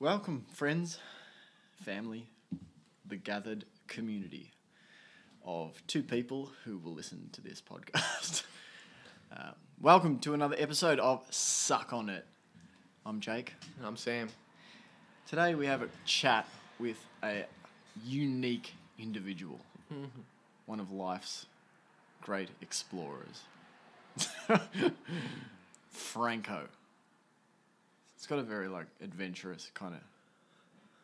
Welcome, friends, family, the gathered community of two people who will listen to this podcast. Welcome to another episode of Suck On It. I'm Jake. And I'm Sam. Today we have a chat with a unique individual, one of life's great explorers, Franco. It's got a very adventurous kind of.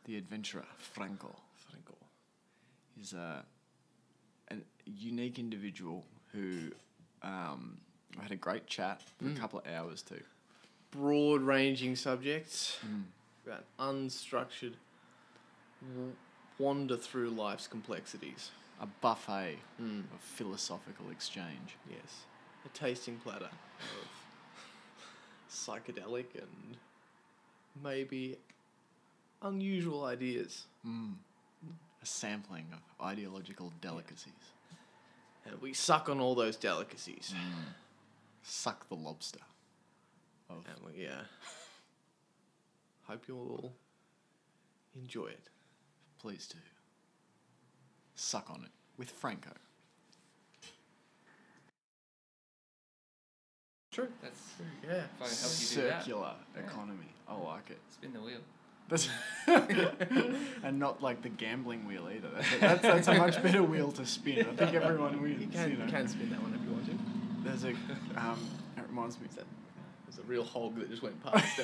The adventurer Franco. He's a unique individual who I had a great chat for a couple of hours too. Broad-ranging subjects about unstructured wander through life's complexities. A buffet of philosophical exchange. Yes, a tasting platter of psychedelic and maybe unusual ideas. A sampling of ideological delicacies. And we suck on all those delicacies. Suck the lobster. And we hope you all enjoy it. Please do. Suck on it with Franco. True. That's Yeah. if I can help you do that. Circular economy. I like it. Spin the wheel. That's and not like the gambling wheel either. That's a much better wheel to spin. I think everyone wins. You can spin that one if you want to. There's a it reminds me of that. There's a real hog that just went past.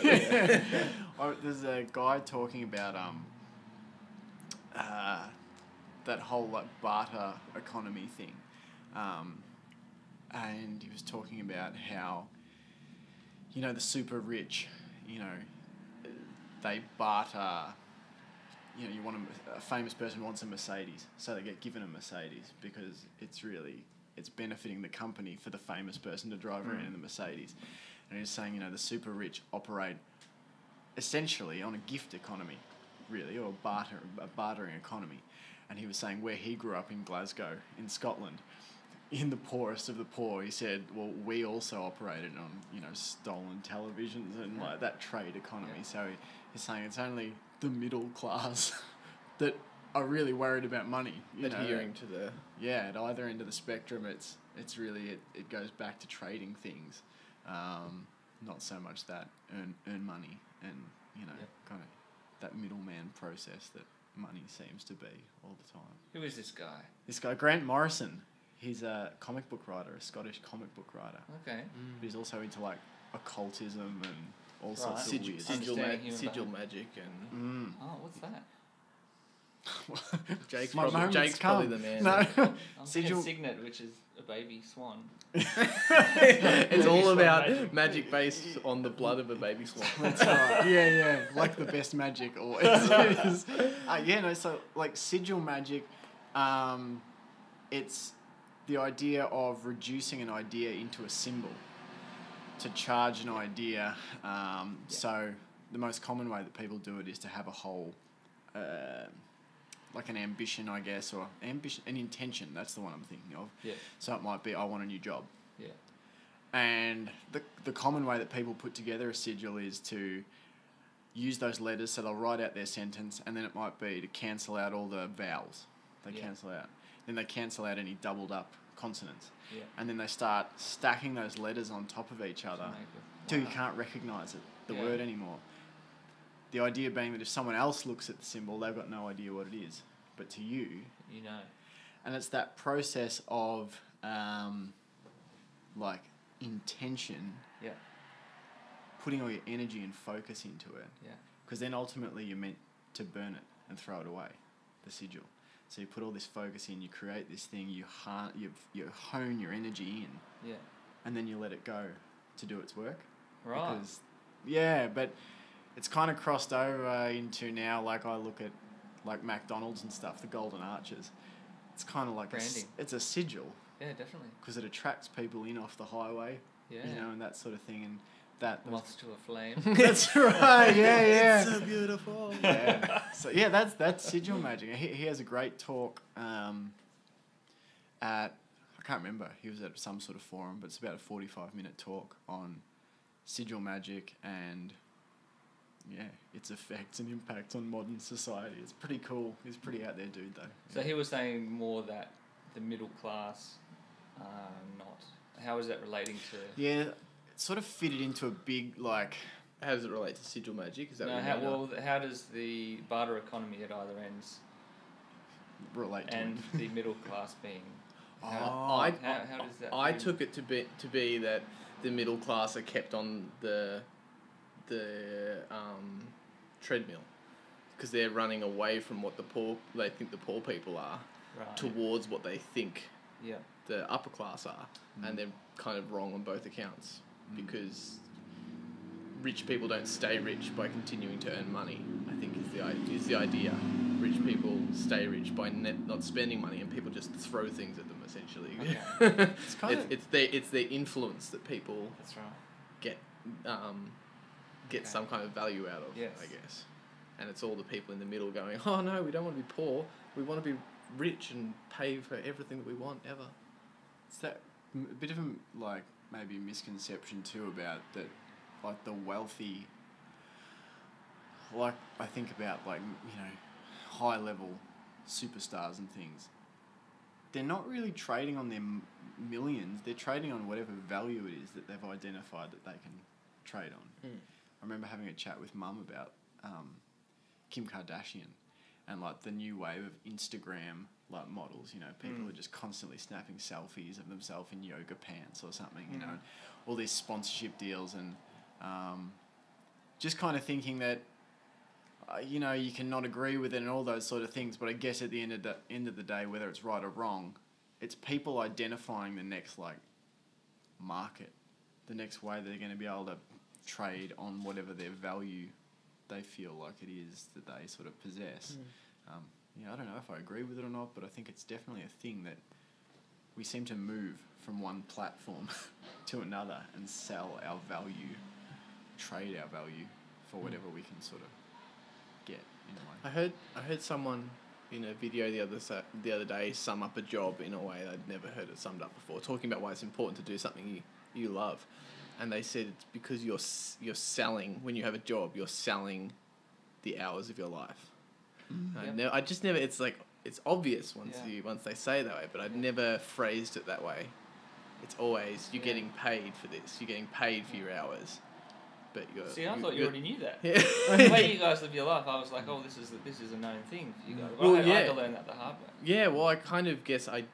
There's a guy talking about that whole barter economy thing, and he was talking about how the super rich, they barter. You want a famous person wants a Mercedes, so they get given a Mercedes because it's benefiting the company for the famous person to drive around in the Mercedes. And he's saying, the super rich operate essentially on a gift economy, really, or a bartering economy. And he was saying where he grew up in Glasgow, in Scotland, in the poorest of the poor, he said, well, we also operated on, stolen televisions and that trade economy. Yeah. So he's saying it's only the middle class that are really worried about money. Adhering to the... Yeah, at either end of the spectrum, it's really, it goes back to trading things. Not so much that earn money and, kind of that middleman process that money seems to be all the time. Who is this guy? This guy, Grant Morrison. He's a comic book writer, a Scottish comic book writer. Okay. But he's also into occultism and all sorts of weird sigil magic and... Oh, what's that? Jake's probably the man. No. I'm thinking Signet, which is a baby swan. It's all about magic based on the blood of a baby swan. That's right. Yeah. Like the best magic always is. So sigil magic, it's the idea of reducing an idea into a symbol to charge an idea. So the most common way that people do it is to have a whole... an ambition, I guess, or an intention. That's the one I'm thinking of. Yeah. So it might be, I want a new job. Yeah. And the common way that people put together a sigil is to use those letters. So they'll write out their sentence, and then it might be to cancel out all the vowels. They cancel out. Then they cancel out any doubled up consonants. Yeah. And then they start stacking those letters on top of each other till you can't recognise the word anymore. The idea being that if someone else looks at the symbol, they've got no idea what it is. But to you... You know. And it's that process of, intention... Yeah. Putting all your energy and focus into it. Yeah. Because then ultimately you're meant to burn it and throw it away, the sigil. So you put all this focus in, you create this thing, you hone your energy in. Yeah. And then you let it go to do its work. Right. But... It's kind of crossed over into now, I look at, McDonald's and stuff, the Golden Arches. It's kind of like branding. It's a sigil. Yeah, definitely. Because it attracts people in off the highway, and that sort of thing. And that... Moths to a flame. That's right, yeah. It's so beautiful. Yeah. So, that's sigil magic. He has a great talk at... I can't remember. He was at some sort of forum, but it's about a 45-minute talk on sigil magic and... Yeah, its effects and impacts on modern society. It's pretty cool. He's a pretty out there dude, though. So he was saying more that the middle class not. How is that relating to? Yeah, it sort of fitted into a big, like... How does it relate to sigil magic? Is that how does the barter economy at either ends relate to and the middle class being? How does that? I took it to be that the middle class are kept on the treadmill because they're running away from what they think the poor people are towards what they think the upper class are, and they're kind of wrong on both accounts because rich people don't stay rich by continuing to earn money. I think is the idea. Rich people stay rich by not spending money, and people just throw things at them. Essentially, okay. it's their influence that people get some kind of value out of. Yes. I guess, and it's all the people in the middle going, oh no, we don't want to be poor. We want to be rich and pay for everything that we want ever. It's that a bit of a like maybe misconception too about that. Like the wealthy, like I think about like, you know, high level superstars and things. They're not really trading on their millions. They're trading on whatever value it is that they've identified that they can trade on. I remember having a chat with Mum about Kim Kardashian and like the new wave of Instagram like models. You know, people are just constantly snapping selfies of themselves in yoga pants or something. You know, all these sponsorship deals and. Just kind of thinking that, you know, you cannot agree with it and all those sort of things, but I guess at the end of the day, whether it's right or wrong, it's people identifying the next like market, the next way they're going to be able to trade on whatever their value they feel like it is that they sort of possess. You know, I don't know if I agree with it or not, but I think it's definitely a thing that we seem to move from one platform to another and sell our value. Trade our value for whatever we can sort of get in a way. I heard someone in a video the other day sum up a job in a way I'd never heard it summed up before, talking about why it's important to do something you love, and they said it's because you're selling when you have a job, you're selling the hours of your life. I just never. It's like it's obvious once they say it that way, but I'd never phrased it that way. It's always you're getting paid for this. You're getting paid for your hours. But I thought you already knew that. Yeah. The way you guys live your life, I was like, oh, this is a known thing for you guys. Well, I had to learn that the hard way. Yeah, well, I kind of guess I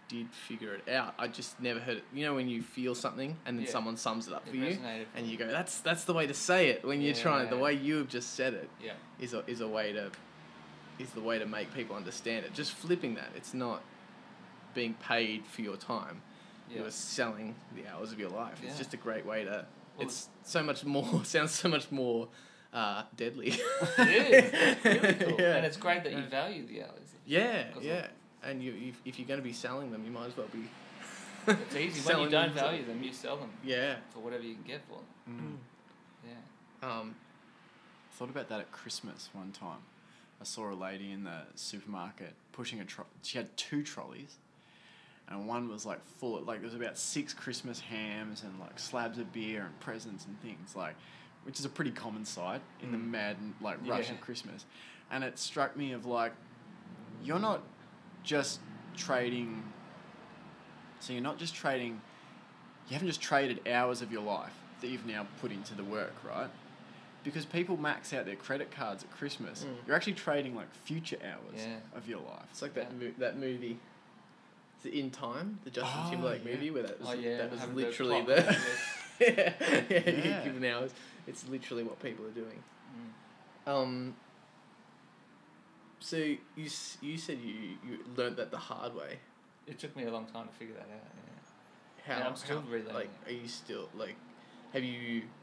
did figure it out. I just never heard it. You know when you feel something and then someone sums it up for you, and you go, "That's the way to say it." When you're trying, the way you have just said it is the way to make people understand it. Just flipping that, it's not being paid for your time. You're selling the hours of your life. It's just a great way to. Well, it's so much more. Sounds so much more deadly. It is really cool, and it's great that you value the hours. Yeah. And if you're going to be selling them, you might as well be. It's easy when you don't value them, you sell them. Yeah. For whatever you can get for them. Yeah. Thought about that at Christmas one time. I saw a lady in the supermarket pushing she had 2 trolleys. And one was like full of, like, there was about 6 Christmas hams and like slabs of beer and presents and things, like, which is a pretty common sight in the mad like rush of Christmas. And it struck me of like, you're not just trading. So you're not just trading. You haven't just traded hours of your life that you've now put into the work, right? Because people max out their credit cards at Christmas. You're actually trading like future hours of your life. It's like that movie. In Time, the Justin Timberlake movie, where that was literally given hours. It's literally what people are doing. So you said you learnt that the hard way. It took me a long time to figure that out. Yeah. How? I'm still relearning. Like, are you still like?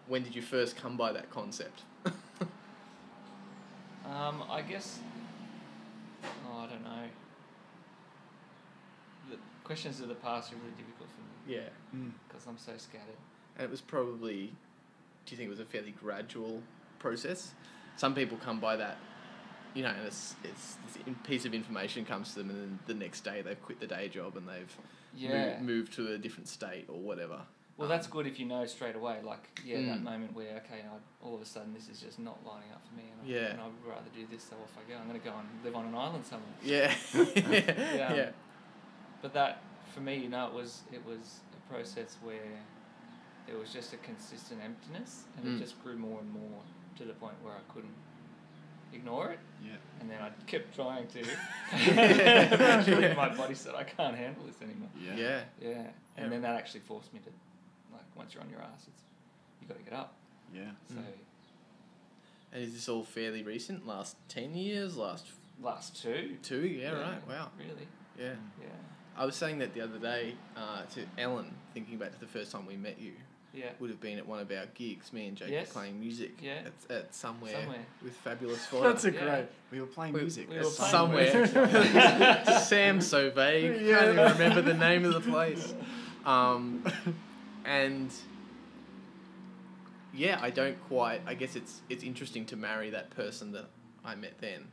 When did you first come by that concept? I guess. I don't know. The questions of the past are really difficult for me. Yeah. Because I'm so scattered. And it was probably. Do you think it was a fairly gradual process? Some people come by that, and it's this piece of information comes to them, and then the next day they've quit the day job and they've moved to a different state or whatever. Well, that's good if you know straight away. Like, that Mm. moment where, okay, all of a sudden this is just not lining up for me, and, Yeah. and I would rather do this. So off I go. I'm going to go and live on an island somewhere. Yeah. Yeah. Yeah. But that, for me, it was a process where there was just a consistent emptiness, and it just grew more and more to the point where I couldn't ignore it. Yeah. And then I kept trying to. Eventually, my body said, "I can't handle this anymore." Yeah. Yeah. Yeah. And then that actually forced me to, like, once you're on your ass, you got to get up. Yeah. So And is this all fairly recent? Last 10 years? Last last two. 2? Yeah, right. Wow. Really? Yeah. Yeah. I was saying that the other day to Ellen, thinking back to the first time we met you. Yeah. Would have been at one of our gigs. Me and Jake Yes. were playing music Yeah. at somewhere Somewhere. with Fabulous Fodder. That's a Yeah. great. We were playing music. we were playing somewhere. music. Sam's so vague. Yeah. Can't even remember the name of the place. And yeah, I don't quite. I guess it's interesting to marry that person that I met then,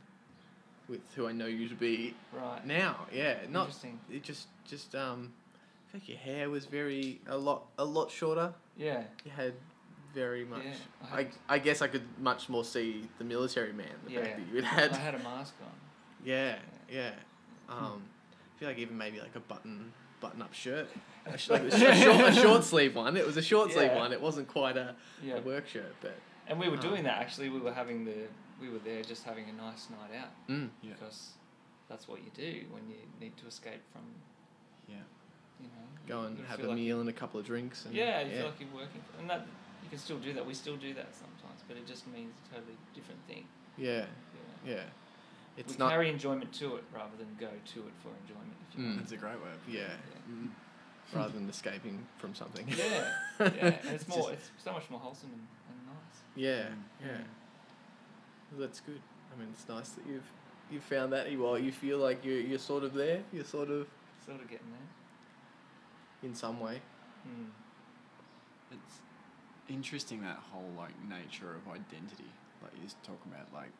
with who I know you to be Right. now. Yeah, not Interesting. it just I think your hair was a lot shorter. Yeah. You had very much. Yeah, I guess I could much more see the military man. The Yeah. fact that you had. I had a mask on. Yeah, yeah. I feel like even maybe like a button up shirt. Like a short sleeve one. It was a short sleeve Yeah. one. It wasn't quite a Yeah. work shirt, but And we were doing that actually. We were there just having a nice night out mm, Yeah. because that's what you do when you need to escape from, Yeah. you know. go and you have feel a like meal and a couple of drinks. And, you feel like you're working, and that you can still do that. We still do that sometimes, but it just means a totally different thing. yeah, Yeah. yeah. It's we not. carry enjoyment to it rather than go to it for enjoyment. If you Mm. That's a great way. Of Yeah, Mm. rather than escaping from something. Yeah, yeah, and it's more. It's so much more wholesome and nice. Yeah, Mm. yeah. Well, that's good. I mean, it's nice that you've found that. You feel like you're sort of there. You're sort of Sort of getting there. in some way. Mm. It's interesting, that whole like nature of identity. Like you just talk about like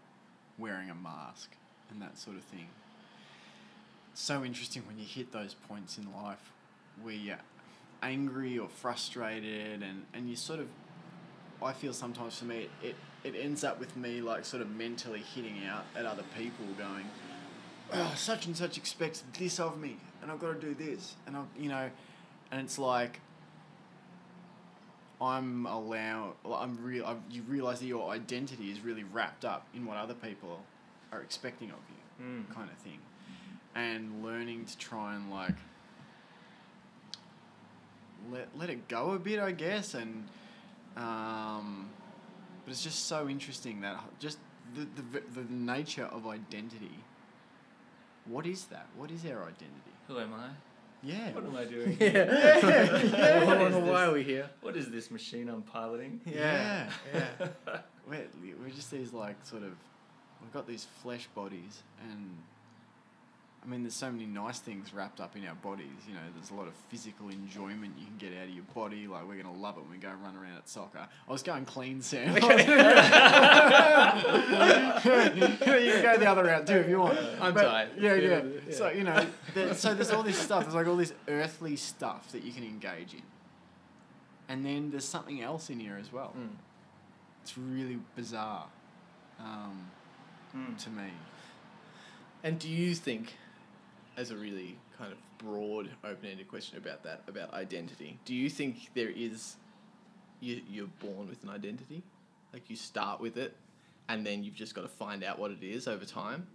wearing a mask and that sort of thing. So interesting when you hit those points in life where you're angry or frustrated and you sort of, I feel sometimes for me it ends up with me like sort of mentally hitting out at other people going, oh, such and such expects this of me and I've got to do this and and it's like you realise that your identity is really wrapped up in what other people are expecting of you, kind of thing. And learning to try and like let it go a bit, I guess, and but it's just so interesting that just the nature of identity. What is that? What is our identity? Who am I? Yeah. What am I doing? Yeah. What is Why this? are we here? What is this machine I'm piloting? Yeah. Yeah. We're just these like sort of, we've got these flesh bodies, and I mean there's so many nice things wrapped up in our bodies, you know, there's a lot of physical enjoyment you can get out of your body, like we're going to love it when we go run around at soccer. I was going clean, Sam. You can go the other route too if you want. I'm But, tired. Yeah. Yeah. So, you know, so there's all this stuff, there's like all this earthly stuff that you can engage in. And then there's something else in here as well. Mm. It's really bizarre to me. And do you think, as a really kind of broad, open-ended question about that, about identity, do you think there is, you're born with an identity? Like you start with it, and then you've just got to find out what it is over time?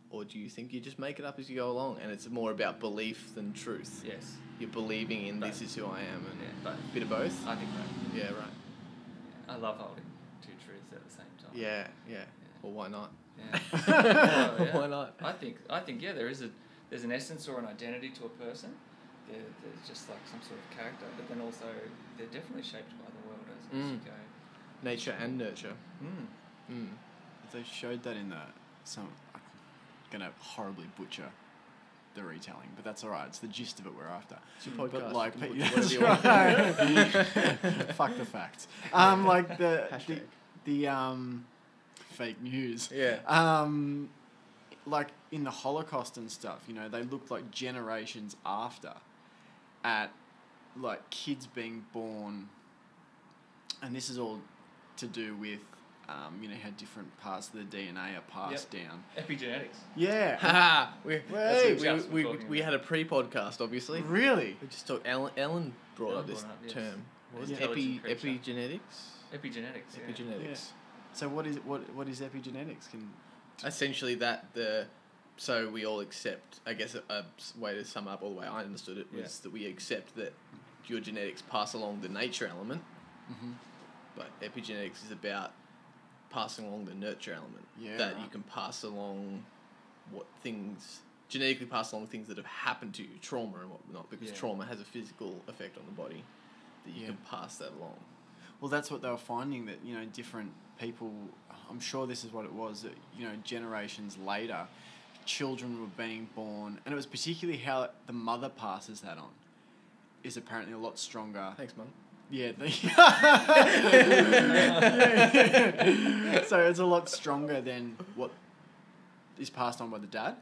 Or do you think you just make it up as you go along, and it's more about belief than truth? Yes. You're believing in Both. this is who I am, and Both. a bit of both? I think both. Yeah, right. I love holding two truths at the same time. Yeah. Well, why not? Yeah. Oh, yeah. Why not? I think yeah, there's an essence or an identity to a person. There's just like some sort of character, but then also they're definitely shaped by the world as you go. Nature and nurture. They showed that in I'm going to horribly butcher the retelling, but that's alright. It's the gist of it we're after. It's your podcast. But like, You can yeah, butcher that's whatever you want. right. Fuck the facts. Like Hashtag. the fake news. Yeah. Like in the Holocaust and stuff, you know, they looked like generations after at like kids being born, and this is all to do with, you know, how different parts of the DNA are passed down. Epigenetics. Yeah. Ha! We about. had a pre-podcast, obviously. Really? We just talked. Ellen brought up this yes. term. What was it? Intelligent creature. Epigenetics. Epigenetics. Yeah. Epigenetics. Yeah. So what is epigenetics? Essentially, so we all accept. I guess a way to sum up all the way I understood it was that we accept that your genetics pass along the nature element, but epigenetics is about passing along the nurture element. Yeah, that right. you can pass along genetically pass along things that have happened to you, trauma and whatnot, because trauma has a physical effect on the body, that you can pass that along. Well, that's what they were finding, that, you know, different people, I'm sure this is what it was, that, you know, generations later, children were being born, and it was particularly how the mother passes that on, is apparently a lot stronger. Thanks, Mum. Yeah. So it's a lot stronger than what is passed on by the dad.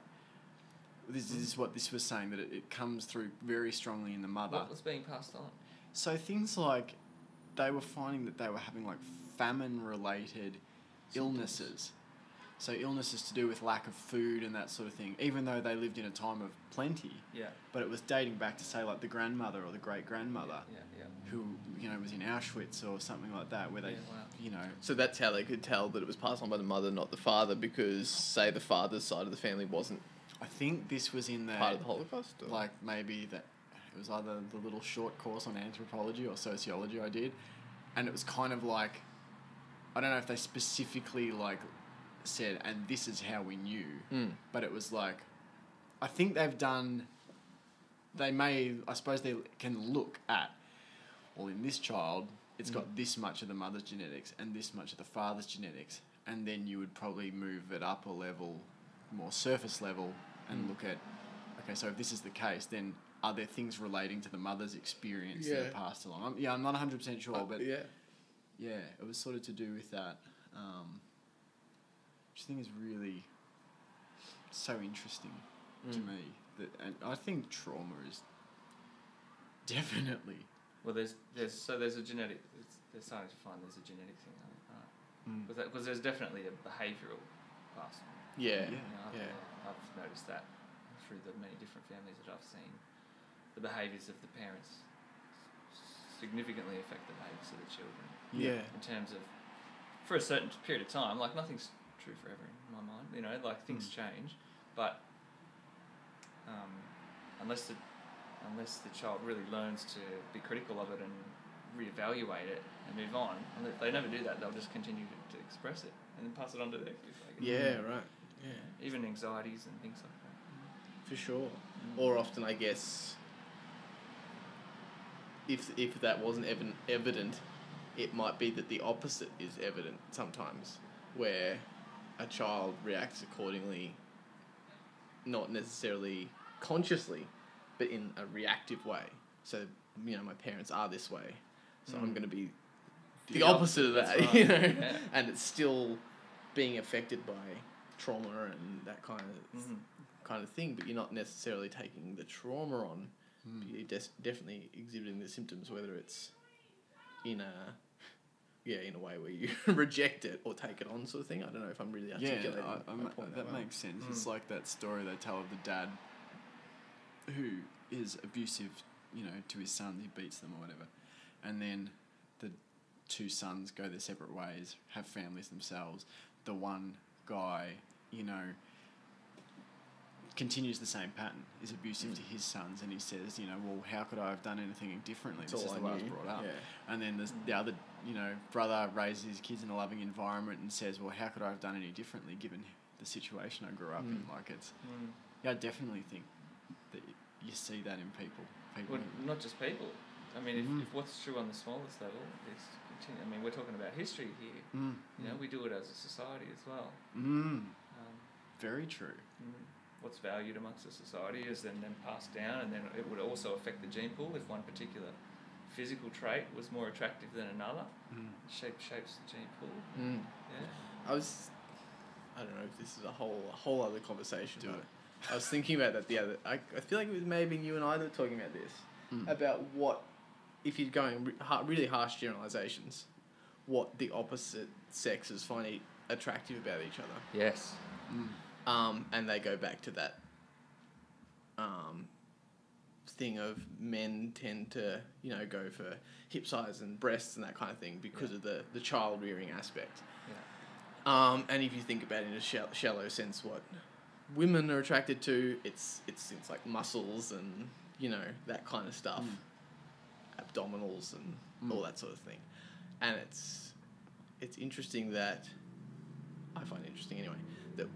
This is what this was saying, that it comes through very strongly in the mother. What was being passed on? So things like, they were finding that they were having like famine-related illnesses. So illnesses to do with lack of food and that sort of thing, even though they lived in a time of plenty. Yeah. But it was dating back to, say, like the grandmother or the great-grandmother who, you know, was in Auschwitz or something like that, where they, you know... So that's how they could tell that it was passed on by the mother, not the father, because, say, the father's side of the family wasn't I think this was in the... part of the Holocaust? Or? Like, maybe that it was either the little short course on anthropology or sociology I did, and it was kind of like... I don't know if they specifically, like, said, and this is how we knew, but it was like... I think they've done... I suppose they can look at, well, in this child, it's got this much of the mother's genetics and this much of the father's genetics, and then you would probably move it up a level, more surface level, and look at, okay, so if this is the case, then are there things relating to the mother's experience that are passed along? I'm not 100% sure, but yeah, it was sort of to do with that, which I think is really so interesting to me. And I think trauma is definitely... Well, there's a genetic. They're starting to find there's a genetic thing, right? Because there's definitely a behavioural pass. Yeah. I've noticed that through the many different families that I've seen. The behaviours of the parents significantly affect the behaviours of the children. Yeah. In terms of, for a certain period of time, like nothing's true forever in my mind. You know, like things change, but unless the child really learns to be critical of it and reevaluate it and move on, and if they never do that, they'll just continue to express it and then pass it on to their kids. Right. Yeah. Even anxieties and things like that. For sure. Or often, I guess, if that wasn't evident, it might be that the opposite is evident sometimes, where a child reacts accordingly, not necessarily consciously, but in a reactive way. So, you know, my parents are this way, so I'm going to be the opposite of that, right. you know? Yeah. And it's still being affected by trauma and that kind of thing, but you're not necessarily taking the trauma on. You're definitely exhibiting the symptoms, whether it's in a way where you reject it or take it on, sort of thing. I don't know if I'm really articulating my point that makes sense. It's like that story they tell of the dad who is abusive, you know, to his son. He beats them or whatever, and then the two sons go their separate ways, have families themselves. The one guy, you know, continues the same pattern, is abusive to his sons, and he says, you know, well, how could I have done anything differently? This is the way I was brought up. Yeah. And then there's the other, you know, brother raises his kids in a loving environment and says, well, how could I have done any differently given the situation I grew up in? Like, it's... Yeah, I definitely think that you see that in people. Well, not just people. I mean, if what's true on the smallest level is continue. I mean, we're talking about history here. You know, we do it as a society as well. Very true. What's valued amongst the society is then passed down, and then it would also affect the gene pool if one particular physical trait was more attractive than another. Shapes the gene pool. Yeah. I don't know if this is a whole other conversation. I was thinking about that the other. I feel like it was maybe you and I that were talking about this, about what if you're going really harsh generalizations, what the opposite sexes find attractive about each other. Yes. And they go back to that thing of men tend to, go for hip size and breasts and that kind of thing because of the child rearing aspect. Yeah. And if you think about it in a shallow sense, what women are attracted to, it's things like muscles and, that kind of stuff, abdominals and all that sort of thing. And it's interesting that, I find interesting anyway, that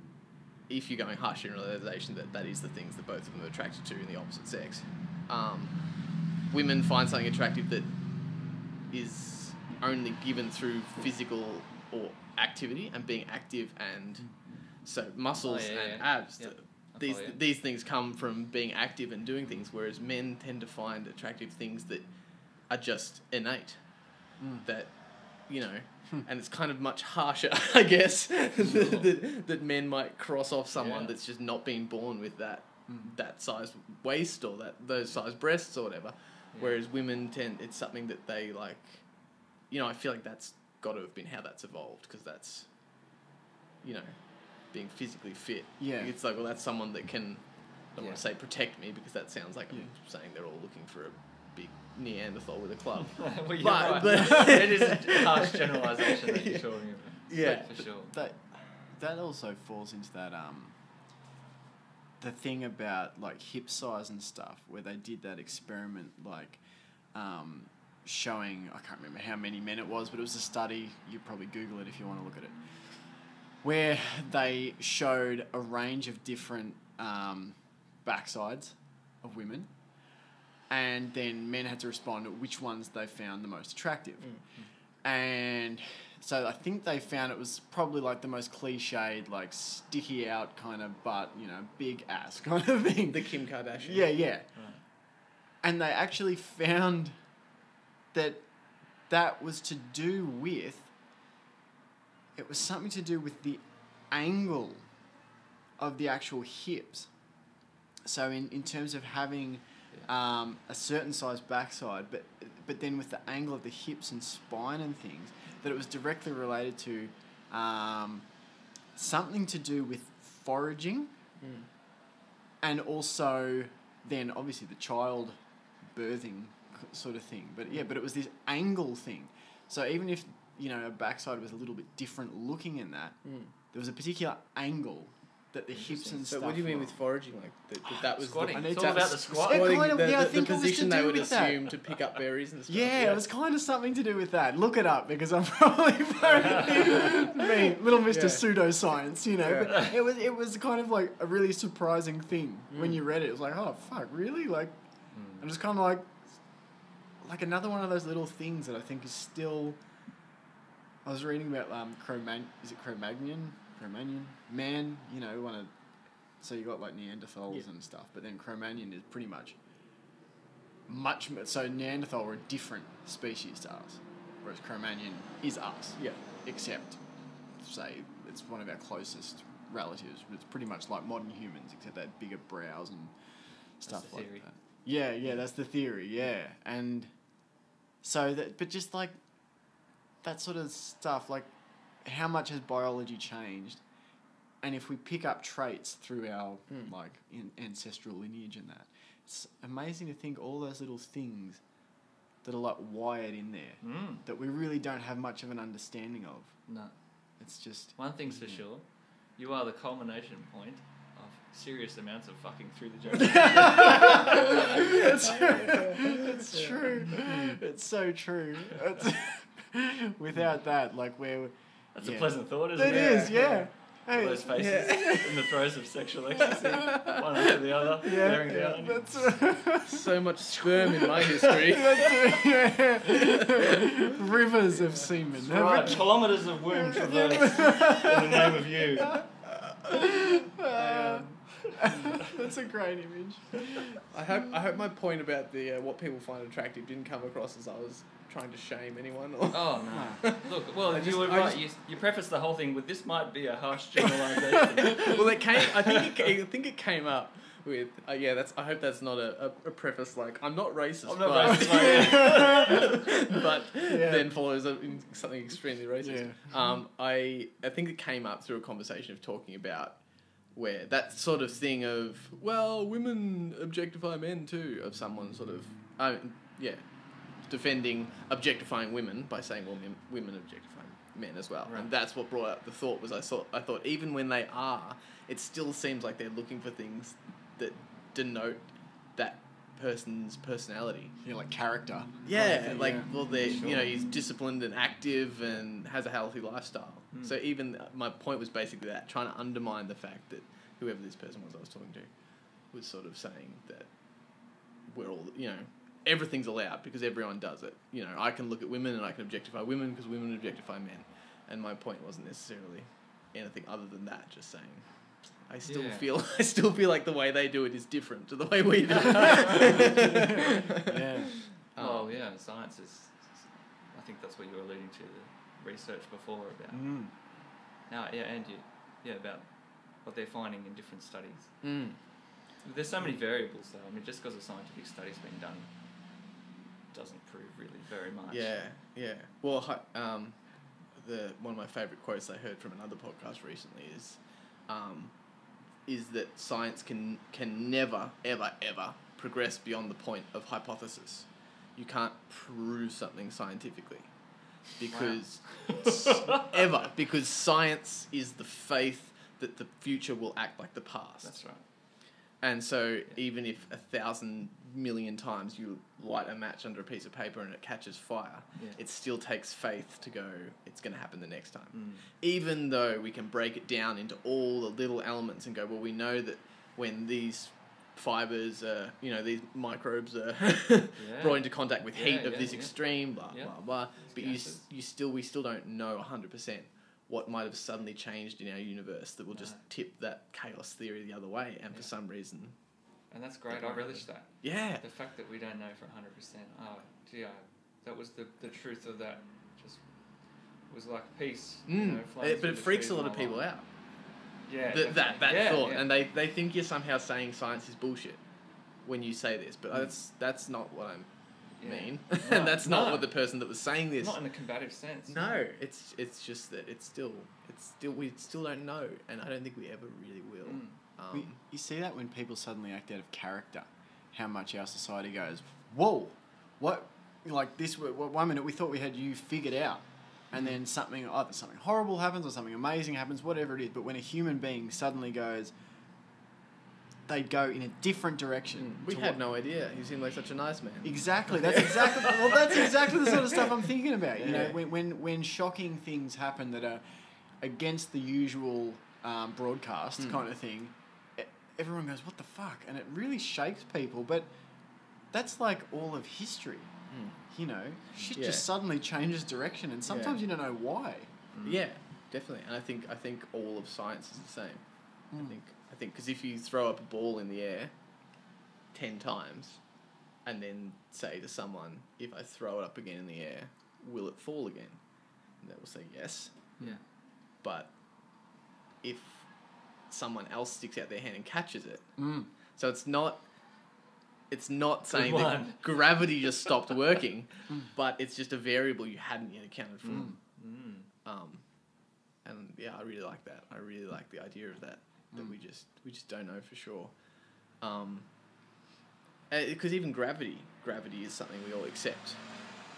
if you're going harsh generalization, that is the things that both of them are attracted to in the opposite sex. Women find something attractive that is only given through physical or activity and being active, and so muscles and abs. Yep. These things come from being active and doing things, whereas men tend to find attractive things that are just innate. That, and it's kind of much harsher, I guess, that men might cross off someone that's just not been born with that size waist or those size breasts or whatever. Yeah. Whereas women it's something that they like. I feel like that's got to have been how that's evolved, because that's, being physically fit. Yeah. It's like, well, that's someone that can, I don't want to say protect me, because that sounds like I'm saying they're all looking for a big Neanderthal with a club. Well, you're right. It is a harsh generalisation that you're talking about. Yeah. For sure. That also falls into that the thing about like hip size and stuff, where they did that experiment like showing, I can't remember how many men it was, but it was a study, you probably Google it if you want to look at it, where they showed a range of different backsides of women, and then men had to respond to which ones they found the most attractive. And so I think they found it was probably like the most cliched, like sticky out kind of butt, big ass kind of thing. The Kim Kardashian. Yeah, yeah. Right. And they actually found that was to do with, it was something to do with the angle of the actual hips. So in terms of having a certain size backside, but then with the angle of the hips and spine and things, that it was directly related to something to do with foraging, and also then obviously the child birthing sort of thing. But it was this angle thing. So even if a backside was a little bit different looking in that, there was a particular angle that the hips and stuff. So what do you mean with foraging? Like that was squatting. The, It's all about the squat. The position they would assume to pick up berries and stuff. Yeah, it was kind of something to do with that. Look it up, because I'm probably little Mr. Pseudoscience, But it was kind of like a really surprising thing when you read it. It was like, oh fuck, really? Like, I'm just kind of like another one of those little things that I think is still. I was reading about Cro-Magnon? Man, so you got like Neanderthals and stuff, but then Cro-Magnon is pretty much so Neanderthal were a different species to us, whereas Cro-Magnon is us. Yeah. Except, say, it's one of our closest relatives, but it's pretty much like modern humans, except they had bigger brows and stuff like that. Yeah, that's the theory, yeah. And so but just like that sort of stuff, like how much has biology changed, and if we pick up traits through our ancestral lineage and that, it's amazing to think all those little things that are like wired in there that we really don't have much of an understanding of. No. It's just... One thing's for sure, you are the culmination point of serious amounts of fucking through the jungle. It's true. It's so true. Without that, like That's a pleasant thought, isn't it? It is, yeah. All Hey. those faces in the throes of sexual ecstasy, one after the other, bearing down. That's so much sperm in my history. Rivers of semen. Right, kilometres of womb traversed in the name of you. That's a great image. I hope my point about the what people find attractive didn't come across as I was trying to shame anyone. Or Oh no! Look, well, you were right. You prefaced the whole thing with this might be a harsh generalisation. well, it came. I think it came up with that's. I hope that's not a preface like I'm not racist. I'm not racist, but then follows something extremely racist. Yeah. I think it came up through a conversation of talking about where that sort of thing of women objectify men too, of someone sort of defending objectifying women by saying women objectify men as well, right. and that's what brought up the thought. Was I thought even when they are, it still seems like they're looking for things that denote that person's personality. Yeah, like character. Yeah, they're he's disciplined and active and has a healthy lifestyle. So even my point was basically that, trying to undermine the fact that whoever this person was I was talking to was sort of saying that we're all everything's allowed because everyone does it. I can look at women and I can objectify women because women objectify men. And my point wasn't necessarily anything other than that, just saying I still feel like the way they do it is different to the way we do it. Science is, I think that's what you were alluding to, the research before about about what they're finding in different studies. There's so many variables though. I mean, just because a scientific study's been done doesn't prove really very much. Yeah. Well, one of my favourite quotes I heard from another podcast recently is that science can never, ever, ever progress beyond the point of hypothesis. You can't prove something scientifically because because science is the faith that the future will act like the past. That's right. And so even if 1,000 million times you light a match under a piece of paper and it catches fire, it still takes faith to go, it's going to happen the next time. Even though we can break it down into all the little elements and go, well, we know that when these fibers, these microbes are brought into contact with heat of this extreme, blah, blah, blah. But we still don't know 100% what might have suddenly changed in our universe that will just tip that chaos theory the other way, and for some reason... And that's great, I relish that. Yeah. The fact that we don't know for 100%. That was the truth of that. Just was like peace. But it freaks a lot of people out. Yeah. That thought. Yeah. And they think you're somehow saying science is bullshit when you say this, but that's not what I mean. No, and that's not what the person that was saying this... Not in a combative sense. No, it's just that we still don't know, and I don't think we ever really will. You see that when people suddenly act out of character, how much our society goes, whoa, what, like this, 1 minute we thought we had you figured out, and then either something horrible happens or something amazing happens, whatever it is, but when a human being suddenly goes, they go in a different direction. We had no idea. You seemed like such a nice man. Exactly. That's exactly the sort of stuff I'm thinking about. When shocking things happen that are against the usual broadcast kind of thing, everyone goes, what the fuck? And it really shakes people. But that's like all of history. Shit just suddenly changes direction, and sometimes you don't know why. Yeah, definitely. And I think all of science is the same. I think because if you throw up a ball in the air 10 times and then say to someone, if I throw it up again in the air, will it fall again? And they will say yes. Yeah. But if someone else sticks out their hand and catches it, so it's not saying that gravity just stopped working, but it's just a variable you hadn't yet accounted for. And I really like that. I really like the idea of that. That we just don't know for sure. Because even gravity is something we all accept.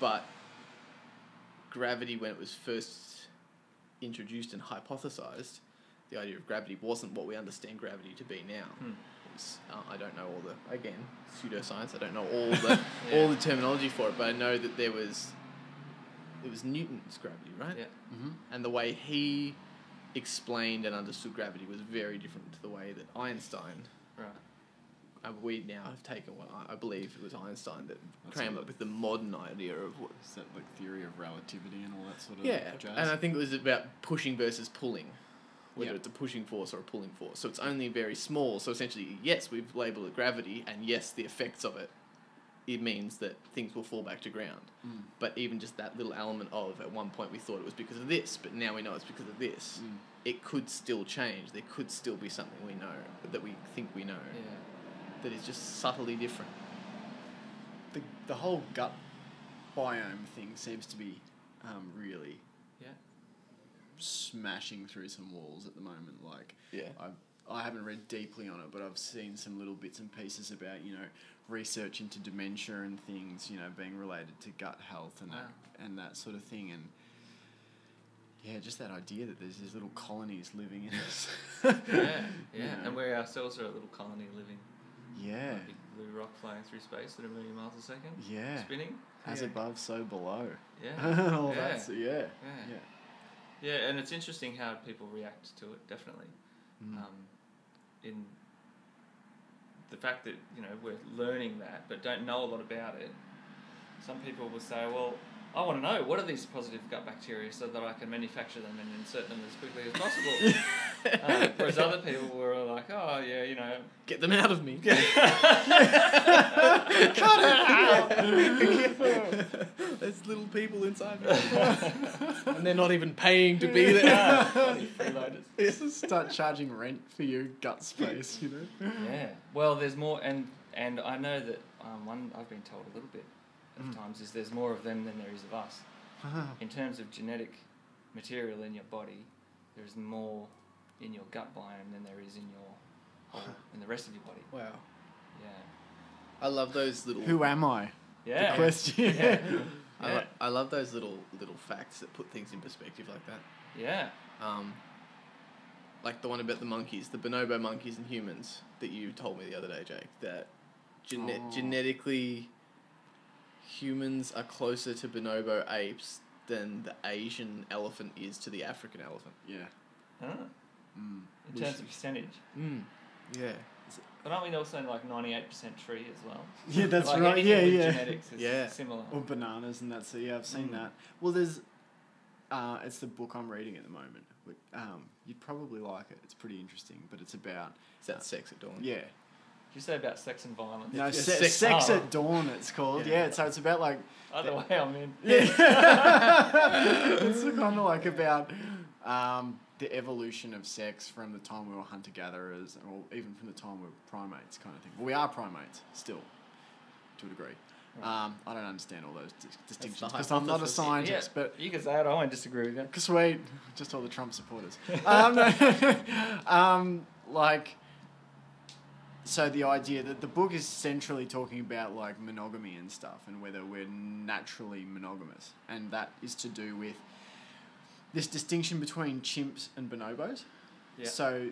But gravity, when it was first introduced and hypothesized, the idea of gravity wasn't what we understand gravity to be now. I don't know all the, again, pseudoscience, I don't know all the terminology for it, but I know that it was Newton's gravity, right? Yeah. And the way he explained and understood gravity was very different to the way that Einstein... Right. We now have taken what I believe it was Einstein that came up with the modern idea of what... Is that like theory of relativity and all that sort of jazz? And I think it was about pushing versus pulling, whether it's a pushing force or a pulling force. So it's only very small. So essentially, yes, we've labelled it gravity, and yes, the effects of it means that things will fall back to ground. But even just that little element of, at one point we thought it was because of this, but now we know it's because of this. It could still change. There could still be something we know, that we think we know. that is just subtly different. The whole gut biome thing seems to be really smashing through some walls at the moment. Like, I haven't read deeply on it, but I've seen some little bits and pieces about, research into dementia and things, being related to gut health and that sort of thing. And yeah, just that idea that there's these little colonies living in us. And we ourselves are a little colony living. Yeah. A big blue rock flying through space at 1 million miles a second. Yeah. Spinning. As above, so below. Yeah. All that's, Yeah, and it's interesting how people react to it, definitely. In the fact that, we're learning that, but don't know a lot about it. Some people will say, well, I want to know, what are these positive gut bacteria so that I can manufacture them and insert them as quickly as possible? Whereas other people were like, oh, yeah, Get them out of me. Cut it out! There's little people inside me. And they're not even paying to be there. Freeloaders. Start charging rent for your gut space, Yeah. Well, there's more, and I know that one I've been told a little bit of times is there's more of them than there is of us. In terms of genetic material in your body, there's more in your gut biome than there is in in the rest of your body. Wow. Yeah. I love those little... Who am I? Yeah. The question. Yeah. I love those little facts that put things in perspective like that. Yeah. Like the one about the monkeys, the bonobo monkeys and humans that you told me the other day, Jake, that genetically humans are closer to bonobo apes than the Asian elephant is to the African elephant. Yeah. In terms of percentage. Yeah. But aren't we also like 98% tree as well? Yeah, that's like right. anything Yeah, with genetics is similar. Or bananas and that's it. Yeah, I've seen that. Well, there's... it's the book I'm reading at the moment. You'd probably like it. It's pretty interesting, but it's about... Is that Sex at Dawn? Yeah. Did you say about sex and violence? No, Sex Sex at Dawn it's called. Yeah, so it's about like... Either way, I'm in. Yeah. It's kind of like about the evolution of sex from the time we were hunter-gatherers, or even from the time we were primates kind of thing. Well, we are primates still, to a degree. Right. I don't understand all those distinctions because I'm not a scientist. Yeah, but you can say it. I won't disagree with you. Sweet, just all the Trump supporters. So the idea that the book is centrally talking about like monogamy and stuff, and whether we're naturally monogamous, and that is to do with this distinction between chimps and bonobos. Yeah. So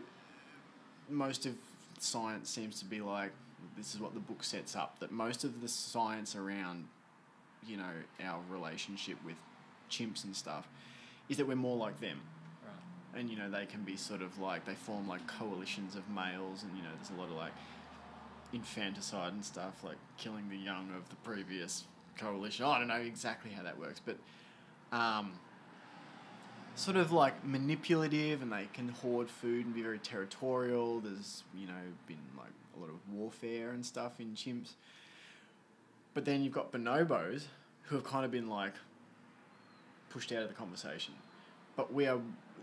most of science seems to be like, this is what the book sets up, that most of the science around, our relationship with chimps and stuff is that we're more like them. Right. And, they can be sort of like, they form like coalitions of males and, there's a lot of like infanticide and stuff, like killing the young of the previous coalition. I don't know exactly how that works, but sort of like manipulative, and they can hoard food and be very territorial. There's, been like a lot of warfare and stuff in chimps. But then you've got bonobos who have kind of been like pushed out of the conversation. But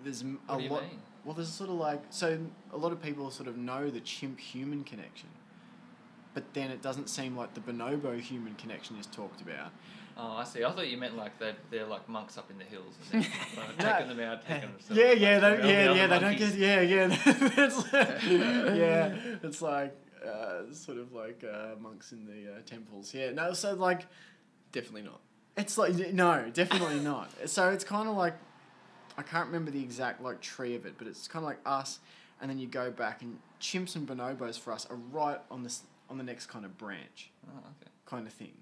there's a lot. Mean? Well, there's sort of like, so a lot of people sort of know the chimp-human connection, but then it doesn't seem like the bonobo-human connection is talked about. Oh, I see. I thought you meant like they're like monks up in the hills and they're taking them out, taking them. They don't get, it's like sort of like monks in the temples. Yeah, no, so like definitely not. It's like no, definitely not. So it's kind of like, I can't remember the exact like tree of it, but it's kind of like us, and then you go back, and chimps and bonobos for us are right on the next kind of branch. Oh, okay. Kind of thing.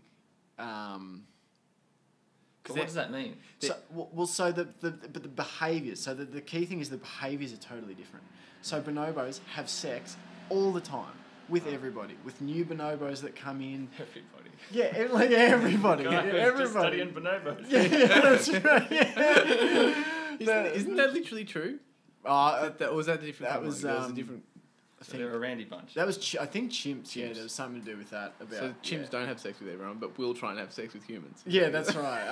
But what does that mean? So the behaviours. So the key thing is the behaviours are totally different. So bonobos have sex all the time with everybody, with new bonobos that come in. Everybody. Yeah, everybody. Everybody. Just studying bonobos. Yeah, that's right. Yeah. Isn't that literally true? That was that different. That was a different. So they're a randy bunch. That was I think chimps. Yeah, there was something to do with that. So chimps don't have sex with everyone, but will try and have sex with humans. Yeah, that's right.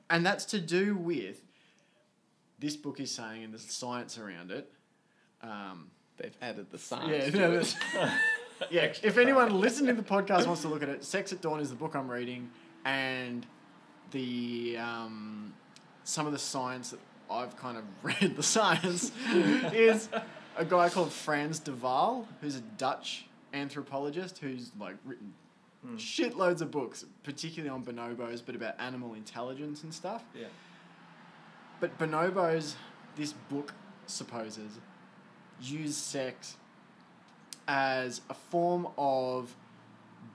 And that's to do with, this book is saying, and there's science around it, They've added the Yeah, science no, to it. yeah. If anyone listening to the podcast wants to look at it, Sex at Dawn is the book I'm reading, and the some of the science that I've kind of read, the science, is a guy called Frans de Waal, who's a Dutch anthropologist who's like written shitloads of books, particularly on bonobos, but about animal intelligence and stuff. Yeah. But bonobos, this book supposes, use sex as a form of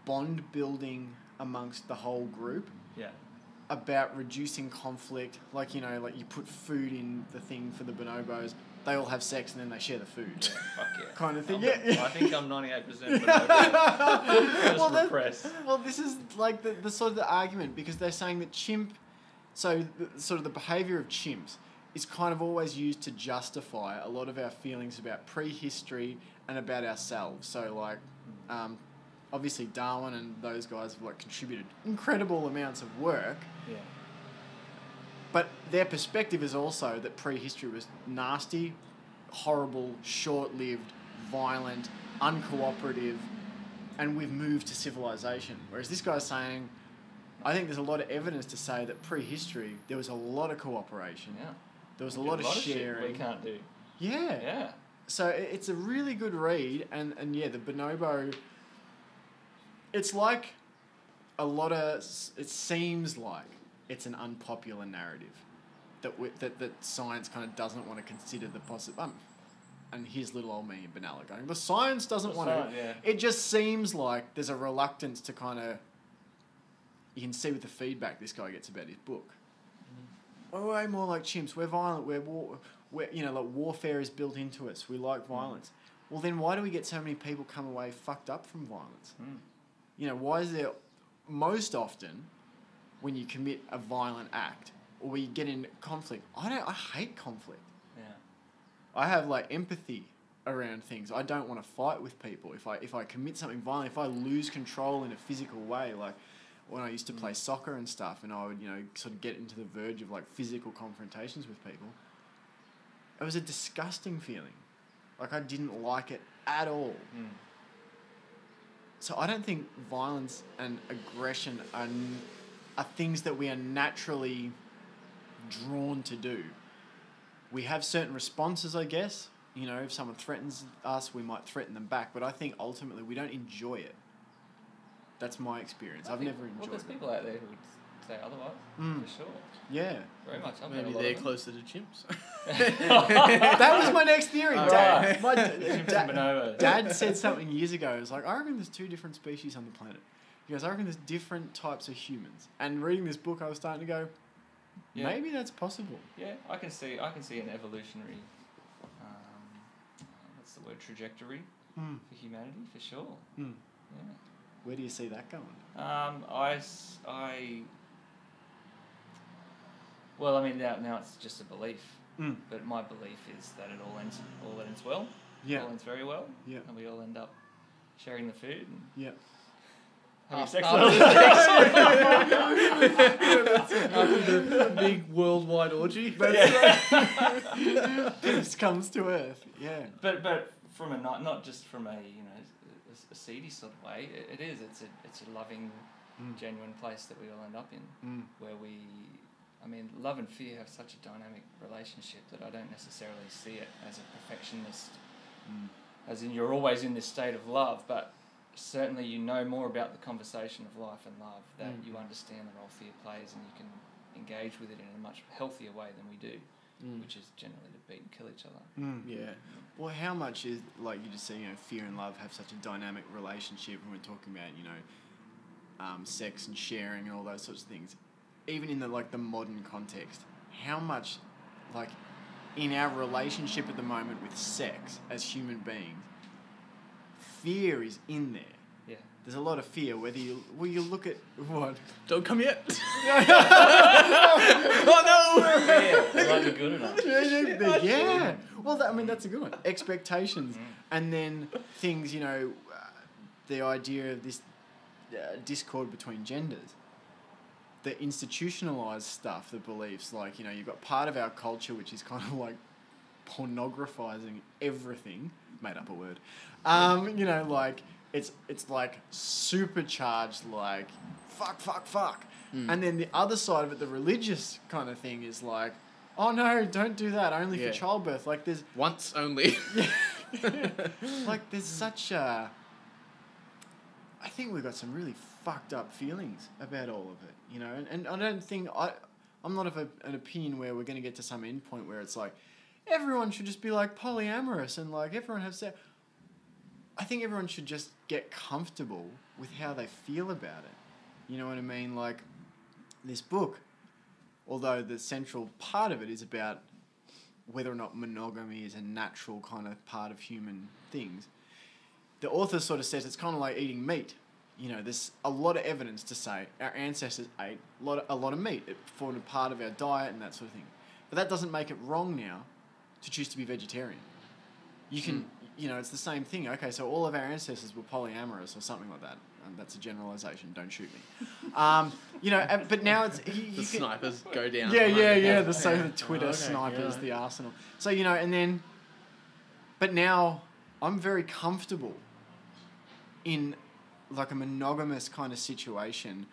bond building amongst the whole group, Yeah. about reducing conflict. Like, you know, like you put food in the thing for the bonobos, they all have sex and then they share the food. Yeah, fuck yeah. Kind of thing. I think I'm 98% bonobo. Just repressed. Well, this is like the sort of the argument, because they're saying that sort of the behaviour of chimps is kind of always used to justify a lot of our feelings about prehistory and about ourselves. So like, obviously Darwin and those guys have like contributed incredible amounts of work. Yeah. But their perspective is also that prehistory was nasty, horrible, short-lived, violent, uncooperative, and we've moved to civilization. Whereas this guy's saying, I think there's a lot of evidence to say that prehistory, there was a lot of cooperation. Yeah. There was a We lot do of shit sharing. we can't do. Yeah. Yeah. So it's a really good read, and yeah, the bonobo, it's like it seems like it's an unpopular narrative that science kind of doesn't want to consider the possible. And here's little old me in Benalla going, the science doesn't want to. Yeah. It just seems like there's a reluctance to kind of. You can see with the feedback this guy gets about his book. We're way more like chimps. We're violent. We're you know, like warfare is built into us. We like violence. Well, then why do we get so many people come away fucked up from violence? You know, why is there most often when you commit a violent act or we get in conflict? I hate conflict. Yeah. I have like empathy around things. I don't want to fight with people. If I commit something violent, if I lose control in a physical way, like when I used to play soccer and stuff, and I would, you know, sort of get into the verge of like physical confrontations with people, it was a disgusting feeling. Like I didn't like it at all. So I don't think violence and aggression are things that we are naturally drawn to do. We have certain responses, I guess. You know, if someone threatens us, we might threaten them back. But I think ultimately we don't enjoy it. That's my experience. I've never enjoyed Well, there's it. people out there who would say otherwise, for sure. Yeah. Very much. I've Maybe met a lot they're of them. closer to chimps. That was my next theory. Dad, my Chimps and bonobos. Dad said something years ago. It was like, I reckon there's 2 different species on the planet. He goes, I reckon there's different types of humans. And reading this book, I was starting to go, maybe that's possible. Yeah, I can see an evolutionary, what's the word, trajectory for humanity, for sure. Yeah. Where do you see that going? Well, I mean, now it's just a belief, but my belief is that it all ends well. Yeah. All ends very well. Yeah. And we all end up sharing the food and Yeah. having sex. After the big worldwide orgy. Peace comes to Earth. Yeah. But from not just from a a seedy sort of way. It's a loving, genuine place that we all end up in, where love and fear have such a dynamic relationship that I don't necessarily see it as a perfectionist, as in you're always in this state of love, but certainly you know more about the conversation of life and love, that you understand the role fear plays and you can engage with it in a much healthier way than we do, which is generally to beat and kill each other. Yeah. Well, how much is, like you just said, fear and love have such a dynamic relationship when we're talking about, sex and sharing and all those sorts of things. Even in the modern context, how much, in our relationship at the moment with sex as human beings, fear is in there. Yeah. There's a lot of fear, whether you look at what? Don't come yet. Oh no! Yeah, like you're good enough. Yeah. Well, that's a good one. Expectations. And then things, the idea of this discord between genders. The institutionalized stuff, the beliefs, you've got part of our culture which is kind of like pornographizing everything, made up a word. You know, like it's like supercharged, like fuck. And then the other side of it, the religious kind of thing, is like, oh no, don't do that. Only for childbirth. Like there's once only. like there's such a. I think we've got some really fucked up feelings about all of it, you know, and I don't think I'm not of an opinion where we're going to get to some end point where it's like everyone should just be like polyamorous and like everyone has sex. I think everyone should just get comfortable with how they feel about it. You know what I mean? Like this book, although the central part of it is about whether or not monogamy is a natural kind of part of human things, the author sort of says it's kind of like eating meat. You know, there's a lot of evidence to say our ancestors ate a lot of meat. It formed a part of our diet and that sort of thing. But that doesn't make it wrong now to choose to be vegetarian. You can, you know, it's the same thing. Okay, so all of our ancestors were polyamorous or something like that. That's a generalisation. Don't shoot me. You know, but now it's... The snipers go down. Yeah. The Twitter snipers, the arsenal. So, you know, and then... But now I'm very comfortable in like a monogamous kind of situation,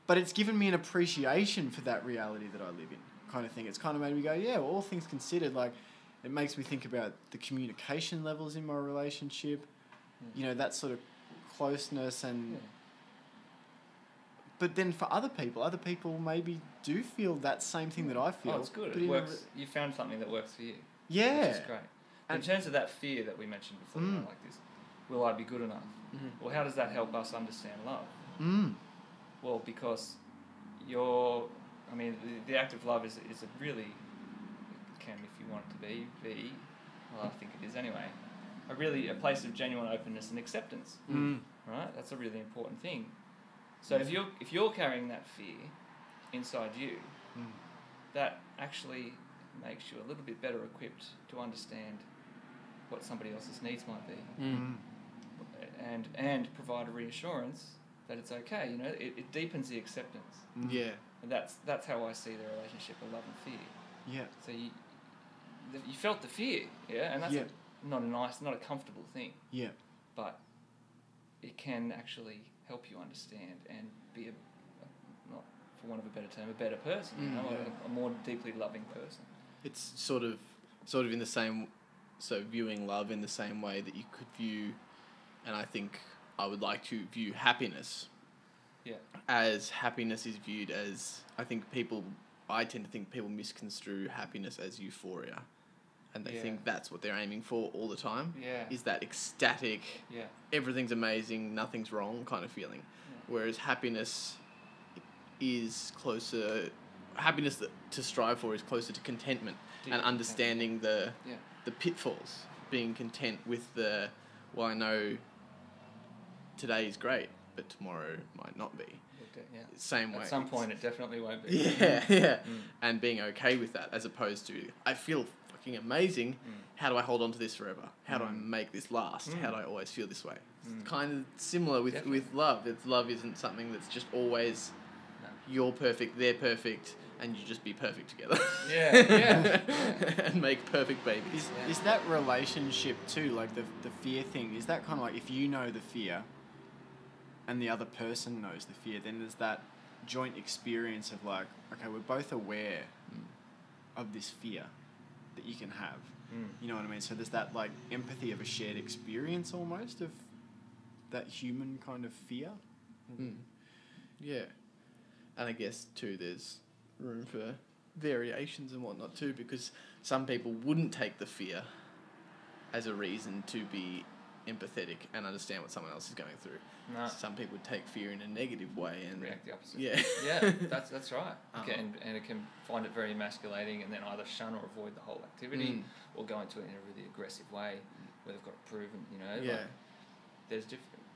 but it's given me an appreciation for that reality that I live in, kind of thing. It's kind of made me go, yeah, well, all things considered, like, it makes me think about the communication levels in my relationship, you know, that sort of closeness and... Yeah. But then for other people maybe do feel that same thing that I feel. Oh, it's good. It works. You found something that works for you. Yeah. Which is great. In terms of that fear that we mentioned before, like this, will I be good enough? Mm-hmm. Well, how does that help us understand love? Well, because the act of love is a really, it can, if you want it to be, well, I think it is anyway, a place of genuine openness and acceptance. Right? That's a really important thing. So if you're carrying that fear inside you, that actually makes you a little bit better equipped to understand what somebody else's needs might be, and provide a reassurance that it's okay. You know, it deepens the acceptance. Yeah, and that's how I see the relationship of love and fear. Yeah. So you felt the fear, and that's not a comfortable thing. Yeah. But it can actually help you understand and be not for want of a better term, a better person. You know, a more deeply loving person. It's sort of in the same, so viewing love in the same way that you could view, and I think I would like to view happiness. Yeah. As happiness is viewed as, I tend to think people misconstrue happiness as euphoria, and they think that's what they're aiming for all the time. Yeah. Is that ecstatic, everything's amazing, nothing's wrong kind of feeling. Yeah. Whereas happiness is closer. Happiness to strive for is closer to contentment and understanding the pitfalls, being content with I know today is great, but tomorrow might not be. Yeah. Same way. At some point it definitely won't be. Yeah. And being okay with that, as opposed to, I feel fucking amazing, how do I hold on to this forever? How do I make this last? How do I always feel this way? It's kind of similar with love. Love isn't something that's just always you're perfect, they're perfect, and you just be perfect together. Yeah. And make perfect babies. Is that relationship too, like the fear thing, is that kind of like if you know the fear and the other person knows the fear, then there's that joint experience of like, okay, we're both aware of this fear that you can have. You know what I mean? So there's that like empathy of a shared experience almost of that human kind of fear. Yeah. And I guess too there's room for variations and whatnot too, because some people wouldn't take the fear as a reason to be empathetic and understand what someone else is going through. No. Some people would take fear in a negative way and react the opposite. Yeah. That's right. And it can find it very emasculating and then either shun or avoid the whole activity or go into it in a really aggressive way where they've got to prove and, you know, like, there's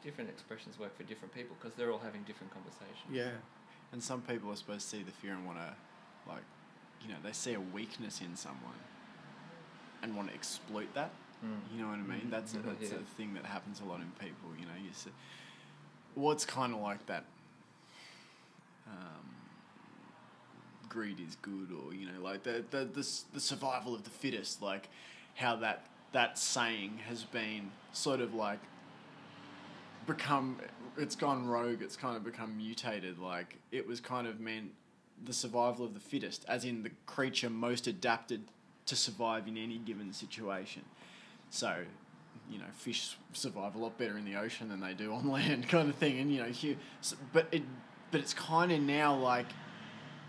different expressions work for different people because they're all having different conversations. Yeah. And some people, I suppose, see the fear and want to, like, you know, they see a weakness in someone and want to exploit that. You know what I mean? That's a thing that happens a lot in people. You know, you see, what's kind of like that. Greed is good, or you know, like the survival of the fittest. Like how that that saying has been sort of like it's gone rogue, it's kind of become mutated. Like, it was kind of meant the survival of the fittest, as in the creature most adapted to survive in any given situation. So, fish survive a lot better in the ocean than they do on land, kind of thing. And, but it's kind of now like,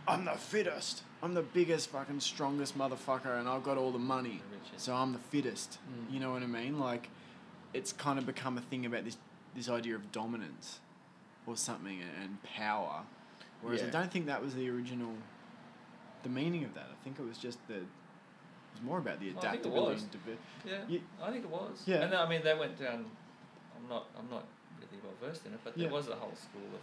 I'm the fittest. I'm the biggest, fucking strongest motherfucker, and I've got all the money, so I'm the fittest. You know what I mean? Like, it's kind of become a thing about this idea of dominance or something, and power. Whereas I don't think that was the meaning of that. I think it was just it was more about the adaptability. I think it was. Yeah. And I mean, they went down. I'm not really well versed in it, but there was a whole school of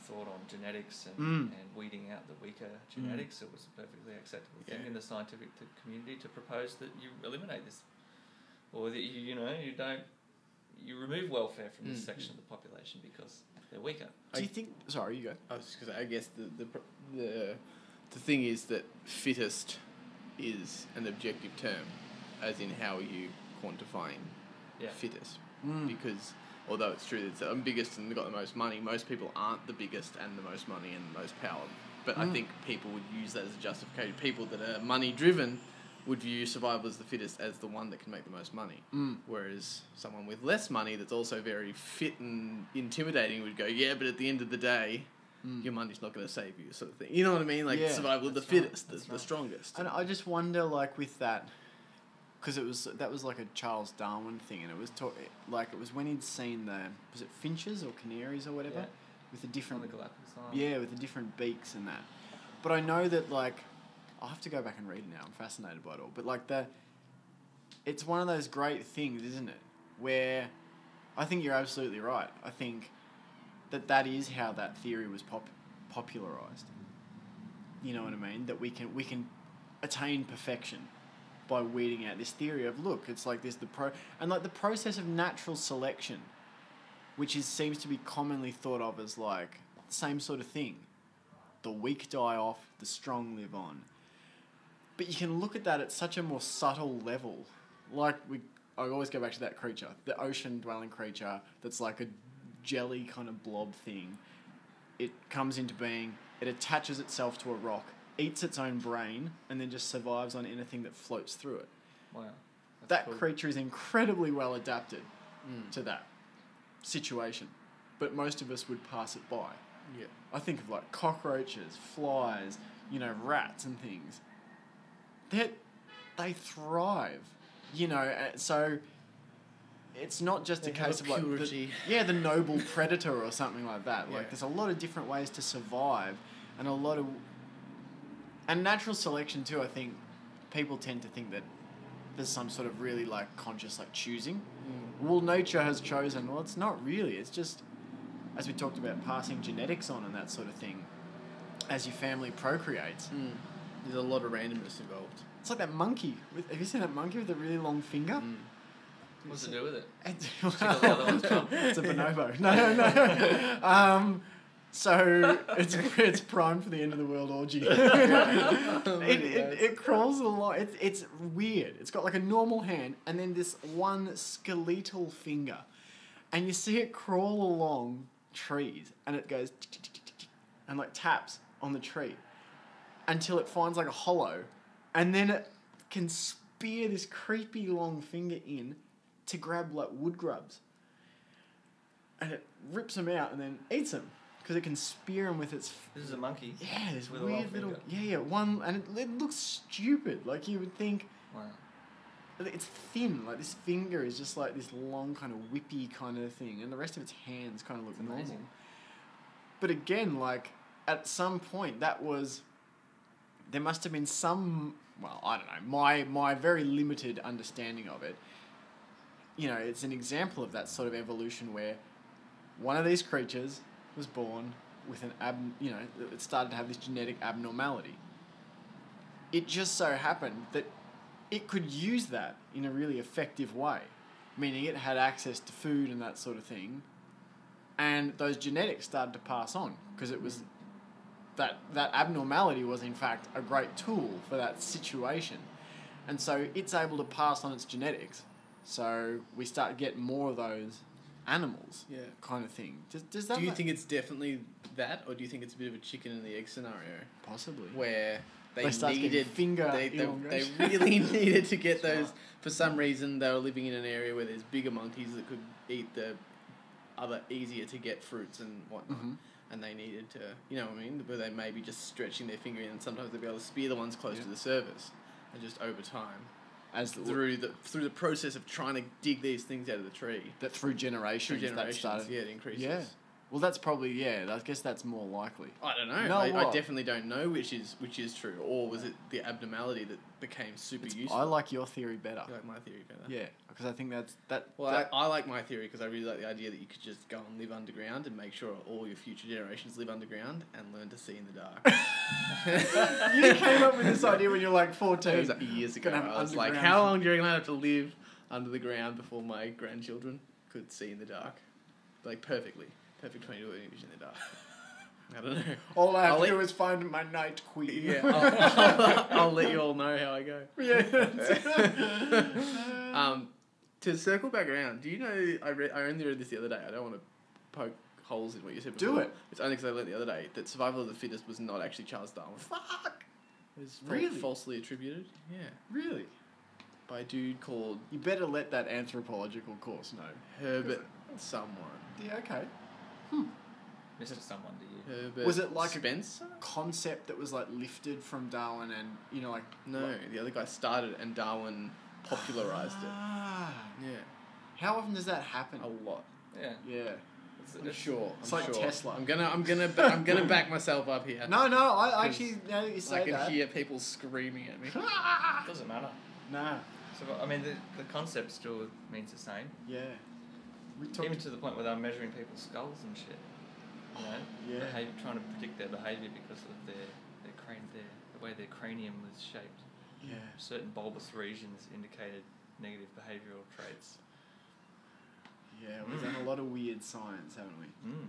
thought on genetics and weeding out the weaker genetics. It was a perfectly acceptable thing in the scientific community to propose that you eliminate this, or that you remove welfare from this section of the population because they're weaker. Do you think? Sorry, you go. I was just going to say, I guess the thing is that fittest is an objective term, as in how are you quantifying fittest? Because although it's true that I'm biggest and got the most money, most people aren't the biggest and the most money and the most power. But I think people would use that as a justification. People that are money driven would view survival as the fittest as the one that can make the most money. Whereas someone with less money that's also very fit and intimidating would go, yeah, but at the end of the day, your money's not going to save you, sort of thing. You know what I mean? Like, survival of the fittest, the strongest. And I just wonder, like, with that, because that was like a Charles Darwin thing, and it was it was when he'd seen was it finches or canaries or whatever, with the different on the Galapagos Island. with the different beaks and that. But I know that, like, I'll have to go back and read it now. I'm fascinated by it all. But like it's one of those great things, isn't it? Where I think you're absolutely right. I think that is how that theory was popularized. You know what I mean? That we can attain perfection by weeding out this theory of, look, it's like this and like the process of natural selection, which seems to be commonly thought of as like the same sort of thing. The weak die off, the strong live on. But you can look at that at such a more subtle level. Like, I always go back to that creature, the ocean-dwelling creature that's like a jelly kind of blob thing. It comes into being, it attaches itself to a rock, eats its own brain, and then just survives on anything that floats through it. Wow. That cool. Creature is incredibly well adapted to that situation. But most of us would pass it by. Yeah. I think of like cockroaches, flies, rats and things. They thrive, so it's not just a case of like the noble predator or something like that. Yeah. Like, there's a lot of different ways to survive, and natural selection too. I think people tend to think that there's some sort of really like conscious like choosing. Well, nature has chosen. Well, it's not really. It's just, as we talked about, passing genetics on and that sort of thing as your family procreates. There's a lot of randomness involved. It's like that monkey. Have you seen that monkey with a really long finger? What's it do with it? It's a bonobo. No. So it's primed for the end of the world orgy. It crawls along. It's weird. It's got like a normal hand and then this one skeletal finger, and you see it crawl along trees, and it goes and like taps on the tree until it finds like a hollow, and then it can spear this creepy long finger in to grab like wood grubs, and it rips them out and then eats them because it can spear them with its. This is a monkey. Yeah, this with weird little. One, and it looks stupid. Like, you would think. Wow. It's thin. Like, this finger is just like this long kind of whippy kind of thing, and the rest of its hands kind of look normal. But again, like, at some point, there must have been some. Well, I don't know. My very limited understanding of it. It's an example of that sort of evolution where one of these creatures was born with it started to have this genetic abnormality. It just so happened that it could use that in a really effective way, meaning it had access to food and that sort of thing, and those genetics started to pass on because it was that abnormality was in fact a great tool for that situation. and so it's able to pass on its genetics. So we start to get more of those animals, kind of thing. Does that? Do you think it's definitely that, or do you think it's a bit of a chicken and the egg scenario? Possibly. Where they needed they really needed to get those. For some reason, they were living in an area where there's bigger monkeys that could eat the other easier to get fruits and whatnot. Mm-hmm. And they needed to, you know what I mean? Where they may be just stretching their finger in, and sometimes they'd be able to spear the ones close to the surface. And just over time, through the process of trying to dig these things out of the tree. That through generations that started. Yeah, it increases. Yeah. Well, that's probably, I guess that's more likely. I don't know. I definitely don't know which is true. Or was it the abnormality that became super useful? I like your theory better. You like my theory better? Yeah, because I think that... Well, I like my theory because I really like the idea that you could just go and live underground and make sure all your future generations live underground and learn to see in the dark. You came up with this idea when you were like 14. It was years ago. I was like, how long do you reckon I have to live under the ground before my grandchildren could see in the dark? Like, perfectly. Perfect 22 vision in the dark. I don't know. All I have to do is find my night queen. Yeah, I'll let you all know how I go. Yeah. To circle back around, do you know, I only read this the other day. I don't want to poke holes in what you said before. Do it. It's only because I learned the other day that survival of the fittest was not actually Charles Darwin. Fuck! It was really? Falsely attributed. Yeah. Really? By a dude called... You better let that anthropological course know. Herbert someone. Yeah, okay. Mr. Someone, do you? Herbert was it like Spencer? A concept that was like lifted from Darwin and, you know, like... No, the other guy started and Darwin popularised it. Yeah. How often does that happen? A lot. Yeah. Yeah. I'm sure. It's like Tesla. I'm gonna back myself up here. No, I actually, now that you say that... I can hear people screaming at me. Doesn't matter. Nah. So, I mean, the concept still means the same. Yeah. Even to the point where they're measuring people's skulls and shit. You know? Yeah. Trying to predict their behaviour because of the way their cranium was shaped. Yeah. Certain bulbous regions indicated negative behavioural traits. Yeah, we've done a lot of weird science, haven't we? Mm.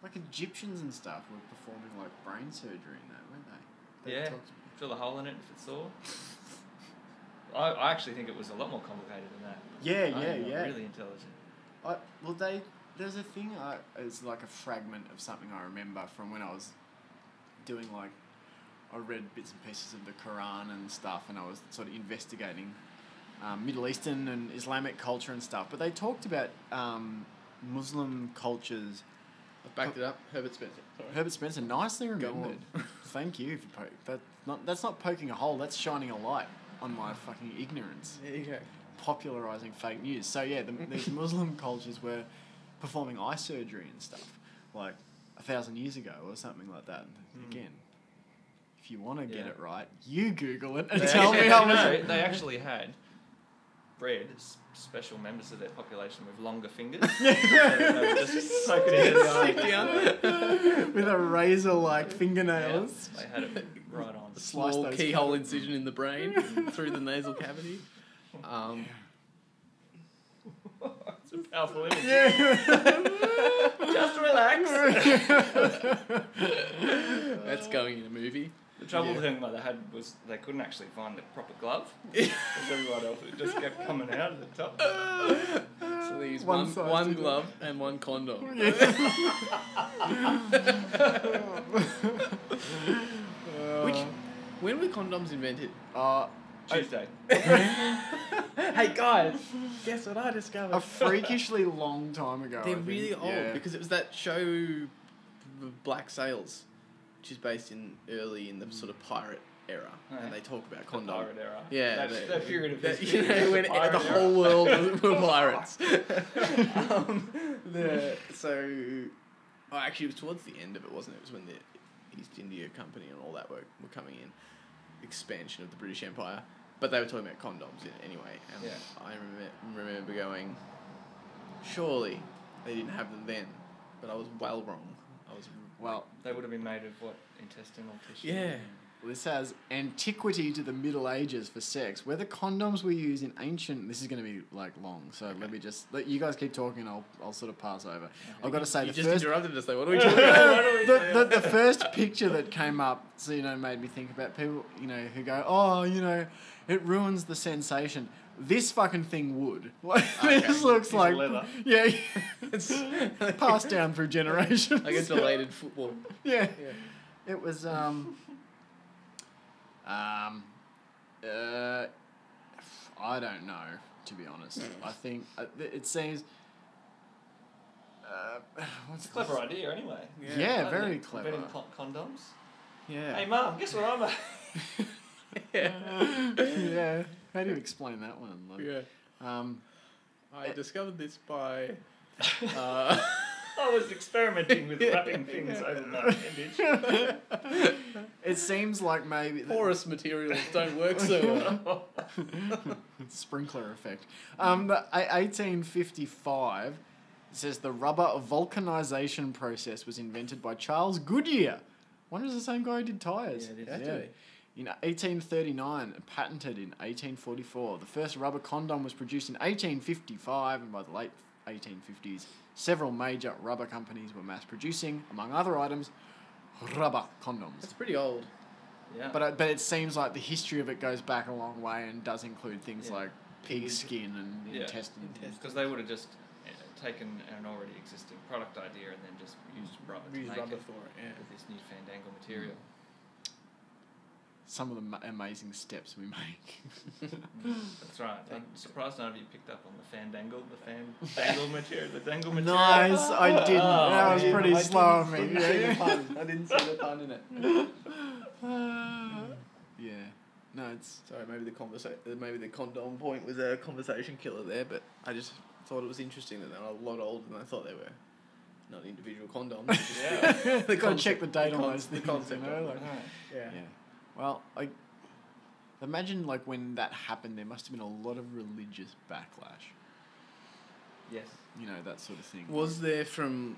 Like Egyptians and stuff were performing like brain surgery and that, weren't they? Yeah. Drill a hole in it if it's sore. I actually think it was a lot more complicated than that. Yeah. Really intelligent. There's a thing, it's like a fragment of something I remember from when I was doing like, I read bits and pieces of the Quran and stuff, and I was sort of investigating Middle Eastern and Islamic culture and stuff. But they talked about Muslim cultures. I've backed it up. Herbert Spencer. Sorry. Herbert Spencer, nicely remembered. Thank you for that's not poking a hole. That's shining a light on my fucking ignorance. There you go. Popularising fake news. So yeah, these Muslim cultures were performing eye surgery and stuff like 1,000 years ago or something like that. Again, if you want to get it right, you Google it and tell me how much. They actually had bred special members of their population with longer fingers. So they would just poke it in the eye with a razor-like fingernails. Yeah, they had it right on. Small keyhole incision in the brain through the nasal cavity. It's a powerful image. Yeah. Just relax. That's going in a movie. The trouble thing they had was they couldn't actually find the proper glove. Because everyone else it just kept coming out of the top. So they used one glove and one condom. When were condoms invented? Tuesday. Hey guys, guess what I discovered? A freakishly long time ago. They're really old because it was that show, Black Sails, which is based in the sort of pirate era, and they talk about condoms. The pirate era. Yeah, that period of history. You know, when the whole world were pirates. Actually, it was towards the end of it, wasn't it? It was when the East India Company and all that were coming in, expansion of the British Empire. But they were talking about condoms anyway, and I remember going, surely they didn't have them then, but I was well wrong. They would have been made of what? Intestinal tissue? Yeah. Well, this has antiquity to the Middle Ages for sex. Whether condoms were used in ancient... This is going to be, like, long, so let me just... Let you guys keep talking, I'll sort of pass over. Okay. I've got to say you the just first... interrupted us, though. What are we talking about? The first picture that came up, so, made me think about people, who go, It ruins the sensation. This fucking thing would. Like, Okay. this looks Piece of like... leather. Yeah. It's Passed down through generations. like a delayed football. Yeah. Yeah. It was, I don't know, to be honest. I think it seems... what's It's a clever idea, anyway. Yeah, Isn't very it? clever. Inventing condoms. Yeah. Hey, Mum, guess what I'm at? Yeah. How do you explain that one? Like, Yeah. I discovered this by. I was experimenting with wrapping things over my appendage. it seems like maybe... Porous materials don't work so well. Sprinkler effect. 1855 says the rubber vulcanization process was invented by Charles Goodyear. Wonder if it's the same guy who did tyres. Yeah, it is. Has to be. In 1839, patented in 1844. The first rubber condom was produced in 1855, and by the late 1850s, several major rubber companies were mass producing, among other items, rubber condoms. That's pretty old. Yeah. But it seems like the history of it goes back a long way and does include things like pig skin and Yeah. intestines. Because they would have just taken an already existing product idea and then just used rubber to Use make rubber it for it, yeah. with this new fandangle material. Some of the amazing steps we make. That's right. I'm surprised none of you picked up on the fandangle material, the dangle material. Nice, I didn't. Oh, that was yeah, pretty I slow of me. didn't see the pun. I didn't see the pun in it. Yeah. No, it's... Sorry, maybe the condom point was a conversation killer there, but I just thought it was interesting that they're a lot older than I thought they were. Not individual condoms. Yeah. They've got to check the date on those the things, concept you know? of it. Like, Right. Yeah. yeah. Well, imagine like when that happened, there must have been a lot of religious backlash. Yes. You know, that sort of thing. Was there from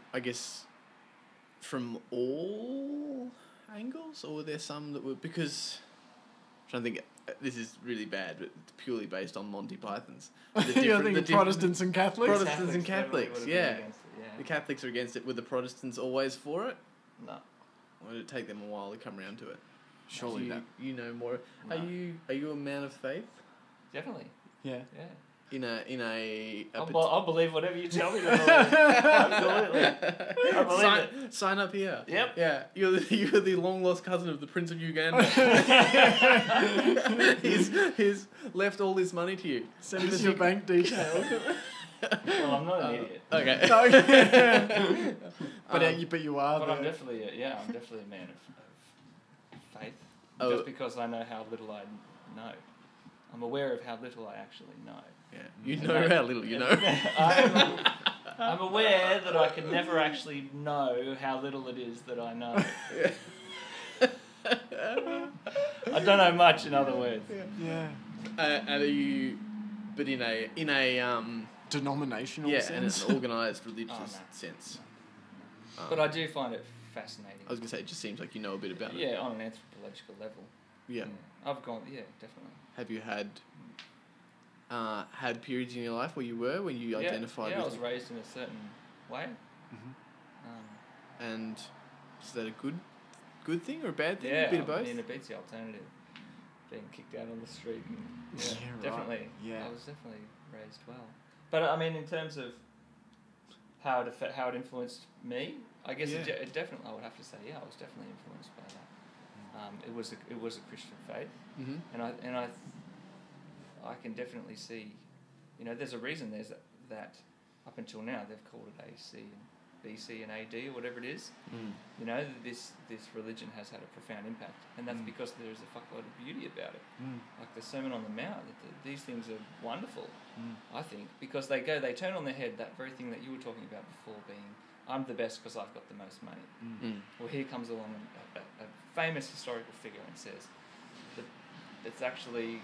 all angles, or were there some that were because? I'm trying to think. This is really bad, but it's purely based on Monty Python's. You're thinking Protestants and Catholics? Protestants and definitely Catholics, would have been yeah. against it, yeah. The Catholics are against it. Were the Protestants always for it? No. Or did it take them a while to come around to it? Surely that... You know more. No. Are you a man of faith? Definitely. Yeah. Yeah. I'll I'll believe whatever you tell me to believe. Absolutely. I believe it. Sign up here. Yep. Yeah, you're the long lost cousin of the Prince of Uganda. he's left all this money to you. Send us your bank details. Well, I'm not an idiot. Okay. But you are. But I'm the- definitely a man of faith. Oh. Just because I know how little I know. I'm aware of how little I actually know. Yeah. You know how little you know. I'm aware that I can never actually know how little it is that I know. I don't know much, in other words. Yeah. And are you, but in a Denominational yeah, sense. and an organised religious Oh, no. sense. But I do find it fascinating. I was gonna say, it just seems like you know a bit about it. Yeah, on an anthropological level. Yeah. I've gone, definitely. Have you had periods in your life where you identified Yeah, I with was raised in a certain way. and is that a good thing or a bad thing? Yeah, A bit of both? I mean, it beats the alternative. Being kicked out on the street. And, Yeah, right. definitely. Yeah. I was definitely raised well. But I mean, in terms of how it influenced me, I guess it definitely. I would have to say, I was definitely influenced by that. It was a Christian faith, Mm-hmm. and I can definitely see, there's a reason there's that up until now they've called it AC and BC and AD or whatever it is. This religion has had a profound impact, and that's because there's a fuckload of beauty about it. Like the Sermon on the Mount, these things are wonderful, I think, because they turn on their head that very thing that you were talking about before, being I'm the best because I've got the most money. Well, here comes along a famous historical figure and says that it's actually,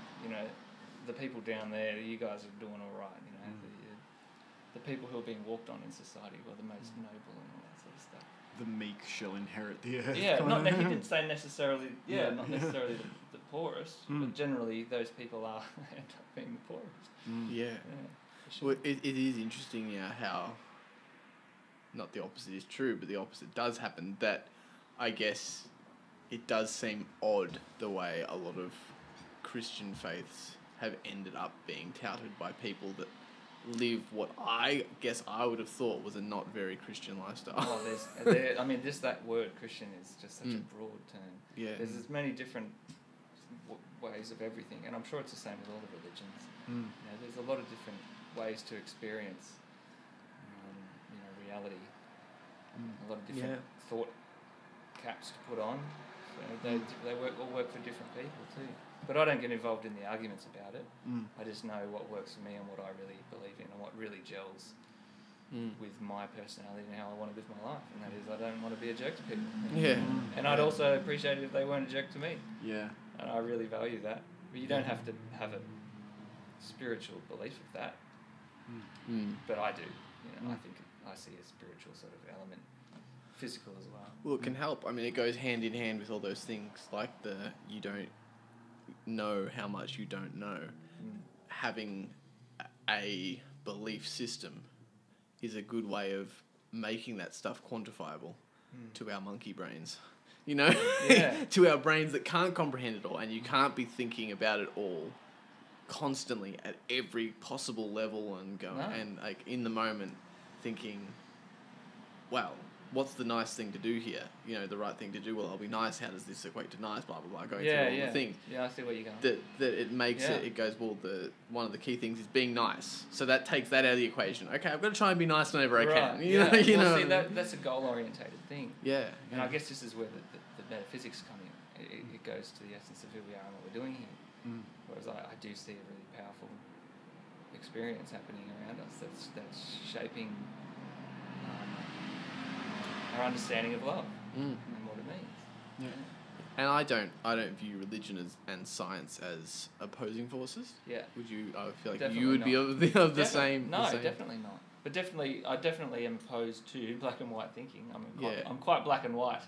the people down there, you guys are doing all right, the people who are being walked on in society who are the most noble and all that sort of stuff. The meek shall inherit the earth. Yeah, he didn't say necessarily, not necessarily the poorest, but generally those people end up being the poorest. Yeah. For sure. Well, it is interesting, how not the opposite is true, but the opposite does happen. That I guess it does seem odd the way a lot of Christian faiths have ended up being touted by people that live what I guess I would have thought was a not very Christian lifestyle. Oh, I mean, just that word Christian is just such a broad term. Yeah. There's as many different ways of everything, and I'm sure it's the same with all the religions. You know, there's a lot of different ways to experience, reality. A lot of different thought caps to put on. So they all work for different people too. But I don't get involved in the arguments about it. I just know what works for me and what I really believe in and what really gels with my personality and how I want to live my life. And that is, I don't want to be a jerk to people. And I'd also appreciate it if they weren't a jerk to me. Yeah. And I really value that. But you don't have to have a spiritual belief of that. But I do. You know, I think I see a spiritual sort of element, physical as well. Well, it can help. I mean, it goes hand in hand with all those things, like you don't know how much you don't know. Having a belief system is a good way of making that stuff quantifiable to our monkey brains. You know, to our brains that can't comprehend it all, and you can't be thinking about it all constantly at every possible level and and like in the moment thinking, wow, what's the nice thing to do here? You know, the right thing to do. Well, I'll be nice. How does this equate to nice? Blah blah blah. Going through all the things. Yeah, I see where you're going. That it makes it. It goes, well, one of the key things is being nice. So that takes that out of the equation. Okay, I've got to try and be nice whenever I can. You know. See, that's a goal orientated thing. Yeah. And I guess this is where the metaphysics come in. It goes to the essence of who we are and what we're doing here. Whereas I do see a really powerful experience happening around us that's shaping our understanding of love and what it means. Yeah. And I don't view religion and science as opposing forces. Yeah. Would you? I feel like Definitely you would not. be of the same. No, the same. Definitely not. But I definitely am opposed to black and white thinking. I'm quite black and white.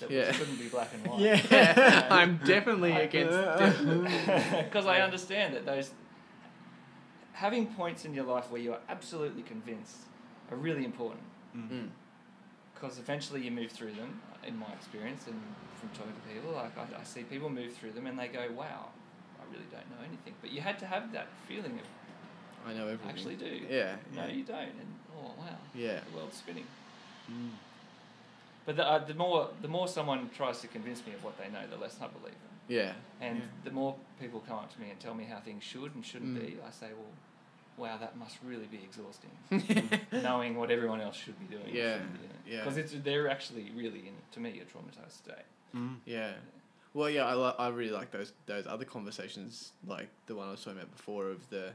That shouldn't be black and white. Yeah. I'm definitely against. Because I understand that having points in your life where you are absolutely convinced are really important. Because eventually you move through them, in my experience, and from talking to people, like I see people move through them and they go, wow, I really don't know anything. But you had to have that feeling of, I know everything. I actually do. Yeah. No, you don't. And, oh, wow. Yeah. The world's spinning. But the more someone tries to convince me of what they know, the less I believe them. Yeah. And the more people come up to me and tell me how things should and shouldn't be, I say, well, wow, that must really be exhausting. Knowing what everyone else should be doing. Yeah. Because they're actually really, to me, a traumatized state. Yeah. Well, yeah, I really like those other conversations, like the one I was talking about before of the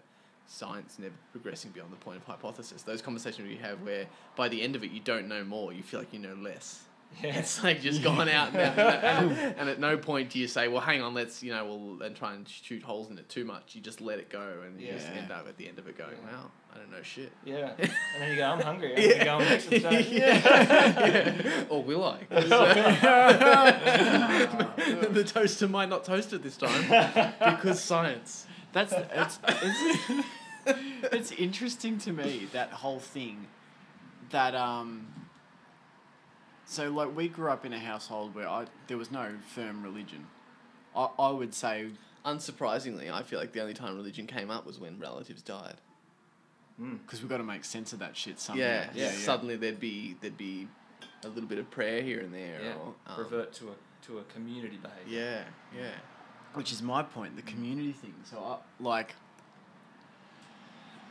science never progressing beyond the point of hypothesis. Those conversations we have where by the end of it you don't know more, you feel like you know less. Yeah. It's like just gone out and at no point do you say, well, hang on, let's, and try and shoot holes in it too much. You just let it go and you just end up at the end of it going, wow, I don't know shit. Yeah. And then you go, I'm hungry. I'm going to go and make some toast. Or will I? The toaster might not toast it this time because science. It's interesting to me, that whole thing, that so like we grew up in a household where there was no firm religion. I would say, unsurprisingly, I feel like the only time religion came up was when relatives died. Because we've got to make sense of that shit somehow. Yeah. Suddenly there'd be a little bit of prayer here and there. Yeah. Or, revert to a community behaviour. Yeah. Which is my point, the community thing.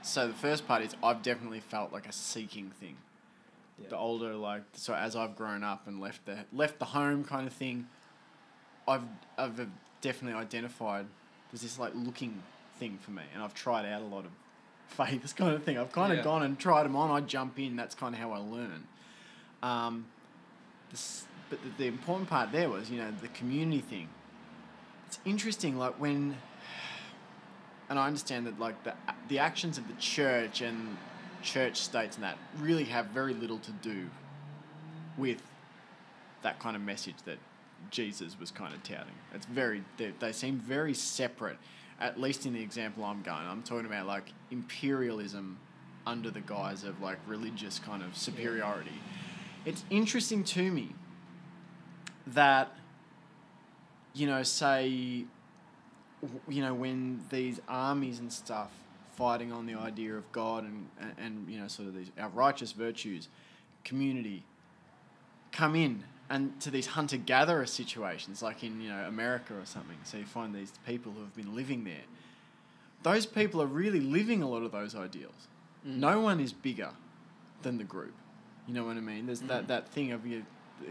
So the first part is I've definitely felt like a seeking thing. Yeah. The older, so as I've grown up and left the home kind of thing, I've definitely identified there's this looking thing for me, and I've tried out a lot of faiths kind of thing. I've kind of gone and tried them on. I jump in. That's kind of how I learn. But the important part there was, the community thing. It's interesting, when, and I understand that the actions of the church and church states and that really have very little to do with that kind of message that Jesus was kind of touting. It's they seem very separate, at least in the example I'm going. I'm talking about imperialism under the guise of religious kind of superiority. Yeah. It's interesting to me that, say when these armies and stuff fighting on the idea of God and sort of these our righteous virtues, community, come in and to these hunter-gatherer situations like in America or something. So you find these people who have been living there. Those people are really living a lot of those ideals. No one is bigger than the group. You know what I mean? There's that thing of in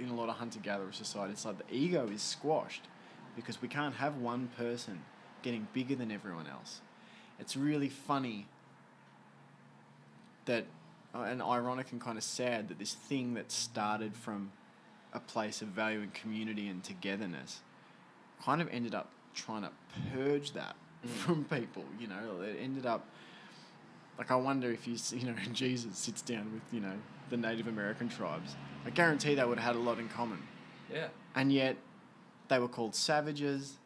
a lot of hunter-gatherer society, it's like the ego is squashed because we can't have one person getting bigger than everyone else. It's really funny that, and ironic and kind of sad that this thing that started from a place of valuing community and togetherness kind of ended up trying to purge that from people. It ended up, like, I wonder if Jesus sits down with, the Native American tribes. I guarantee they would have had a lot in common. Yeah. And yet they were called savages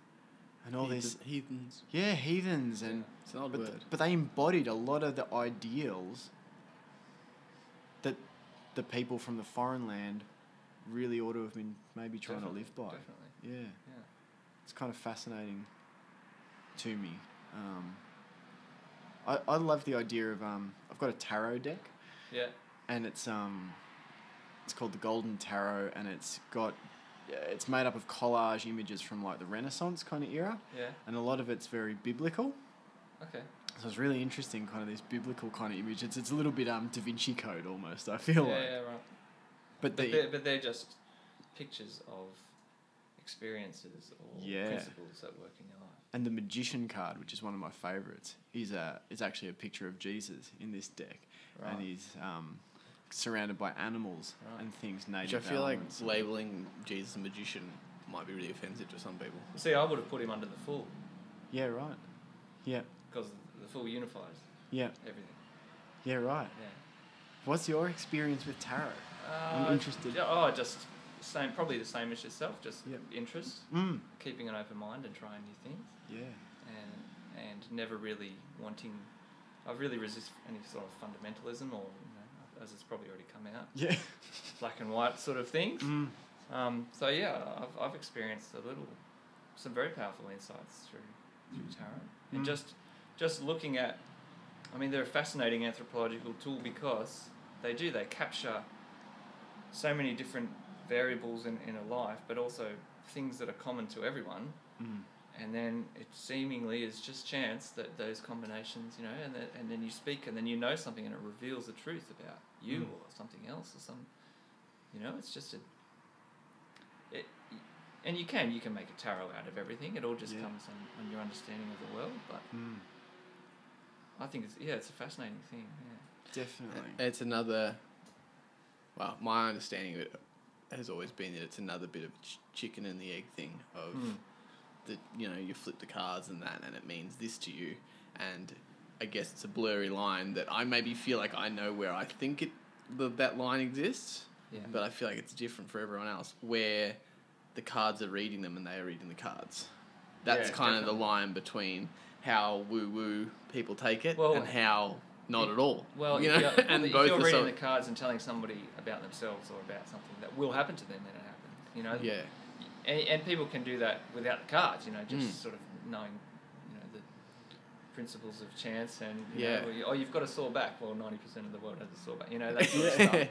and all this. Heathens. Yeah, heathens. And It's an odd word. But they embodied a lot of the ideals that the people from the foreign land really ought to have been maybe trying to live by. Definitely. Yeah. It's kind of fascinating to me. I love the idea of I've got a tarot deck. Yeah. And it's called the Golden Tarot, and it's made up of collage images from like the Renaissance kind of era. Yeah. And a lot of it's very biblical. Okay. So it's really interesting, kind of this biblical kind of image. It's a little bit Da Vinci Code almost, I feel like. Yeah, right. But they're just pictures of experiences or principles that work in your life. And the Magician card, which is one of my favourites, is actually a picture of Jesus in this deck. Right. And he's surrounded by animals and things, native Which I feel like elements. labelling Jesus a magician might be really offensive to some people. See, I would have put him under the Fool Yeah, right. Yeah. because the Fool unifies Yeah. everything. Yeah, right. Yeah. What's your experience with tarot? I'm interested. Just probably the same as yourself. Just interest, keeping an open mind and trying new things. Yeah. And never really wanting. I really resist any sort of fundamentalism or, as it's probably already come out. Yeah. Black and white sort of things. So yeah, I've experienced some very powerful insights through tarot, and just looking at. I mean, they're a fascinating anthropological tool because they capture so many different variables in a life, but also things that are common to everyone. And then it seemingly is just chance that those combinations, and then you speak and then something and it reveals the truth about you or something else or some, it's just and you can make a tarot out of everything. It all just comes on your understanding of the world, but I think it's a fascinating thing. Yeah. Definitely. It's another. Well, my understanding of it has always been that it's another bit of chicken and the egg thing of that you flip the cards and it means this to you, and I guess it's a blurry line that I maybe feel like I know where I think that line exists, but I feel like it's different for everyone else where the cards are reading them and they are reading the cards. That's kind of the line between how woo-woo people take it and how not at all. Well, and if both you're are reading the cards and telling somebody about themselves or about something that will happen to them, then it happens. Yeah. And people can do that without the cards. Just sort of knowing, the principles of chance and you've got a sore back. Well, 90% of the world has a sore back. That sort of stuff.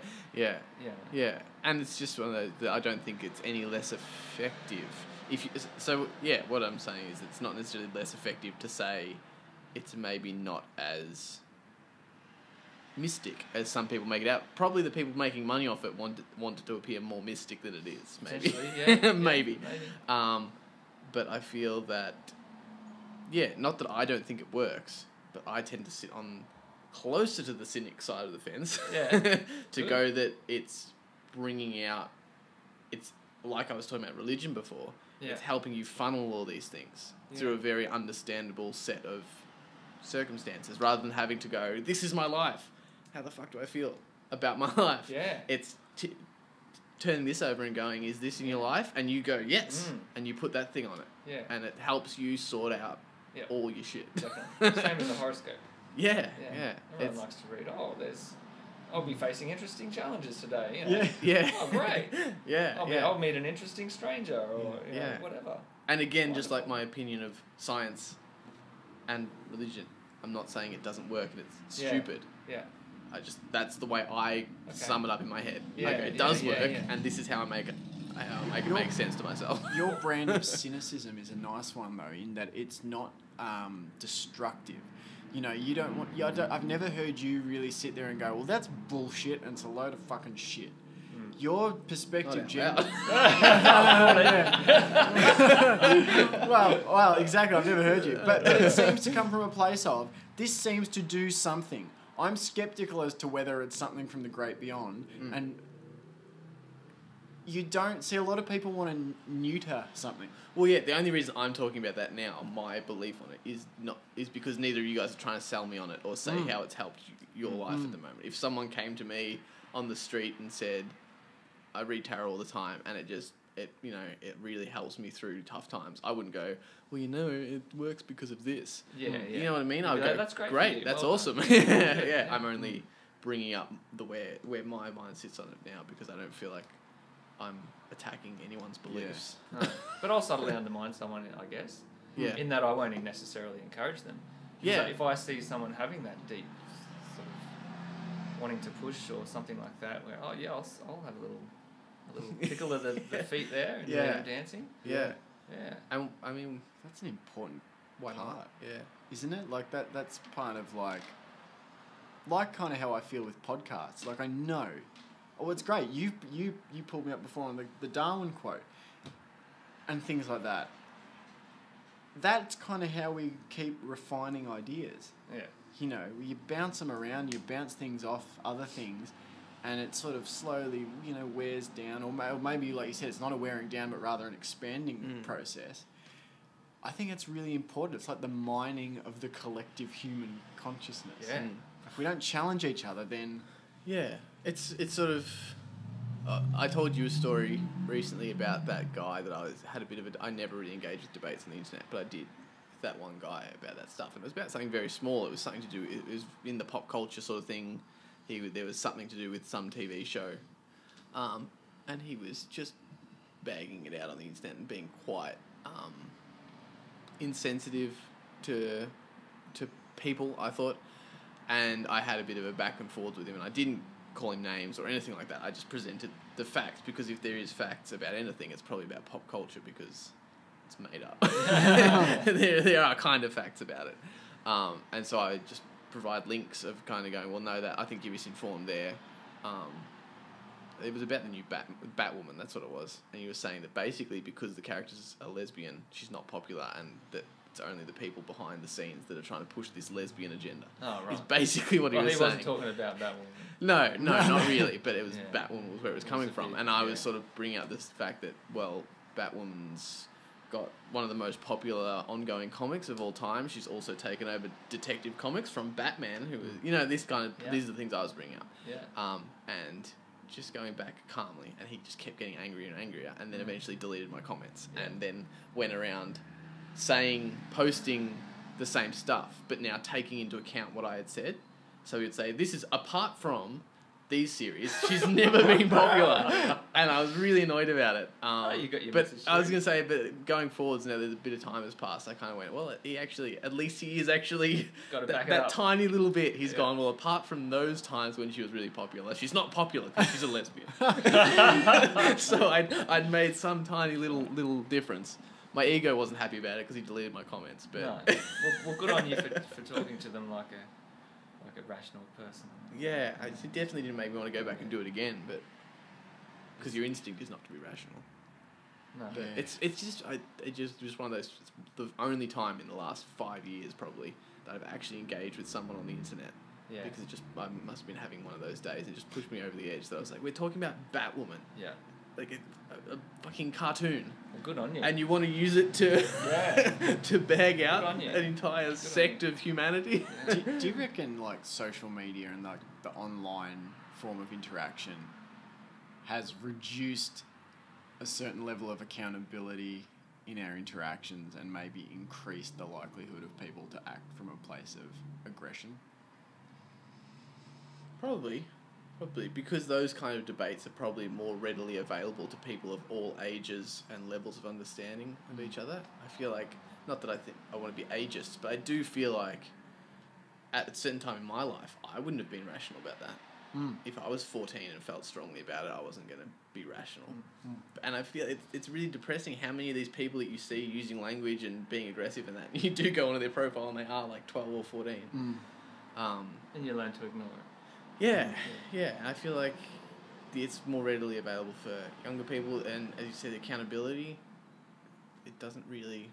Yeah. And it's just one of those that I don't think it's any less effective. What I'm saying is it's not necessarily less effective to say it's maybe not as mystic as some people make it out. Probably the people making money off it want it to appear more mystic than it is. Maybe, maybe. But I feel that, not that I don't think it works, but I tend to sit on closer to the cynic side of the fence. To go that it's bringing out. It's like I was talking about religion before. It's helping you funnel all these things through a very understandable set of circumstances, rather than having to go, this is my life. How the fuck do I feel about my life? It's turning this over and going, is this in your life? And you go, yes. And you put that thing on it. And it helps you sort out all your shit. Definitely. Same as a horoscope. Yeah. Everyone likes to read, I'll be facing interesting challenges today. Oh, great. I'll meet an interesting stranger or whatever. And again, just like my opinion of science and religion, I'm not saying it doesn't work and it's stupid. Yeah. That's the way I sum it up in my head. Yeah, okay, it does work, and this is how I make it. How I make it make sense to myself. Your brand of cynicism is a nice one though, in that it's not destructive. You know, you don't want. I've never heard you really sit there and go, "Well, that's bullshit," and it's a load of fucking shit. Your perspective, well, exactly. I've never heard you, but it seems to come from a place of this seems to do something. I'm skeptical as to whether it's something from the great beyond, and you don't see a lot of people want to neuter something. Well, yeah, the only reason I'm talking about that now, my belief on it, is because neither of you guys are trying to sell me on it or say how it's helped your life at the moment. If someone came to me on the street and said, I read tarot all the time and it really helps me through tough times, I wouldn't go, well, it works because of this. Yeah. You know what I mean? I'd go, that's great. Great, that's awesome. Yeah, I'm only bringing up where my mind sits on it now because I don't feel like I'm attacking anyone's beliefs. No. But I'll subtly undermine someone, I guess. Yeah. In that I won't necessarily encourage them. Yeah. So if I see someone having that deep sort of wanting to push or something like that, where I'll have a little tickle of the feet there and them dancing. Yeah. Yeah. And I mean, that's an important why part. not? Yeah. Isn't it? Like that's part of like kind of how I feel with podcasts. Like I know, it's great. You pulled me up before on the Darwin quote and things like that. That's kind of how we keep refining ideas. Yeah. You know, you bounce them around, you bounce things off other things, and it sort of slowly, wears down. Or maybe, like you said, it's not a wearing down, but rather an expanding process. I think it's really important. It's like the mining of the collective human consciousness. Yeah. If we don't challenge each other, then... Yeah. It's sort of... I told you a story recently about that guy that I never really engaged with debates on the internet, but I did with that one guy about that stuff. And it was about something very small. It was something to do... It was in the pop culture sort of thing. There was something to do with some TV show. And he was just bagging it out on the internet and being quite insensitive to people, I thought. And I had a bit of a back and forth with him, and I didn't call him names or anything like that. I just presented the facts, because if there is facts about anything, it's probably about pop culture, because it's made up. there are kind of facts about it. And so I just provide links of kind of going, well, no, that I think you're misinformed there. It was about the new Batwoman, that's what it was. And he was saying that basically because the character's a lesbian, she's not popular, and that it's only the people behind the scenes that are trying to push this lesbian agenda. Oh, right. Is basically what he was saying. He wasn't talking about Batwoman. No, not really, but it was Batwoman was where it was coming a from. bit, And I was sort of bringing up this fact that, well, Batwoman's got one of the most popular ongoing comics of all time. She's also taken over Detective Comics from Batman, who was, these are the things I was bringing up. Yeah. And just going back calmly, and he just kept getting angrier and angrier, and then eventually deleted my comments, and then went around posting the same stuff, but now taking into account what I had said. So he'd say, this is apart from these series, she's never been popular. And I was really annoyed about it. You got your but message I was through. going to say, but going forwards now, there's a bit of time has passed. I kind of went, well, at least he is actually Got to back it that up. tiny little bit. He's gone, well, apart from those times when she was really popular, she's not popular because she's a lesbian. So I'd made some tiny little difference. My ego wasn't happy about it because he deleted my comments. But No. Well, good on you for talking to them like a rational person. yeah, it definitely didn't make me want to go back and do it again. But because your instinct is not to be rational. No. But it's just one of those. It's the only time in the last 5 years probably that I've actually engaged with someone on the internet. Yeah. Because I must have been having one of those days and just pushed me over the edge. That I was like, we're talking about Batwoman, Yeah. like a fucking cartoon, Well, good on you. and you want to use it to to bag out on you. an entire sect of humanity. Do you reckon like social media and like the online form of interaction has reduced a certain level of accountability in our interactions and maybe increased the likelihood of people to act from a place of aggression? Probably. Probably because those kind of debates are probably more readily available to people of all ages and levels of understanding of each other. I feel like, not that I think I want to be ageist, but I do feel like at a certain time in my life, I wouldn't have been rational about that. If I was 14 and felt strongly about it, I wasn't going to be rational. And I feel it's really depressing how many of these people that you see using language and being aggressive and that, you do go onto their profile and they are like 12 or 14. And you learn to ignore it. Yeah. I feel like it's more readily available for younger people, and as you said, accountability, it doesn't really,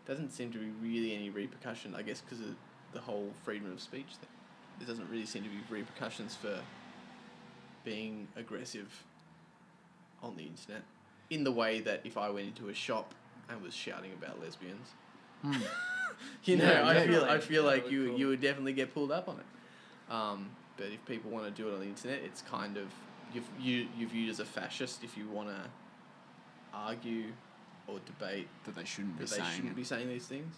doesn't seem to be really any repercussion, I guess, because of the whole freedom of speech thing. There doesn't really seem to be repercussions for being aggressive on the internet in the way that if I went into a shop and was shouting about lesbians, I feel like you would definitely get pulled up on it. But if people want to do it on the internet, it's kind of you're viewed as a fascist if you want to argue or debate that they shouldn't be saying these things.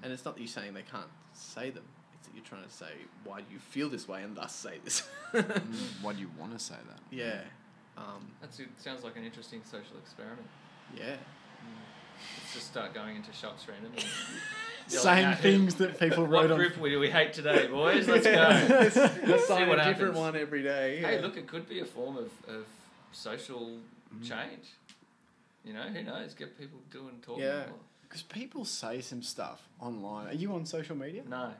And it's not that you're saying they can't say them; it's that you're trying to say why do you feel this way and thus say this. Why do you want to say that? Yeah. It sounds like an interesting social experiment. Yeah. Let's just start going into shops randomly. Saying things that people wrote on... What group do we hate today, boys? Let's go. Let's see what a happens. Different one every day. Yeah. Hey, look, it could be a form of social change. Who knows? Get people talking. Yeah. Because people say some stuff online. Are you on social media? No,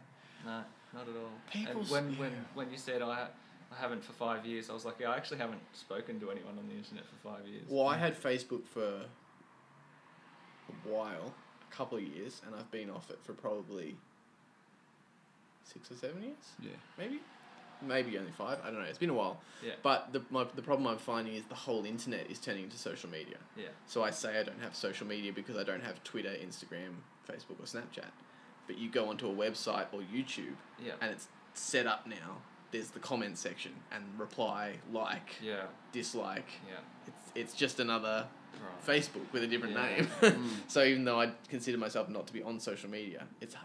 not at all. People... And when you said I haven't for 5 years, I was like, I actually haven't spoken to anyone on the internet for 5 years. Well, I had Facebook for a while, a couple of years, and I've been off it for probably 6 or 7 years. Yeah. Maybe only 5. I don't know. It's been a while. Yeah. But the problem I'm finding is the whole internet is turning into social media. Yeah. So I say I don't have social media because I don't have Twitter, Instagram, Facebook, or Snapchat. But you go onto a website or YouTube, and it's set up now. There's the comment section and reply, like, dislike. Yeah. It's just another Facebook with a different name. So even though I consider myself not to be on social media, it's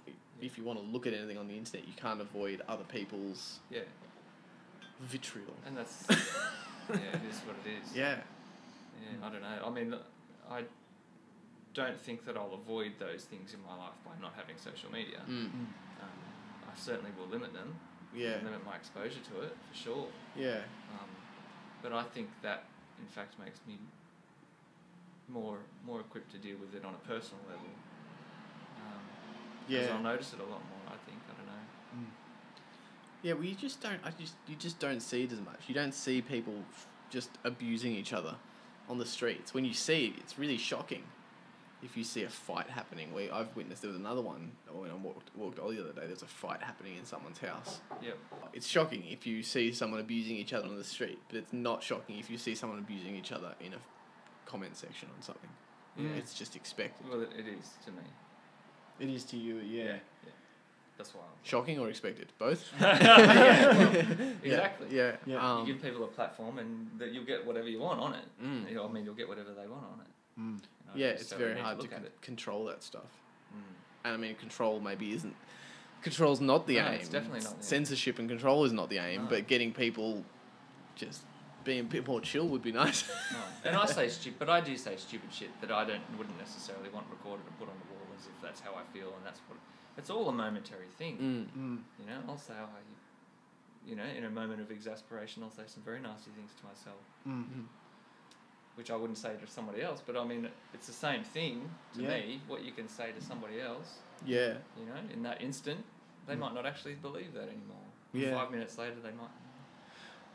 if you want to look at anything on the internet, you can't avoid other people's vitriol. And that's it is what it is. Yeah. I don't know. I mean, I don't think that I'll avoid those things in my life by not having social media. I certainly will limit them. Yeah. Limit my exposure to it, for sure. Yeah. But I think that, in fact, makes me more equipped to deal with it on a personal level. Because I'll notice it a lot more, I think. I don't know. Yeah, well, you just don't see it as much. You don't see people just abusing each other on the streets. When you see it, it's really shocking. If you see a fight happening, I've witnessed, there was another one when I walked Ollie the other day, there was a fight happening in someone's house. Yep. It's shocking if you see someone abusing each other on the street, but it's not shocking if you see someone abusing each other in a comment section on something. Yeah. It's just expected. Well, it is to me. It is to you, yeah. That's why. Shocking or expected? Both? Exactly. Yeah. You give people a platform and that you'll get whatever you want on it. I mean, you'll get whatever they want on it. Yeah, it's very hard to control that stuff. And I mean, control's not the aim. It's definitely not the aim. Censorship and control is not the aim, but getting people just being a bit more chill would be nice. And I say stupid, but I do say stupid shit that I wouldn't necessarily want recorded and put on the wall as if that's how I feel and that's what. It's all a momentary thing. I'll say, in a moment of exasperation, I'll say some very nasty things to myself. Which I wouldn't say to somebody else, but I mean, it's the same thing to me, what you can say to somebody else. Yeah. In that instant, they might not actually believe that anymore. Yeah. 5 minutes later, they might.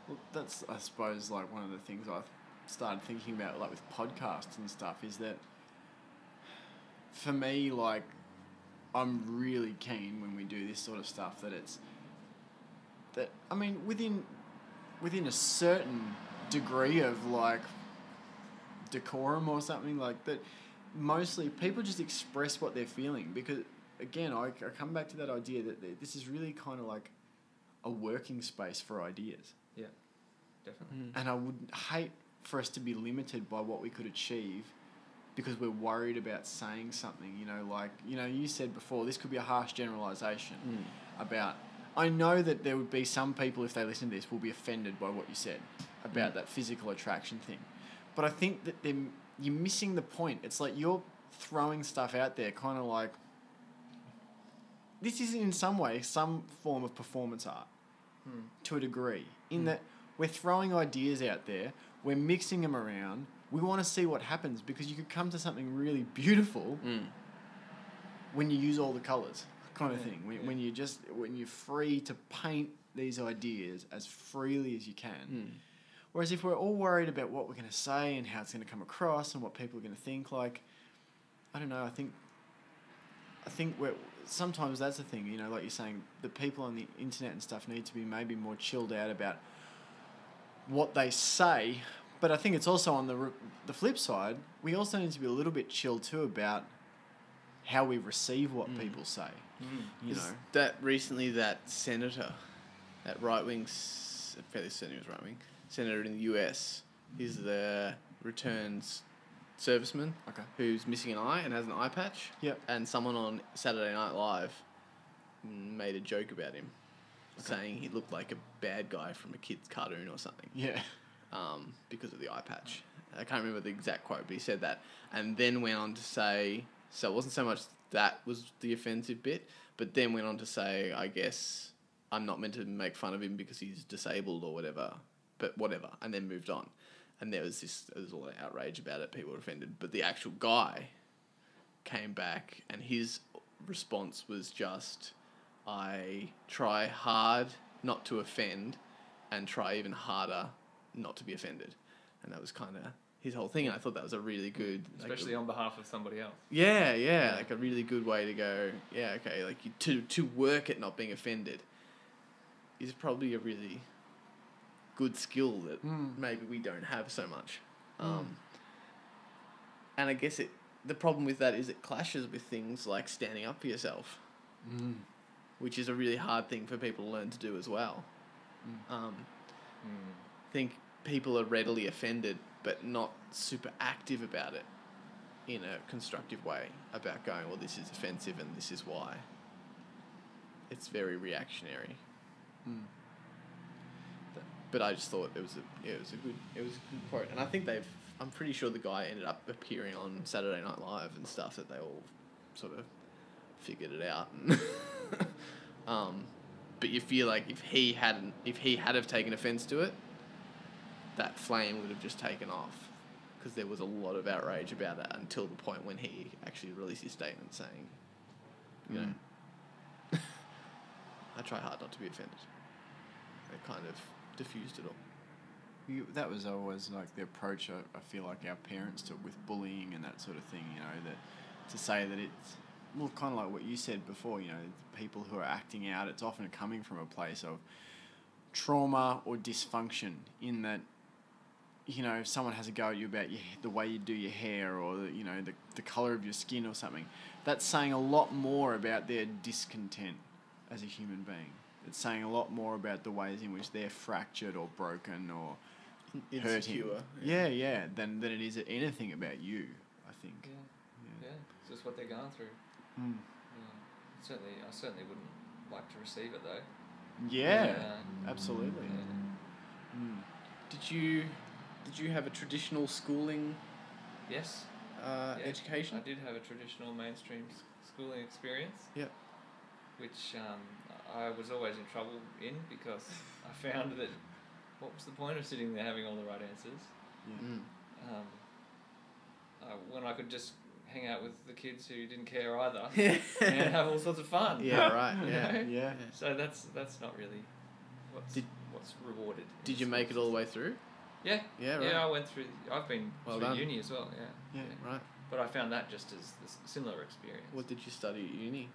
Well, that's, I suppose, like one of the things I've started thinking about, like with podcasts and stuff, is that for me, like, I'm really keen when we do this sort of stuff within a certain degree of like decorum or something like that, mostly people just express what they're feeling, because again I come back to that idea that this is really kind of like a working space for ideas. Yeah, definitely. And I would hate for us to be limited by what we could achieve because we're worried about saying something, you said before, this could be a harsh generalisation about I know that there would be some people, if they listen to this, will be offended by what you said about that physical attraction thing. But I think that you're missing the point. It's like you're throwing stuff out there kind of like, this is in some way some form of performance art to a degree, in that we're throwing ideas out there, we're mixing them around, we want to see what happens, because you could come to something really beautiful when you use all the colours, kind of thing. When you're free to paint these ideas as freely as you can. Whereas if we're all worried about what we're going to say and how it's going to come across and what people are going to think, like, I don't know, I think sometimes that's the thing, you know, like you're saying, the people on the internet and stuff need to be maybe more chilled out about what they say. But I think it's also on the flip side, we also need to be a little bit chilled too about how we receive what people say. You know, that recently that senator, that right-wing, fairly certain he was right-wing, senator in the US, he's the returns serviceman who's missing an eye and has an eye patch. Yep. And someone on Saturday Night Live made a joke about him, saying he looked like a bad guy from a kid's cartoon or something. Yeah. Because of the eye patch. I can't remember the exact quote, but he said that. And then went on to say, so it wasn't so much that was the offensive bit, but then went on to say, I guess I'm not meant to make fun of him because he's disabled or whatever, but whatever, and then moved on. And there was a lot of outrage about it, people were offended, but the actual guy came back and his response was just, I try hard not to offend and try even harder not to be offended. And that was kind of his whole thing, and I thought that was a really good... Especially on behalf of somebody else. Yeah, like a really good way to go, like to work at not being offended is probably a really good skill that maybe we don't have so much. And I guess the problem with that is it clashes with things like standing up for yourself, which is a really hard thing for people to learn to do as well. I think people are readily offended but not super active about it in a constructive way, about going, well, this is offensive and this is why. It's very reactionary. But I just thought it was a good quote, and I think I'm pretty sure the guy ended up appearing on Saturday Night Live and stuff, that they all sort of figured it out. But you feel like if he had have taken offense to it, that flame would have just taken off, because there was a lot of outrage about it until the point when he actually released his statement saying, you know, I try hard not to be offended. It kind of diffused it all. That was always like the approach I feel like our parents took with bullying and that sort of thing, you know, that to say that it's, well, kind of like what you said before, you know, people who are acting out, it's often coming from a place of trauma or dysfunction, in that, you know, if someone has a go at you about the way you do your hair, or you know, the colour of your skin or something, that's saying a lot more about their discontent as a human being. It's saying a lot more about the ways in which they're fractured or broken or hurting. Yeah, than it is anything about you, I think. Yeah. It's just what they're going through. Yeah. I certainly wouldn't like to receive it though. Yeah, absolutely. Yeah. Did you have a traditional schooling? Yes. Education? I did have a traditional mainstream schooling experience. Yep. Which I was always in trouble in, because I found that what was the point of sitting there having all the right answers? When I could just hang out with the kids who didn't care either and have all sorts of fun. Yeah, right. Yeah. So that's not really what's rewarded. Did you make it all the way through? Yeah. Yeah, right. Yeah, I went through. I've been through uni as well. Yeah. Right. But I found that just as a similar experience. What did you study at uni?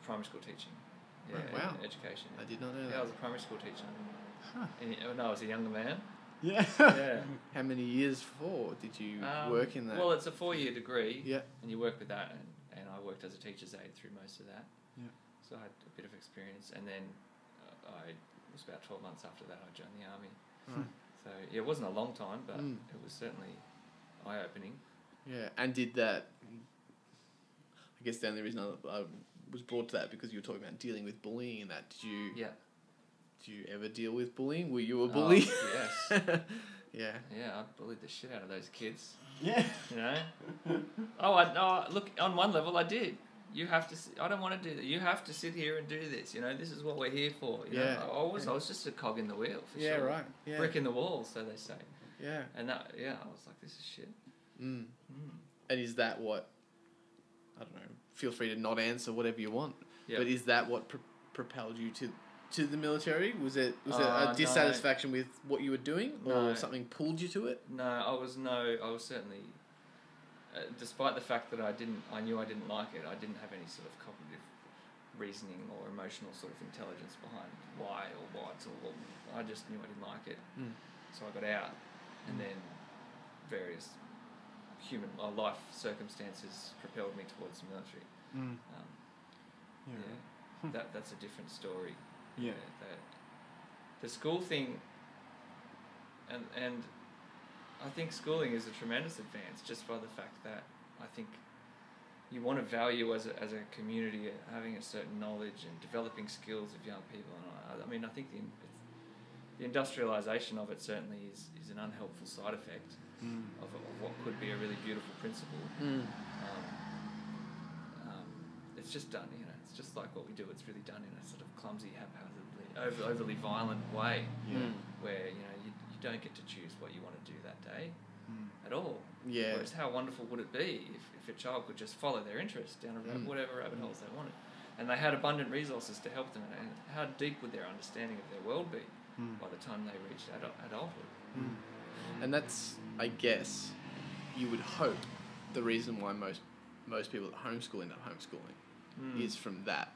Primary school teaching. Yeah, wow. Education. I did not know that. Yeah, I was a primary school teacher. And I was a younger man. Yeah. Yeah. How many years for did you work in that? Well, it's a 4-year degree. Yeah. And you work with that, and I worked as a teacher's aide through most of that. Yeah. So I had a bit of experience, and then it was about 12 months after that I joined the army. Right. So it wasn't a long time, but it was certainly eye-opening. Yeah, and did that... I guess the only reason I was brought to that because you were talking about dealing with bullying and that. Yeah. Did you ever deal with bullying? Were you a bully? Yes. Yeah. Yeah, I bullied the shit out of those kids. Yeah. You know? Look, on one level I did. You have to. I don't want to do that. You have to sit here and do this. You know, this is what we're here for. You know? I was just a cog in the wheel. For Yeah, sure. right. Yeah. Brick in the wall, so they say. Yeah. And that, I was like, this is shit. Mm. And is that what? I don't know. Feel free to not answer whatever you want. Yeah. But is that what propelled you to the military? Was it a dissatisfaction with what you were doing, or something pulled you to it? No, I was certainly. Despite the fact that I knew I didn't like it, I didn't have any sort of cognitive reasoning or emotional sort of intelligence behind why or what, or I just knew I didn't like it. So I got out, and then various human life circumstances propelled me towards the military. That's a different story. Yeah. The school thing, and I think schooling is a tremendous advance just by the fact that I think you want to value as a community having a certain knowledge and developing skills of young people. And I mean, I think the industrialisation of it certainly is an unhelpful side effect of what could be a really beautiful principle. It's just done, it's just like what we do. It's really done in a sort of clumsy, haphazardly, overly violent way, where you don't get to choose what you want to do that day at all. Yeah. Whereas how wonderful would it be if a child could just follow their interest down whatever rabbit holes they wanted, and they had abundant resources to help them, and how deep would their understanding of their world be by the time they reached adulthood? And that's, I guess, you would hope the reason why most people at homeschool end up homeschooling is from that.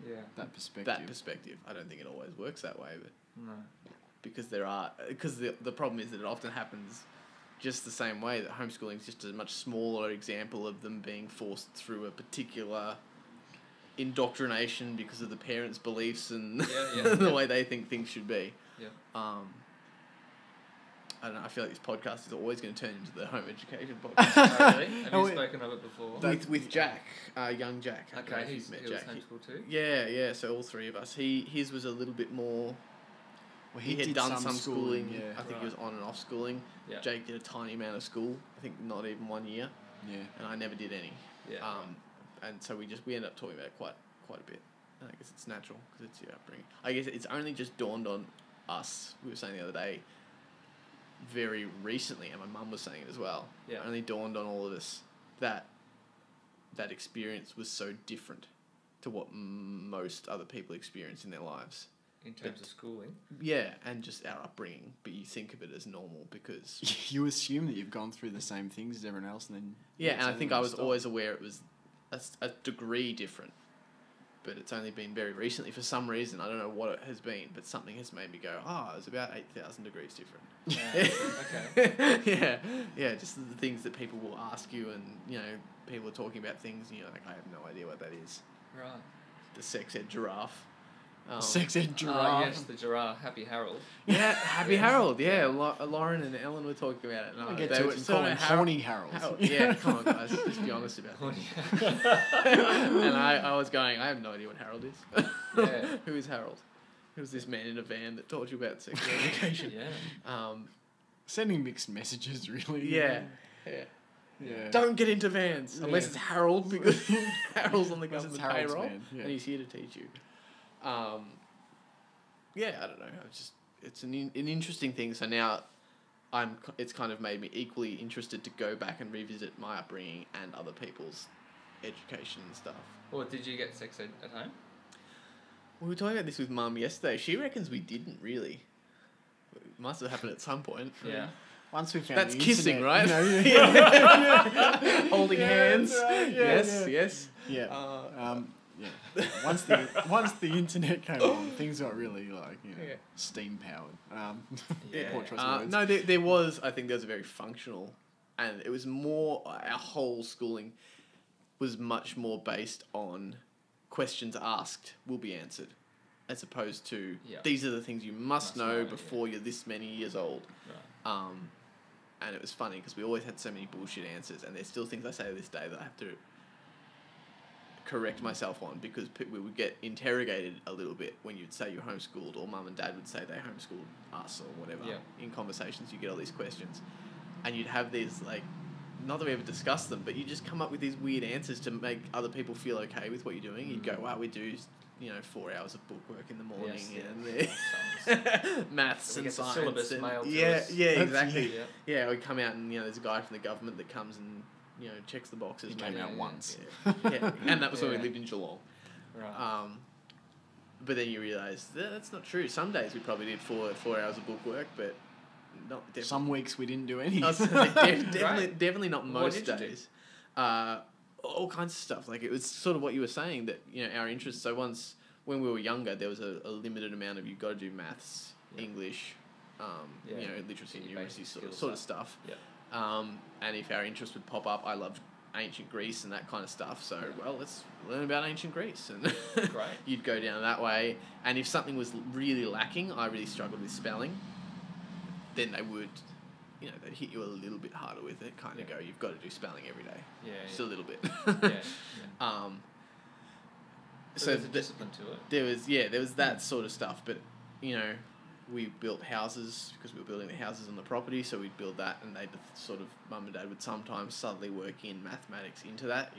Yeah. That perspective. I don't think it always works that way, but No. because the problem is that it often happens just the same way, that homeschooling is just a much smaller example of them being forced through a particular indoctrination because of the parents' beliefs and the way they think things should be. Yeah. I don't know, I feel like this podcast is always going to turn into the home education podcast. Oh, really? Have you spoken of it before? With Jack, young Jack. Okay, he was homeschooled too? Yeah, so all three of us. His was a little bit more... Well, he had done some schooling. Yeah. I think he was on and off schooling. Yeah. Jake did a tiny amount of school. I think not even 1 year. Yeah. And I never did any. Yeah. And so we ended up talking about it quite a bit. And I guess it's natural because it's your upbringing. I guess it's only just dawned on us. We were saying the other day, very recently, and my mum was saying it as well. Yeah. It only dawned on all of us that experience was so different to what most other people experience in their lives. In terms of schooling? Yeah, and just our upbringing. But you think of it as normal because... You assume that you've gone through the same things as everyone else, and then... Yeah, and I think I was always aware it was a degree different. But it's only been very recently for some reason. I don't know what it has been, but something has made me go, it's about 8,000 degrees different. Okay. Yeah, just the things that people will ask you, and, people are talking about things, and you're like, I have no idea what that is. Right. The sex ed giraffe. Sex ed giraffe. Yes, the giraffe, Happy Harold. Yeah, Happy Harold. Yeah, Lauren and Ellen were talking about it. And I get to it and call him Horny Harold. Yeah, come on, guys, just be honest about it. And I was going, I have no idea what Harold is. Yeah. Who is Harold? Who's this man in a van that told you about sex education? Yeah. Sending mixed messages, really. Yeah. Don't get into vans unless it's Harold, because Harold's on the government payroll and he's here to teach you. I don't know. It's an interesting thing. So now, it's kind of made me equally interested to go back and revisit my upbringing and other people's education and stuff. Well, did you get sex ed at home? We were talking about this with Mum yesterday. She reckons we didn't really. It must have happened at some point. Yeah. Once we found that's the kissing, internet, right? Holding hands. Right, yes. Yeah. Once the internet came on, things got really steam powered. Poor choice of words. No, there was. I think there was a very functional, and it was more. Our whole schooling was much more based on questions asked will be answered, as opposed to these are the things you must know before you're this many years old. Right. And it was funny because we always had so many bullshit answers, and there's still things I say to this day that I have to correct myself on because we would get interrogated a little bit when you'd say you're homeschooled, or mum and dad would say they homeschooled us or whatever. Yeah. In conversations, you get all these questions, and you'd have these like, not that we ever discussed them, but you just come up with these weird answers to make other people feel okay with what you're doing. You'd go, wow, we do 4 hours of bookwork in the morning and maths we and get science. the syllabus and mailed to yeah, us. yeah, exactly. Yeah. Yeah, we come out and there's a guy from the government that comes and checks the boxes. He came out once. Yeah, and that was when we Yeah. lived in Geelong. Right. But then you realise that's not true. Some days we probably did 4 hours of bookwork, but not definitely. Some weeks we didn't do any. Definitely not What most did you do? days. All kinds of stuff. Like, it was sort of what you were saying, that our interests. So once when we were younger, there was a limited amount of, you've got to do maths, English, literacy and Your numeracy basic sort of stuff. Yeah. And if our interest would pop up, I loved ancient Greece and that kind of stuff. So, well, let's learn about ancient Greece. And Great. you'd go down that way. And if something was really lacking, I really struggled with spelling, then they would, they'd hit you a little bit harder with it. Kind of go, you've got to do spelling every day. Yeah. Just a little bit. Yeah. So there's a discipline to it. There was that sort of stuff. But, we built houses because we were building the houses on the property, so we'd build that, and they'd sort of, mum and dad would sometimes subtly work in mathematics into that,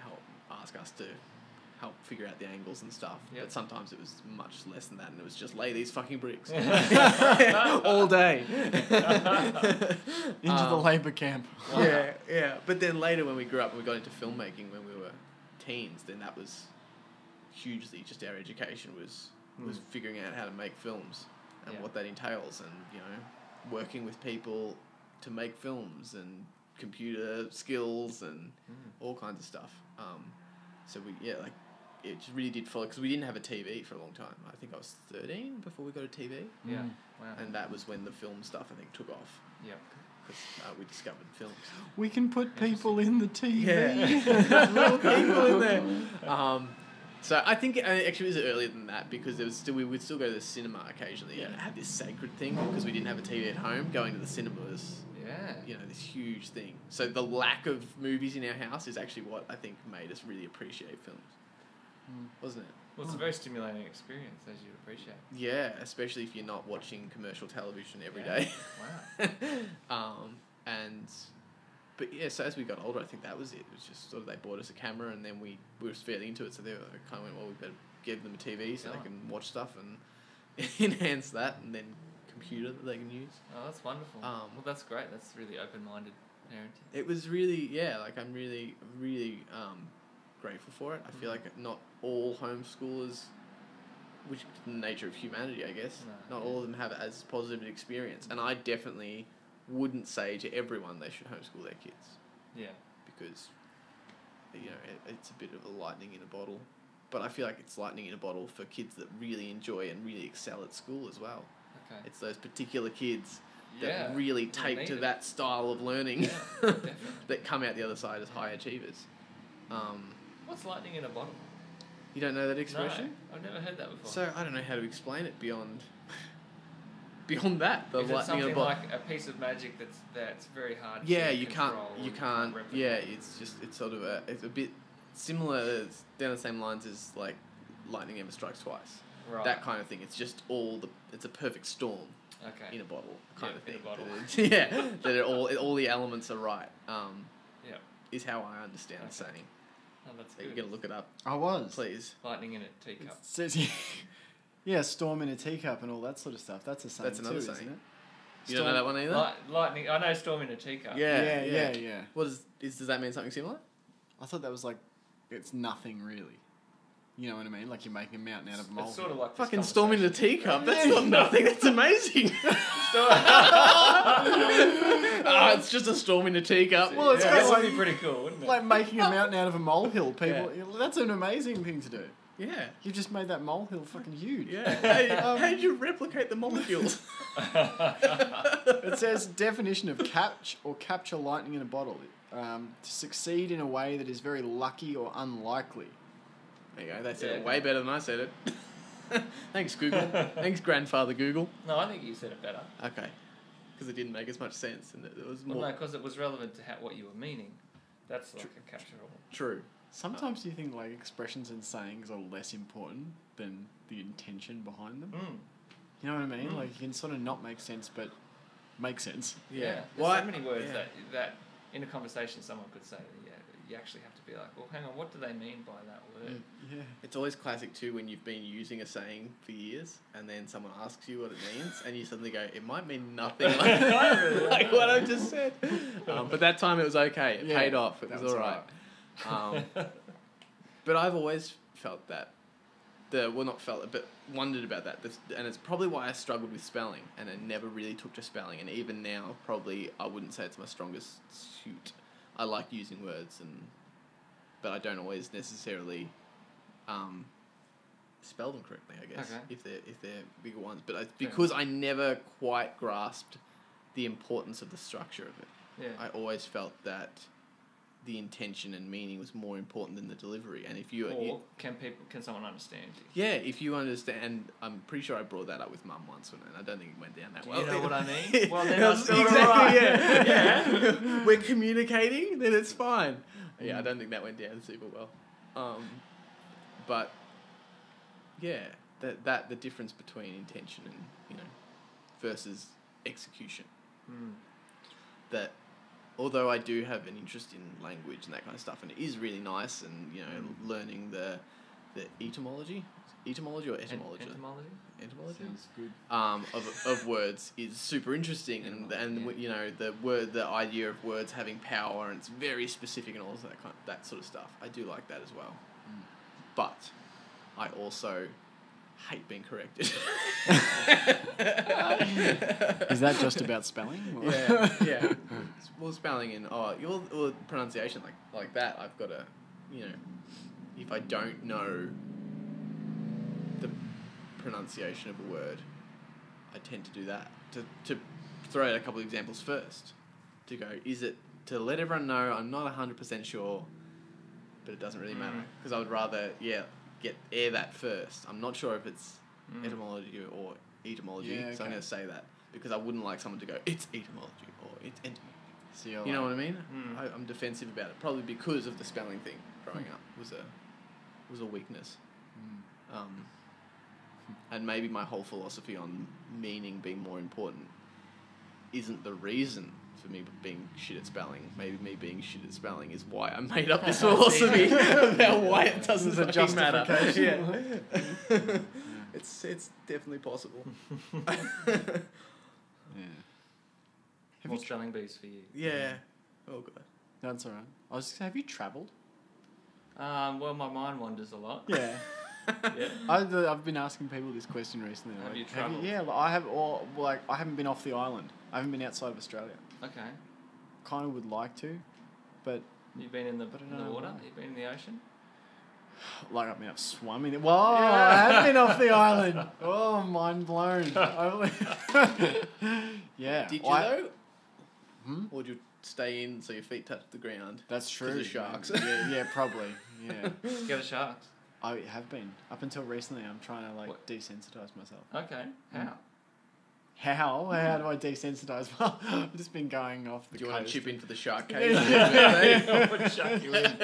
help ask us to help figure out the angles and stuff. Yep. But sometimes it was much less than that, and it was just lay these fucking bricks all day into the labour camp. Yeah. But then later, when we grew up and we got into filmmaking when we were teens, then that was hugely just our education was figuring out how to make films. And what that entails, and working with people to make films, and computer skills, and all kinds of stuff. So it just really did follow, because we didn't have a TV for a long time. I think I was 13 before we got a TV. Yeah. Wow. And that was when the film stuff, I think, took off, Yeah. because we discovered films. We can put people in the TV. Yeah, little people in there. So I think actually it was earlier than that, because we would still go to the cinema occasionally and have this sacred thing, because we didn't have a TV at home. Going to the cinema was this huge thing. So the lack of movies in our house is actually what I think made us really appreciate films, wasn't it? Well, it's a very stimulating experience, as you appreciate. Yeah, especially if you're not watching commercial television every day. Wow. But yeah, so as we got older, I think that was it. It was just sort of, they bought us a camera, and then we were fairly into it, so they kind of went, well, we better give them a TV so they can watch stuff and enhance that, and then computer that they can use. Oh, that's wonderful. Well, that's great. That's really open-minded parenting. It was really, I'm really, really grateful for it. I feel like not all homeschoolers, which is the nature of humanity, I guess, not all of them have as positive an experience. And I definitely wouldn't say to everyone they should homeschool their kids. Yeah. Because, it's a bit of a lightning in a bottle. But I feel like it's lightning in a bottle for kids that really enjoy and really excel at school as well. Okay. It's those particular kids that really take to that style of learning that come out the other side as high achievers. What's lightning in a bottle? You don't know that expression? No, I've never heard that before. So I don't know how to explain it beyond that. The Is it lightning in a something bottle. like a piece of magic that's very hard Yeah, to you control can't. replicate? Yeah, it's sort of it's a bit similar, down the same lines as like lightning never strikes twice. Right. That kind of thing. It's just it's a perfect storm. Okay. In a bottle, kind of thing. In a bottle. That all the elements are right. Is how I understand the saying. Oh, that's good. You're gonna look it up. I was. Please. Lightning in a teacup. It says, yeah, storm in a teacup and all that sort of stuff. That's a saying. That's another saying, isn't it? You don't know that one either? Lightning. I know storm in a teacup. Yeah. What does that mean? Something similar? I thought that was like, it's nothing really. You know what I mean? Like you're making a mountain out of a molehill. It's sort of like fucking storm in a teacup. That's not nothing. That's amazing. It's just a storm in a teacup. Well, it's that would be pretty cool, wouldn't it? Like making a mountain out of a molehill. People, that's an amazing thing to do. Yeah. You just made that molehill fucking huge. Yeah. How did you replicate the molecules? It says definition of catch or capture lightning in a bottle. To succeed in a way that is very lucky or unlikely. There you go. They said it way better than I said it. Thanks, Google. Thanks, Grandfather Google. No, I think you said it better. Okay. Because it didn't make as much sense, and it was more. Well, no, because it was relevant to what you were meaning. That's like a capture all. True. Sometimes do you think like expressions and sayings are less important than the intention behind them? You know what I mean? Like you can sort of not make sense, but make sense. Yeah. There's so many words that in a conversation someone could say, you actually have to be like, well, hang on, what do they mean by that word? Yeah. It's always classic too when you've been using a saying for years and then someone asks you what it means and you suddenly go, it might mean nothing like what I just said. But that time it was okay. It paid off. It was all right. But I've always felt that. Not felt it, but wondered about that. And it's probably why I struggled with spelling and I never really took to spelling. And even now, probably I wouldn't say it's my strongest suit. I like using words, but I don't always necessarily spell them correctly, I guess, if they're bigger ones. But because I never quite grasped the importance of the structure of it. Yeah. I always felt that the intention and meaning was more important than the delivery. And if can someone understand you? Yeah, if you understand, I'm pretty sure I brought that up with Mum once, and I don't think it went down that well. You know what I mean? Well, then that's exactly, right. Yeah. We're communicating, then it's fine. Yeah, I don't think that went down super well. But yeah, that the difference between intention and versus execution. That. Although I do have an interest in language and that kind of stuff, and it is really nice, and learning the etymology or etymology. Etymology. Sounds good. Of words is super interesting, and the idea of words having power, and it's very specific, and all that sort of stuff. I do like that as well, but I also hate being corrected. Is that just about spelling? Or? Yeah. Well, spelling and your pronunciation like that. I've got to, if I don't know the pronunciation of a word, I tend to do that. To throw out a couple of examples first. To go, is it to let everyone know I'm not 100% sure, but it doesn't really matter because I would rather air that first. I'm not sure if it's etymology or etymology, so I'm going to say that because I wouldn't like someone to go, it's etymology or it's entomology. You know what I mean? I'm defensive about it, probably because of the spelling thing growing up was a weakness. And maybe my whole philosophy on meaning being more important isn't the reason for me being shit at spelling. Maybe me being shit at spelling is why I made up this philosophy about why it doesn't fucking matter. Yeah. It's definitely possible. More spelling bees for you. Yeah. Oh god. That's alright. I was just have you travelled? Well, my mind wanders a lot. Yeah. Yeah. I've been asking people this question recently. Have you travelled? Yeah, I have. I haven't been off the island. I haven't been outside of Australia. Okay. Kind of would like to, but You've been in the water? You've been in the ocean? Like I've swum in it. Whoa! I have been off the island. Oh, mind blown. Yeah. Did you though? Or did you stay in so your feet touched the ground? That's true. Because of sharks. Yeah, probably. Yeah. Scared of sharks? I have been. Up until recently, I'm trying to desensitize myself. Okay. How? How do I desensitize? Well, I've just been going off the coast. Do you want to chip in for the shark cage? I would chuck you in.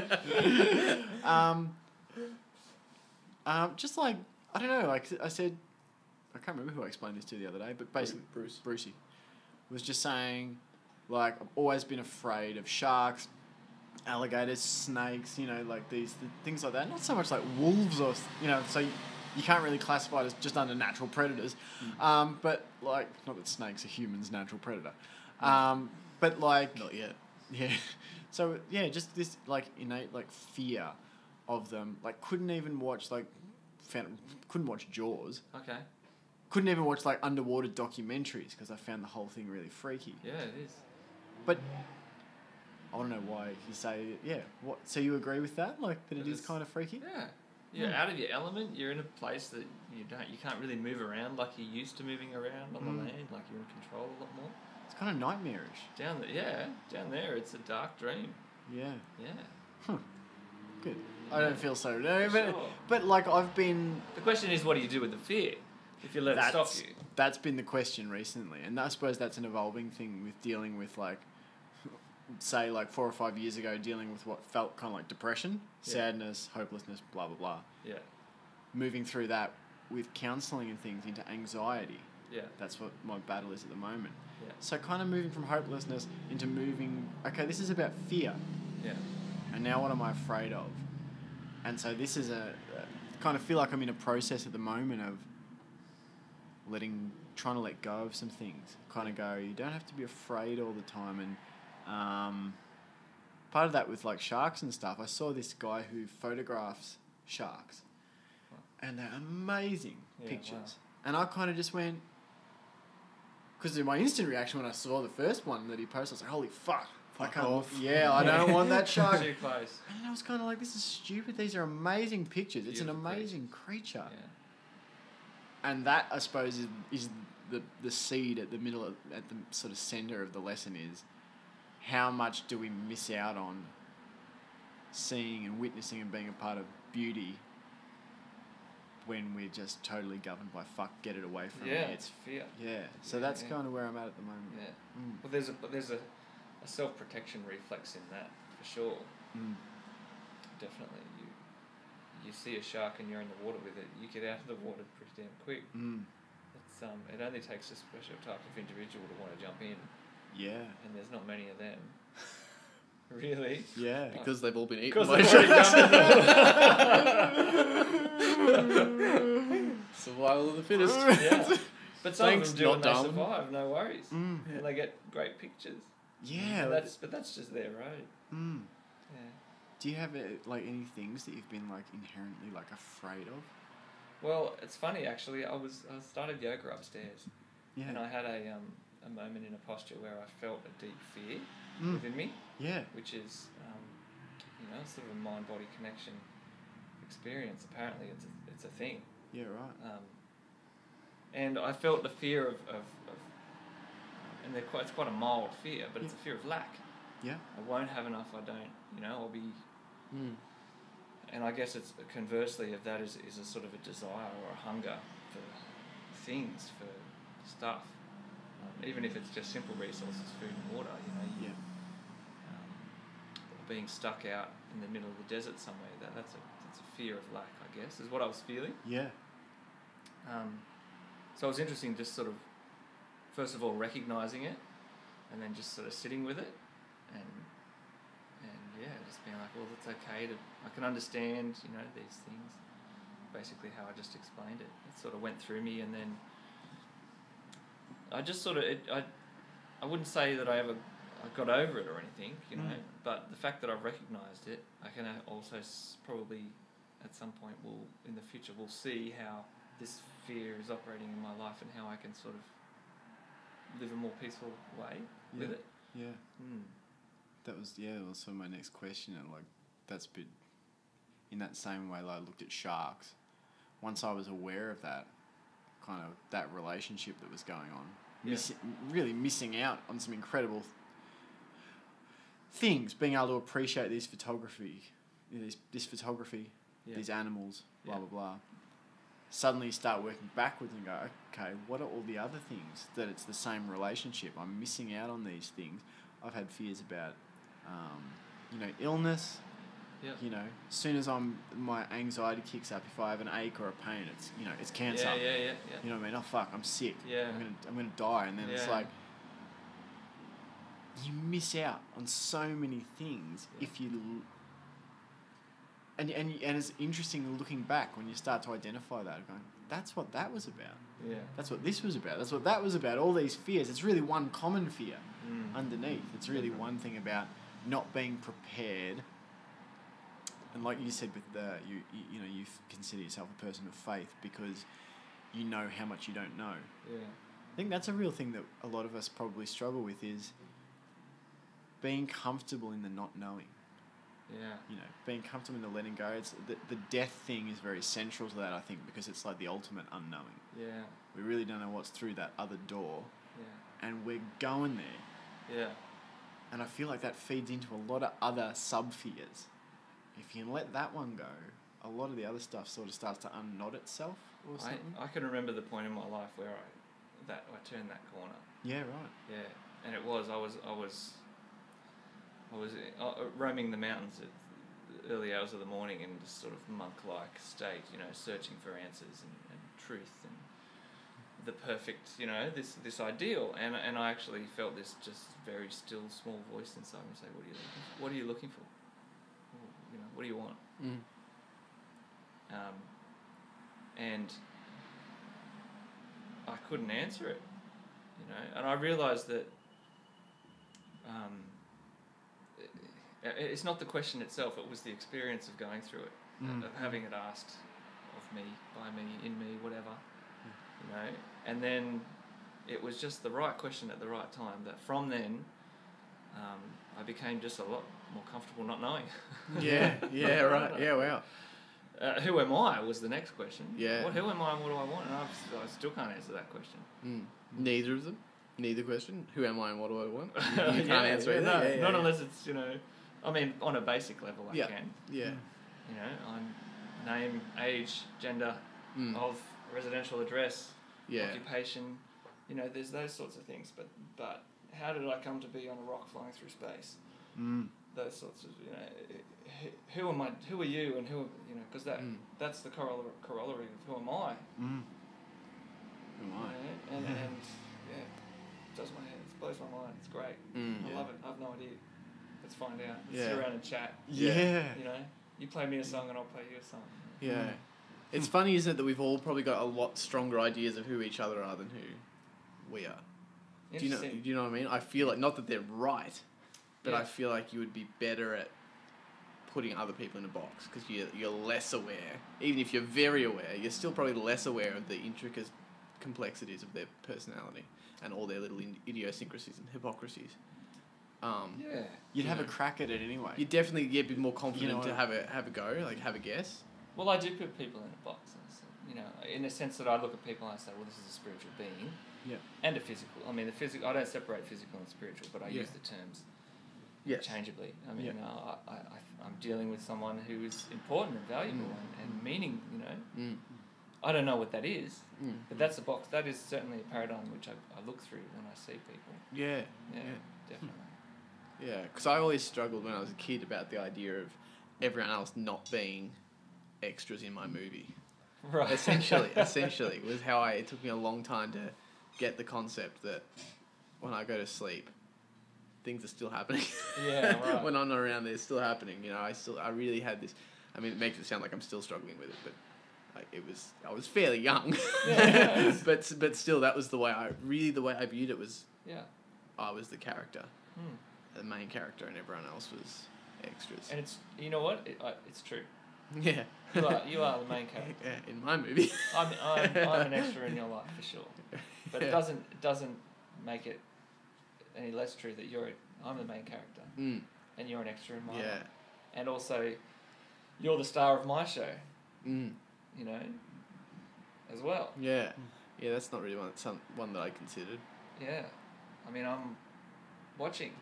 Just like, I don't know, like I said, I can't remember who I explained this to the other day, but basically Brucey was just saying, like, I've always been afraid of sharks, alligators, snakes, like these things like that. Not so much like wolves or, so you can't really classify it as just under natural predators. But like, not that snakes are humans' natural predator. But like... Not yet. Yeah. So, yeah, just this like innate like fear of them. Like, couldn't watch Jaws. Okay. Couldn't even watch like underwater documentaries because I found the whole thing really freaky. Yeah, it is. But I want to know why you say, what? So you agree with that? Like, that it is kind of freaky? Yeah. You're out of your element. You're in a place that you can't really move around like you're used to moving around on the land. Like you're in control a lot more. It's kind of nightmarish. Down there, it's a dark dream. Yeah. Yeah. Huh. Good. I don't feel so. No, Sure. but like I've been. The question is, what do you do with the fear? If you let it stop you. That's been the question recently, and I suppose that's an evolving thing with dealing with like say like 4 or 5 years ago dealing with what felt kind of like depression, sadness, hopelessness, blah, blah, blah. Yeah. Moving through that with counselling and things into anxiety. Yeah. That's what my battle is at the moment. Yeah. So kind of moving from hopelessness into moving, okay, this is about fear. Yeah. And now what am I afraid of? And so this is kind of feel like I'm in a process at the moment of trying to let go of some things. Kind of go, you don't have to be afraid all the time. And part of that with like sharks and stuff, I saw this guy who photographs sharks. And they're amazing pictures. Wow. And I kind of just went, because my instant reaction when I saw the first one that he posted, I was like, holy fuck. Fuck off. Yeah, I don't want that shark. Too close. And I was kind of like, this is stupid. These are amazing pictures. It's an Beautiful amazing creature. Yeah. And that, I suppose, is the seed at the middle, at the sort of center of the lesson is how much do we miss out on seeing and witnessing and being a part of beauty when we're just totally governed by fuck, get it away from me. It's fear. Yeah, so that's kind of where I'm at the moment. Yeah. Well, there's a self-protection reflex in that, for sure. Definitely. You see a shark and you're in the water with it, you get out of the water pretty damn quick. It's, it only takes a special type of individual to want to jump in. Yeah. And there's not many of them. Really? Yeah. Because they've all been eaten by Because they've already sharks. jumped in the water. Survival of the fittest. Yeah. But some Thanks, of them do and not they dumb. survive, no worries. And they get great pictures. Yeah. And that's just their road. Yeah. Do you have like any things that you've been like inherently like afraid of? Well, it's funny actually. I started yoga upstairs, and I had a moment in a posture where I felt a deep fear within me. Yeah. Which is, sort of a mind-body connection experience. Apparently, it's a thing. Yeah. Right. And I felt the fear of and it's quite a mild fear, but it's a fear of lack. Yeah. I won't have enough. I don't. I'll be. And I guess it's conversely of that is a sort of a desire or a hunger for things, for stuff, even if it's just simple resources, food and water. Or being stuck out in the middle of the desert somewhere. That's a fear of lack, I guess, is what I was feeling. Yeah. So it was interesting, just sort of, first of all, recognizing it, and then just sort of sitting with it, and just being like, well, it's okay I can understand, these things. Basically, how I just explained it. It sort of went through me, and then I just sort of I wouldn't say that I got over it or anything, but the fact that I've recognised it, I can also probably at some point in the future we'll see how this fear is operating in my life and how I can sort of live a more peaceful way with it. Yeah. That was also my next question, and like that's been in that same way that I looked at sharks. Once I was aware of that kind of that relationship that was going on, really missing out on some incredible things, being able to appreciate this photography, these animals, blah blah blah. Suddenly you start working backwards and go, okay, what are all the other things that it's the same relationship? I'm missing out on these things. I've had fears about, illness. Yeah. As soon as my anxiety kicks up, if I have an ache or a pain, it's cancer. Yeah. You know what I mean? Oh fuck, I'm sick. Yeah. I'm gonna die, and then it's like you miss out on so many things if you. And it's interesting looking back when you start to identify that, going, that's what that was about. Yeah. That's what this was about. That's what that was about. All these fears. It's really one common fear underneath. It's really one thing about not being prepared. And like you said, with you consider yourself a person of faith because you know how much you don't know. Yeah. I think that's a real thing that a lot of us probably struggle with is being comfortable in the not knowing. Yeah. Being comfortable in the letting go. It's the death thing is very central to that, I think, because it's like the ultimate unknowing. Yeah. We really don't know what's through that other door. Yeah. And we're going there. Yeah. And I feel like that feeds into a lot of other sub-fears. If you can let that one go, a lot of the other stuff sort of starts to unknot itself or something. I can remember the point in my life where I turned that corner. Yeah, right. Yeah. And it was, I was I was roaming the mountains at the early hours of the morning in this sort of monk-like state, searching for answers and truth and the perfect, this ideal. And I actually felt this just very still, small voice inside me say, what are you looking for? What do you want? And I couldn't answer it, and I realised that it's not the question itself, it was the experience of going through it, of having it asked of me, by me, in me, whatever, and then it was just the right question at the right time, that from then I became just a lot more comfortable not knowing. Yeah, right, yeah, wow. Who am I was the next question. Yeah. Who am I and what do I want? And I still can't answer that question. Neither of them? Neither question? Who am I and what do I want? You can't answer either? No, not unless it's, I mean, on a basic level I can. Yeah. I'm name, age, gender, of residential address, occupation, there's those sorts of things. But how did I come to be on a rock flying through space? Those sorts of, who am I? Who are you? And who, because that's the corollary of who am I? Who am I? And it does my head. It blows my mind. It's great. I love it. I have no idea. Let's find out. Let's sit around and chat. Yeah. You play me a song and I'll play you a song. Yeah. It's funny, isn't it, that we've all probably got a lot stronger ideas of who each other are than who we are. Do you know what I mean? I feel like, not that they're right, but I feel like you would be better at putting other people in a box because you're less aware. Even if you're very aware, you're still probably less aware of the intricate complexities of their personality and all their little idiosyncrasies and hypocrisies. You'd have a crack at it anyway. You'd definitely be more confident to have a go, like have a guess. Well, I do put people in a box, in a sense that I look at people and I say, well, this is a spiritual being. Yeah. And a physical. I mean, the physical. I don't separate physical and spiritual, but I use the terms interchangeably. I mean, I'm dealing with someone who is important and valuable and meaning. I don't know what that is, but that's a box. That is certainly a paradigm which I look through when I see people. Yeah. Definitely. Yeah, because I always struggled when I was a kid about the idea of everyone else not being extras in my movie. Right. Essentially, was how it took me a long time to get the concept that when I go to sleep, things are still happening. Yeah, right. When I'm not around, they're still happening. I really had this. I mean, it makes it sound like I'm still struggling with it, but I was fairly young. Yeah. but still, that was the way I viewed it was. Yeah. I was the character, the main character, and everyone else was extras. And it's it's true. Yeah. You are the main character. Yeah, in my movie. I'm an extra in your life for sure, but it doesn't make it any less true that I'm the main character, and you're an extra in my life, and also you're the star of my show, as well. Yeah, that's not really one that I considered. Yeah, I mean I'm watching.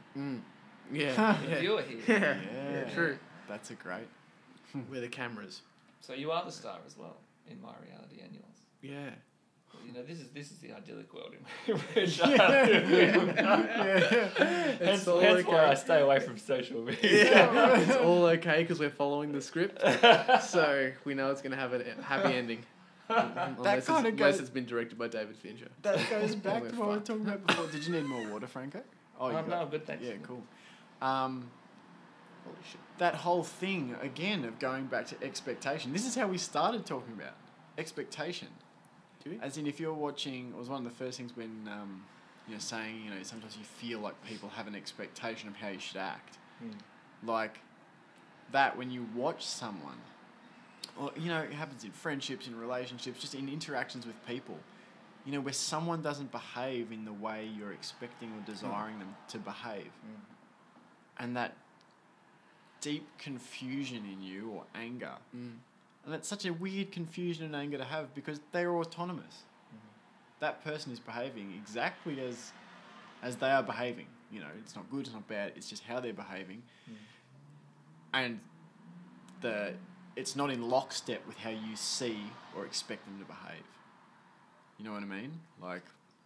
Yeah, Viewer here. Yeah, true. That's a great. We're the cameras. So you are the star as well in my reality and yours. Yeah. Well, this is the idyllic world in which hence why I stay away from social media. Yeah, it's all okay because we're following the script, so we know it's going to have a happy ending. Unless it's been directed by David Fincher. That goes back to what we were talking about before. Did you need more water, Franco? Oh, no, good, thanks. Yeah, cool. Holy shit. That whole thing, again, of going back to expectation. This is how we started talking about expectation. Do we? As in, if you're watching, it was one of the first things when, saying, sometimes you feel like people have an expectation of how you should act. Like that when you watch someone, or, it happens in friendships, in relationships, just in interactions with people, where someone doesn't behave in the way you're expecting or desiring them to behave. And that deep confusion in you or anger. And that's such a weird confusion and anger to have because they're autonomous. That person is behaving exactly as they are behaving. It's not good, it's not bad, it's just how they're behaving. And it's not in lockstep with how you see or expect them to behave. You know what I mean?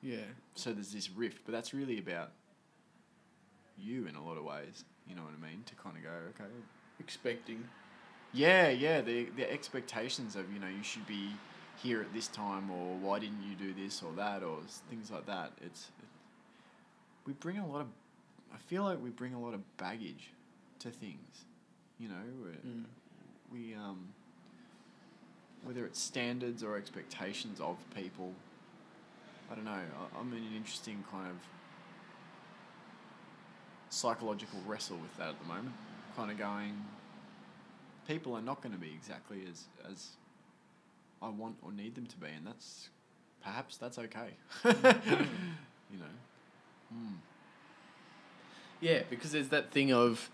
Yeah. So there's this rift, but that's really about you in a lot of ways. You know what I mean? To kind of go, okay. Expecting. Yeah, the expectations of, you should be here at this time, or why didn't you do this or that, or things like that. We bring a lot of, I feel like we bring a lot of baggage to things, we whether it's standards or expectations of people. I don't know. I'm in an interesting kind of psychological wrestle with that at the moment. Kind of going, people are not going to be exactly as I want or need them to be, and perhaps that's okay. Yeah, because there's that thing of,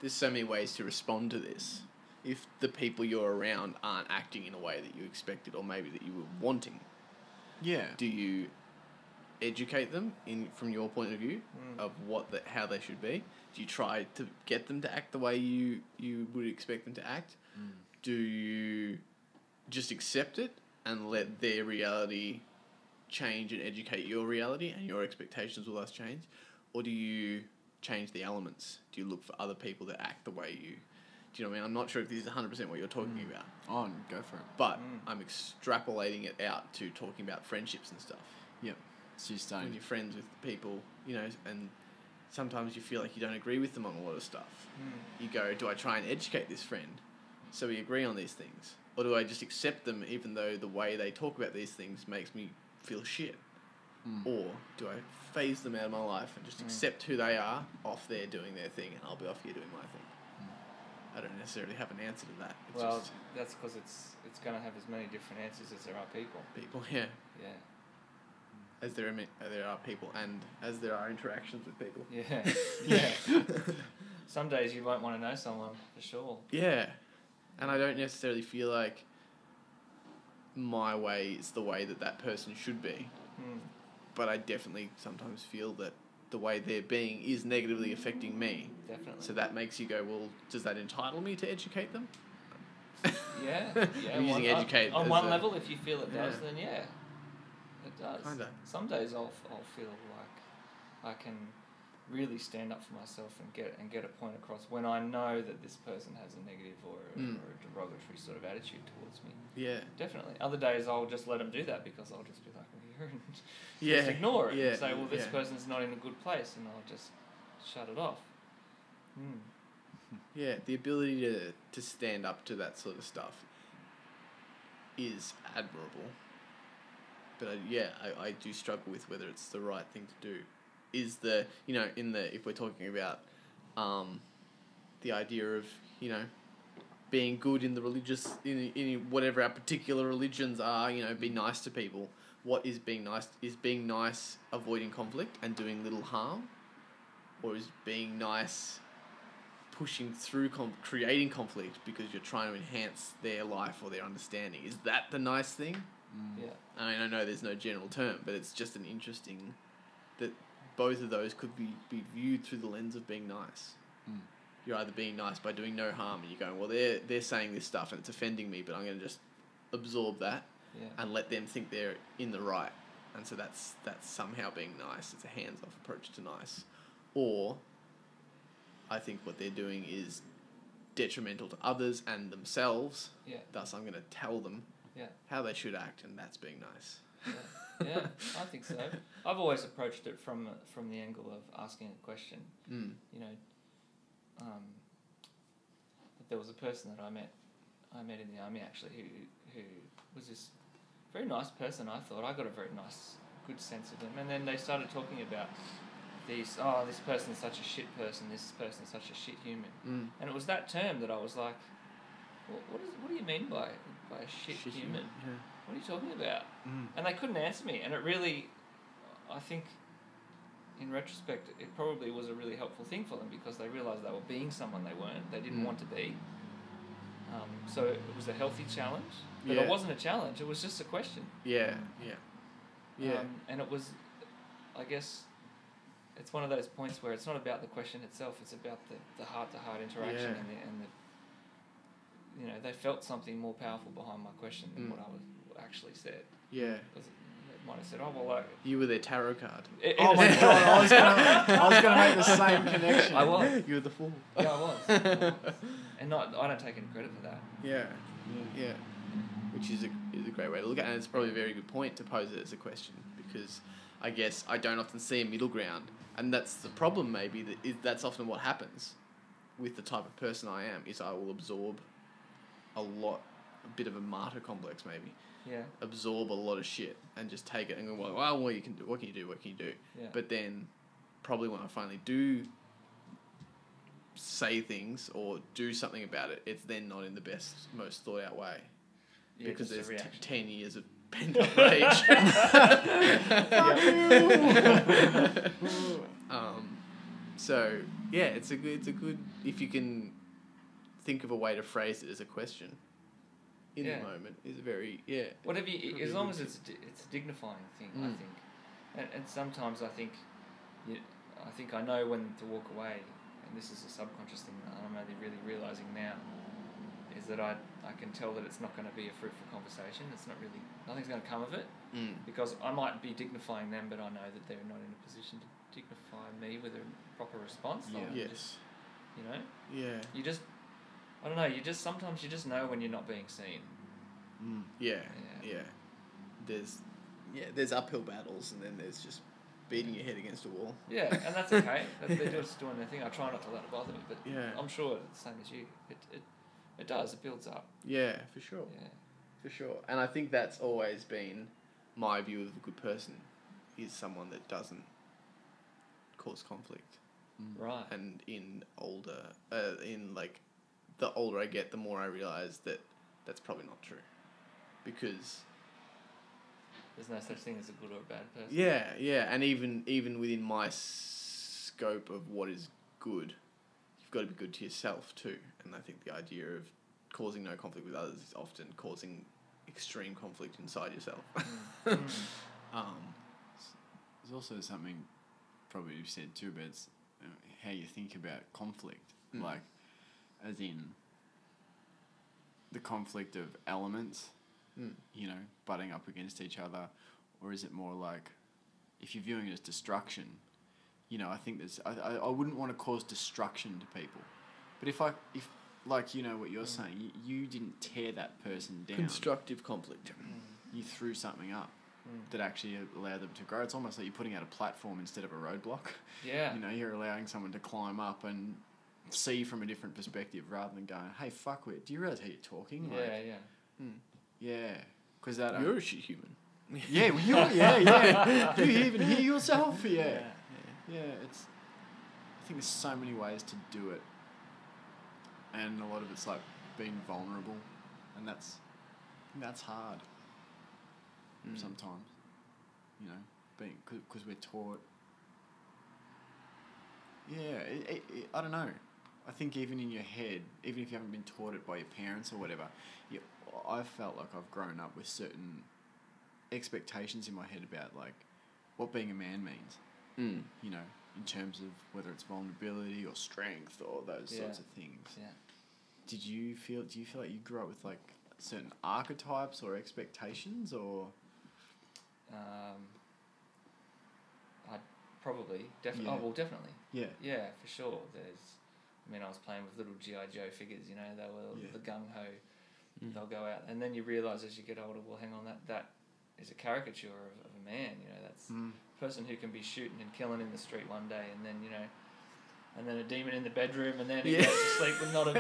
there's so many ways to respond to this. If the people you're around aren't acting in a way that you expected, or maybe that you were wanting, yeah, do you educate them from your point of view of how they should be? Do you try to get them to act the way you would expect them to act? Do you just accept it and let their reality change and educate your reality, and your expectations will thus change? Or do you change the elements? Do you look for other people that act the way you... Do you know what I mean? I'm not sure if this is 100% what you're talking about. Oh, go for it. But I'm extrapolating it out to talking about friendships and stuff. Yep. So you're saying... When you're friends with people, and sometimes you feel like you don't agree with them on a lot of stuff. You go, do I try and educate this friend so we agree on these things? Or do I just accept them even though the way they talk about these things makes me feel shit? Or do I phase them out of my life and just accept who they are, off there doing their thing, and I'll be off here doing my thing? I don't necessarily have an answer to that. It's well, just that's because it's going to have as many different answers as there are people. people, yeah. Yeah. As there are people, and as there are interactions with people. Yeah. Yeah. Some days you won't want to know someone, for sure. Yeah. And I don't necessarily feel like my way is the way that person should be. But I definitely sometimes feel that the way they're being is negatively affecting me. Definitely. So that makes you go, well, does that entitle me to educate them? Yeah. I'm using educate on as one level, if you feel it does, Yeah. then yeah, it does. Kinda. Some days I'll feel like I can really stand up for myself and get a point across when I know that this person has a negative or a derogatory sort of attitude towards me. Yeah. Definitely. Other days I'll just let them do that because I'll just be like, well, you're Yeah. just ignore it Yeah. and say, well, this Yeah. person's not in a good place, and I'll just shut it off. Yeah, the ability to stand up to that sort of stuff is admirable. But I do struggle with whether it's the right thing to do. Is if we're talking about the idea of, being good in the religious, in whatever our particular religions are, be nice to people. What is being nice? Is being nice avoiding conflict and doing little harm? Or is being nice pushing through, creating conflict because you're trying to enhance their life or their understanding? Is that the nice thing? Yeah. I mean, I know there's no general term, but it's just an interesting that both of those could be viewed through the lens of being nice. You're either being nice by doing no harm, and you're going, well, they're saying this stuff and it's offending me, but I'm going to just absorb that and let them think they're in the right. And so that's somehow being nice. It's a hands-off approach to nice. Or I think what they're doing is detrimental to others and themselves. Yeah. Thus, I'm going to tell them how they should act, and that's being nice. Yeah, I think so. I've always approached it from the angle of asking a question. There was a person that I met in the army actually who was this very nice person. I thought I got a very nice, good sense of them, and then they started talking about this person's such a shit person, this person's such a shit human, and it was that term that I was like, what do you mean by a shit human? Yeah. What are you talking about? And they couldn't answer me, and it really, I think, in retrospect, it probably was a really helpful thing for them because they realised they were being someone they weren't, they didn't want to be. So it was a healthy challenge, but it wasn't a challenge, it was just a question. Yeah. And it was, I guess, it's one of those points where it's not about the question itself, it's about the heart-to-heart interaction and they felt something more powerful behind my question than what I was actually said. Yeah. Because might have said, "Oh well, like." You were their tarot card. Oh my god! I was gonna make the same connection. I was. You were the fool. Yeah, I was. And I don't take any credit for that. Yeah. Which is a great way to look at it, and it's probably a very good point to pose it as a question, because I guess I don't often see a middle ground, and that's the problem. Maybe that's often what happens with the type of person I am. Is I will absorb a bit of a martyr complex, maybe. Yeah. Absorb a lot of shit and just take it and go, well, what can you do? Yeah. But then, probably when I finally do say things or do something about it, it's then not in the best, most thought out way. Yeah, Because just a there's reaction. 10 years of pent up rage. So yeah, it's a good if you can think of a way to phrase it as a question in the moment is very Whatever you, Probably as long good as it's a dignifying thing, I think, and sometimes I think I know when to walk away, and this is a subconscious thing that I'm only really realizing now, is that I can tell that it's not going to be a fruitful conversation. It's not really, nothing's going to come of it, because I might be dignifying them, but I know that they're not in a position to dignify me with a proper response. Yes. You know. Yeah. You just, I don't know. Sometimes you just know when you're not being seen. Yeah. There's uphill battles, and then there's just beating your head against a wall. Yeah, and that's okay. They're just doing their thing. I try not to let it bother me, but I'm sure it's the same as you. It does. It builds up. Yeah, for sure. Yeah. For sure. And I think that's always been my view of a good person, is someone that doesn't cause conflict. Right. And in the older I get, the more I realise that that's probably not true. Because there's no such thing as a good or a bad person. Yeah, and even within my scope of what is good, you've got to be good to yourself too. And I think the idea of causing no conflict with others is often causing extreme conflict inside yourself. There's also something probably you've said too, but it's how you think about conflict, like as in the conflict of elements. You know, butting up against each other, or is it more like, if you're viewing it as destruction, you know, I think I wouldn't want to cause destruction to people, but if like, you know what you're saying, you didn't tear that person down. Constructive conflict. You threw something up that actually allowed them to grow. It's almost like you're putting out a platform instead of a roadblock. Yeah. You know, you're allowing someone to climb up and see from a different perspective, rather than going, hey, fuckwit, do you realise how you're talking? Yeah, because that... You're a shit human. Yeah, well, yeah. Do you even hear yourself? Yeah, it's... I think there's so many ways to do it. And a lot of it's like being vulnerable. And that's hard. Sometimes. You know, being... Because we're taught... Yeah, I don't know. I think even in your head, even if you haven't been taught it by your parents or whatever, I've felt like I've grown up with certain expectations in my head about like what being a man means. You know, in terms of whether it's vulnerability or strength or those sorts of things. Yeah. Do you feel like you grew up with like certain archetypes or expectations, or? I probably definitely. Yeah. Oh well, definitely. Yeah. Yeah, for sure. I was playing with little G.I. Joe figures. You know, they were the gung ho. They'll go out, and then you realise as you get older, well, hang on, that is a caricature of a man. You know, that's a person who can be shooting and killing in the street one day, and then and then a demon in the bedroom, and then he goes to sleep with not a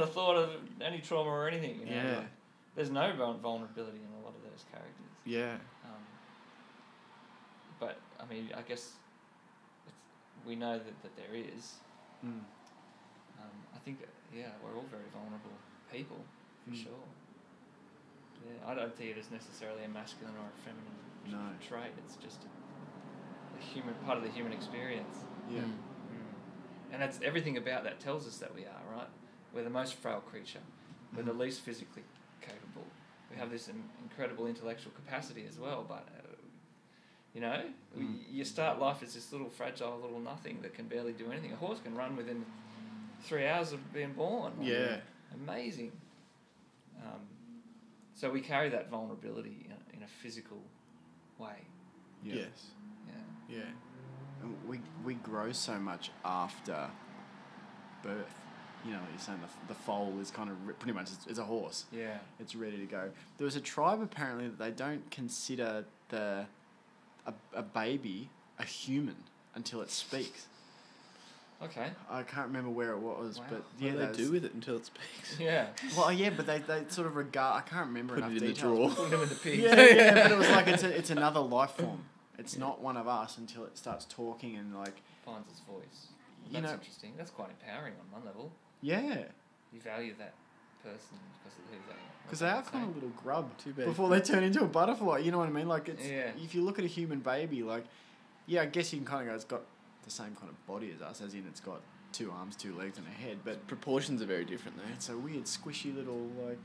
thought of any trauma or anything. You know, like, there's no vulnerability in a lot of those characters. Yeah. But I mean, I guess we know that there is. I think we're all very vulnerable people, for sure. Yeah, I don't see it as necessarily a masculine or a feminine trait. It's just a human part of the human experience. Yeah. And that's everything about that tells us that we are, right? We're the most frail creature. We're the least physically capable. We have this incredible intellectual capacity as well, but you start life as this little fragile little nothing that can barely do anything. A horse can run within 3 hours of being born. Amazing. So we carry that vulnerability in a physical way. Yeah. Yes. Yeah. Yeah. And we grow so much after birth. You know, you're saying the foal is kind of pretty much it's a horse. Yeah. It's ready to go. There was a tribe apparently that they don't consider a baby a human until it speaks. Okay. I can't remember where it was, Wow. but What yeah, do they do with it until it speaks? Yeah. Well, yeah, but they sort of regard. I can't remember Put enough it in the details. drawer. Put them in the pigs. Yeah, but it was like it's another life form. It's not one of us until it starts talking and like. Finds its voice. You That's know- interesting. That's quite empowering on one level. Yeah, You value that person because of who they are. because they are kind of a little grub Too bad. before they turn into a butterfly. You know what I mean? Like it's Yeah. if you look at a human baby, like yeah, I guess you can kind of go. It's got the same kind of body as us, as in it's got 2 arms, 2 legs, and a head, but Proportions are very different though. it's a weird, squishy little like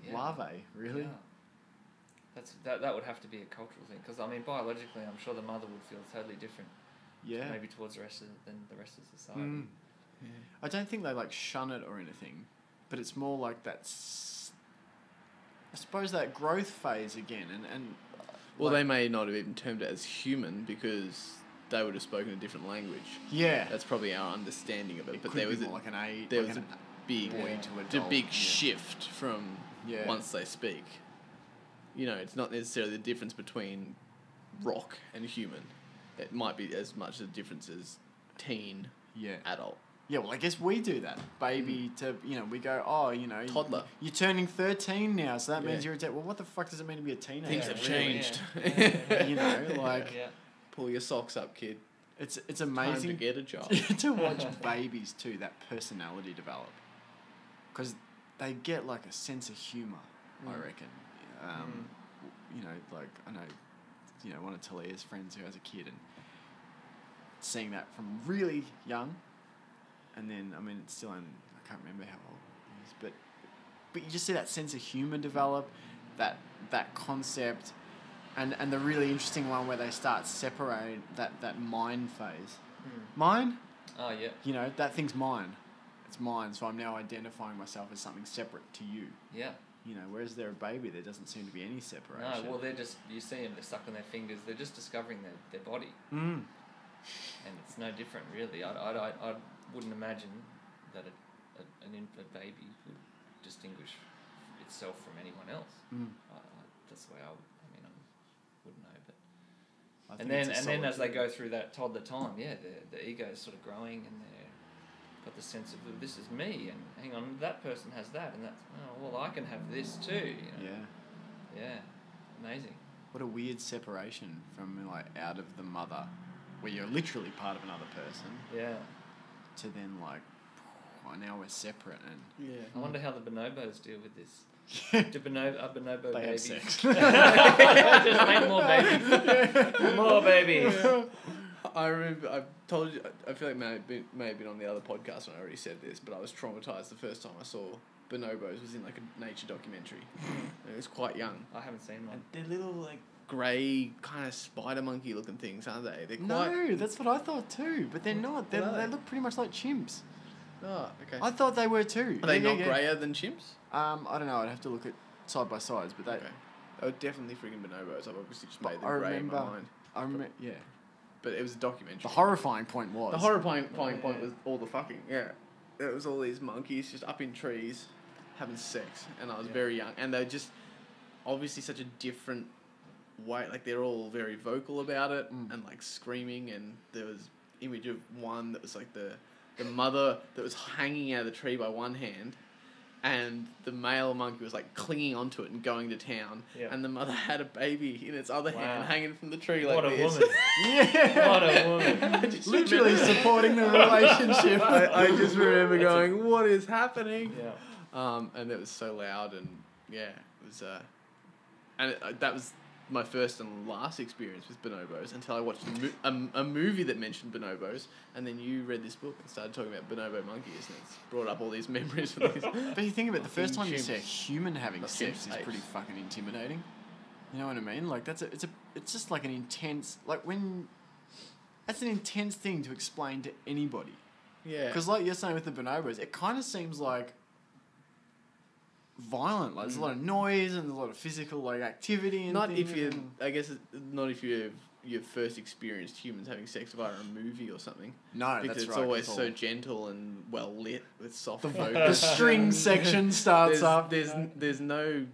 Yeah. larvae, really. Yeah. That would have to be a cultural thing because I mean biologically I'm sure the mother would feel totally different Yeah. maybe towards the rest of than the rest of society. Mm. Yeah. I don't think they like shun it or anything, but it's more like I suppose that growth phase again, and Well, like- they may not have even termed it as human because they would have spoken a different language. yeah, That's probably our understanding of it. it But could there be was more like an age, there like was an big, boy Yeah. to a adult. big yeah. shift from Yeah. once they speak. You know, it's not necessarily the difference between rock and human. It might be as much a difference as teen, Yeah. adult. Yeah, well, I guess we do that. Baby to, we go, oh, Toddler. You're turning 13 now, so that means Yeah. you're well, what the fuck does it mean to be a teenager? Things Yeah, have really, changed. yeah. You know, like, Yeah. Pull your socks up, kid. it's Time to amazing get a job. to watch babies, too, that personality develop. Because they get, like, a sense of humour, I Mm. reckon. Like, I know, one of Talia's friends who has a kid, and seeing that from really young, and then, I mean, it's still in, I can't remember how old he is, but you just see that sense of humour develop, that concept, and the really interesting one where they start separating that mine phase. Mine? Oh yeah. That thing's mine. It's mine, so I'm now identifying myself as something separate to you. Yeah. Whereas they're a baby, there doesn't seem to be any No, separation. well you see them, they're sucking their fingers, they're just discovering their body. Mm. And it's no different really. I wouldn't imagine that an infant baby would distinguish itself from anyone else. Mm. That's the way I wouldn't know. But I and think then it's a as they solid- go through that toddler time, the ego is sort of growing and they're got the sense of well, this is me and hang on, that person has that and that's well I can have this too. Yeah, amazing. What a weird separation from like out of the mother, where you're literally part of another person, Yeah. to then like, now we're separate and Yeah. I wonder how the bonobos deal with this. they Do bonobo have babies sex. just make more babies? More babies. I remember, I told you, I feel like may have been on the other podcast when I already said this, but I was traumatised the first time I saw bonobos was in like a nature documentary. It was quite young. I haven't seen one. And they're little like grey kind of spider monkey looking things, aren't they? They're quite... No, that's what I thought too, but they're not. They What are they? look pretty much like chimps. Oh, okay. I thought they were too. Are they Yeah, not yeah. greyer than chimps? I don't know. I'd have to look at side by sides, but they. Okay. They were definitely freaking bonobos. I've obviously just made them I grey in my remember- mind. I remember. Yeah. But it was a documentary. The horrifying point was. The horrifying point was all the fucking, yeah. It was all these monkeys just up in trees having sex. And I was very young. And they're just obviously such a different way. Like, they're all very vocal about it and, like, screaming. And there was image of one that was, like, the mother that was hanging out of the tree by one hand. And the male monkey was, like, clinging onto it and going to town. Yeah. And the mother had a baby in its other Wow. hand hanging from the tree like What a this. woman. Yeah. What a woman. I just Literally remember- supporting the relationship. I just remember going, what is happening? Yeah. And it was so loud and yeah, it was that was my first and last experience with bonobos until I watched a movie that mentioned bonobos, and then you read this book and started talking about bonobo monkeys, and it's brought up all these memories for these. But you think about it, the first time you see a Chimps. human having Not sex chimps, is apes. pretty fucking intimidating. You know what I mean? Like it's just like an intense that's an intense thing to explain to anybody. Yeah. Because like you're saying with the bonobos, it kind of seems like violent. Like there's a lot of noise and there's a lot of physical like activity. And Not things if you, and- I guess, not if you've first experienced humans having sex via a movie or something. No, Because that's it's right. always it's so all- gentle and well lit with soft the focus. string section starts up. There's no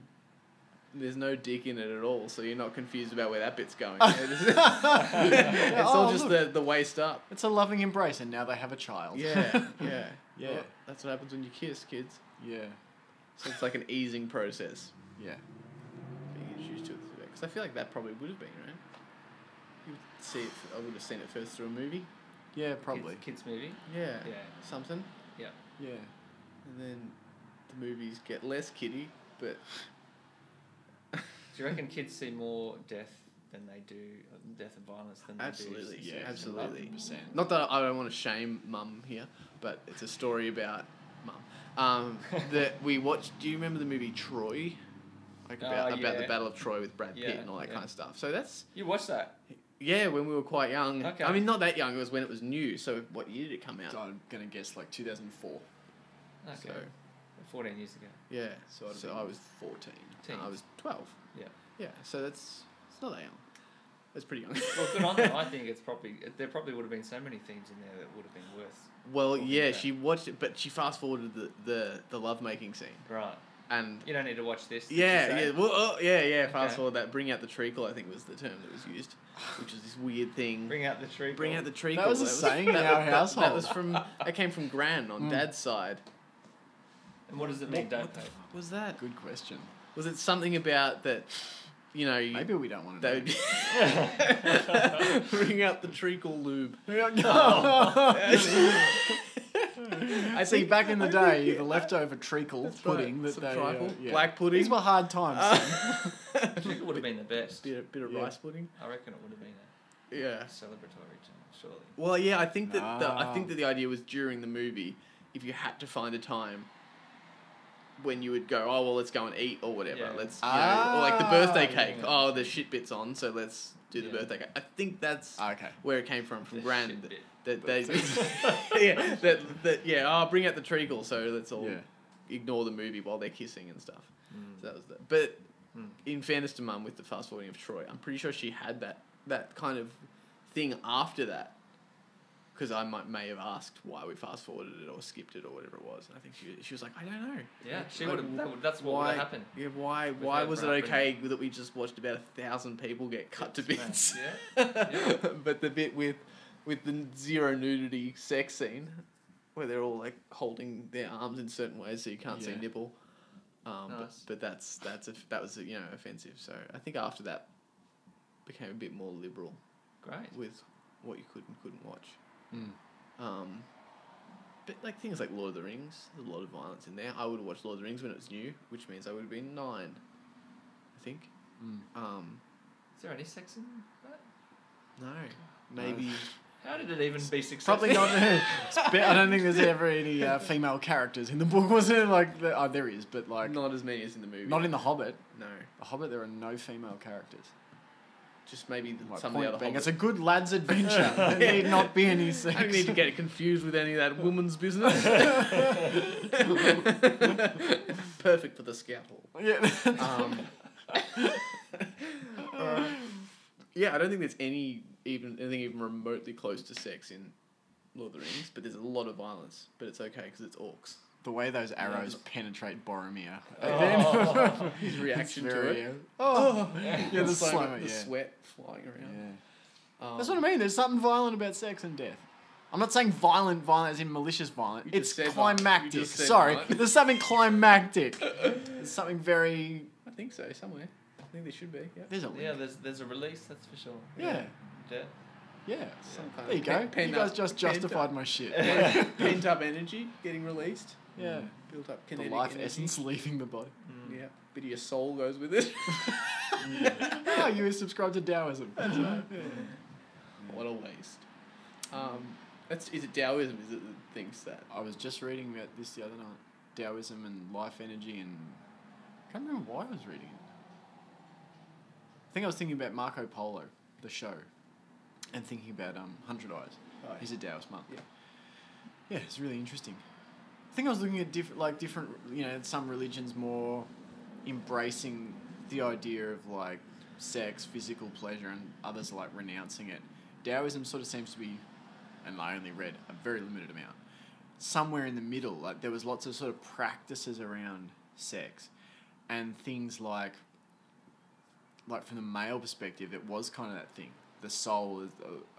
dick in it at all, so you're not confused about where that bit's going. It's all Oh, just look. the waist up. It's a loving embrace, and now they have a child. Yeah. Yeah. Well, that's what happens when you kiss, kids. Yeah. So it's like an easing process. Yeah. Being introduced to it. Because I feel like that probably would have been, right? You would see it, I would have seen it first through a movie. Yeah, probably. Kids movie. Yeah. Yeah. Something. Yeah. Yeah. And then the movies get less kiddie, but... Do you reckon kids see more death than they do death and violence than Absolutely, they do? yeah, sex and absolutely. love? 100%. Not that I don't want to shame Mum here, but it's a story about Mum. That we watched. Do you remember the movie Troy? Like about yeah. the Battle of Troy with Brad Pitt Yeah, and all that yeah. kind of stuff. So that's You watched that? when we were quite young. Okay. I mean, not that young. It was when it was new. So what year did it come out? I'm gonna guess like 2004. Okay. So 14 years ago. yeah. So, I'd have So been I was 14. I was 12. Yeah. Yeah. So it's not that young. It's pretty young. Well, good on them. I think it's probably there probably would have been so many themes in there that would have been worth. Well, talking yeah, about. she watched it, but she fast forwarded the lovemaking scene, Right. and You don't need to watch this. did yeah, you say? yeah, well, yeah. Fast Okay. forward that. Bring out the treacle, I think was the term that was used, which is this weird thing. Bring out the tree. Bring out the treacle. That was a saying in our household. That was from. That came from Gran on Dad's side. And what does it mean? Don't pay. Fuck was that? Good question. Was it something about that? You know, Maybe we don't want to. they would bring out the treacle lube. I see. Back in the day, the leftover treacle That's pudding right. that Some they treacle, yeah. black pudding. These were hard times. It would have been the best. bit of Yeah. rice pudding. I reckon it would have been Yeah. a celebratory time, surely. Well, yeah, I think that Ah. the idea was during the movie, if you had to find a time when you would go, oh well, let's go and eat or whatever. Yeah. Let's or like the birthday cake. yeah. Oh, there's shit bits on, so let's do the Yeah. birthday cake. I think that's Okay. where it came from The Gran. shit bit. That they bring out the treacle, so let's all Yeah. ignore the movie while they're kissing and stuff. Mm. So that was that. But Mm. in fairness to Mum, with the fast forwarding of Troy, I'm pretty sure she had that kind of thing after that. Because I may have asked why we fast forwarded it or skipped it or whatever it was. And I think she was like, I don't know. Yeah, she Like, would have. That's what would have happened. Yeah, why her was it Brad okay that we just watched about 1,000 people get cut to bits? Yeah. Yeah. But the bit with the zero nudity sex scene, where they're all like holding their arms in certain ways so you can't see Yeah. nipple. Nice. But that was offensive. So I think after that became a bit more liberal Great. with what you could and couldn't watch. Mm. But like things like Lord of the Rings, there's a lot of violence in there. I would have watched Lord of the Rings when it was new, which means I would have been 9, I think. Mm. Is there any sex in that? No, maybe. How did it even be successful? Probably not. I don't think there's ever any female characters in the book, was there? Like, there is, but like Not as many as in the movie. not in the Hobbit. No, The Hobbit, there are no female characters. just maybe My some of the point other. being, Hobbits. it's a good lad's adventure. There need not be any sex. I don't need to get confused with any of that woman's business. Perfect for the scalpel. Yeah. Yeah, I don't think there's anything even remotely close to sex in Lord of the Rings, but there's a lot of violence. But it's okay because it's orcs. The way those arrows penetrate Boromir. Oh. His reaction It's to very, it. Yeah, the slow- slow-mo, the yeah. sweat flying around. Yeah. That's what I mean. There's something violent about sex and death. I'm not saying violent as in malicious violent. You It's just said violent. climactic. You just said Sorry. violent. There's something climactic. There's something very... I think so, somewhere. I think there should be. Yeah. There's a link. Yeah, there's a release, that's for sure. Yeah. Death. Yeah. Some kind There you of go. pen You guys up- just pent justified up- my shit. Pent up energy getting released. Yeah. Built up The kinetic life energy. essence leaving the body. Yeah. Bit of your soul goes with it. Oh, you subscribe to Taoism. That's right. What a waste. Is it Taoism? Is it the things that? I was just reading about this the other night. Taoism and life energy and... I can't remember why I was reading it. I think I was thinking about Marco Polo, the show, and thinking about 100 Eyes. Oh, He's a Taoist monk. Yeah. Yeah, it's really interesting. I think I was looking at different, some religions more embracing the idea of like sex, physical pleasure, and others are like renouncing it. Taoism sort of seems to be, and I only read a very limited amount, somewhere in the middle. Like there was lots of sort of practices around sex, and things like from the male perspective, it was kind of that thing. The soul is,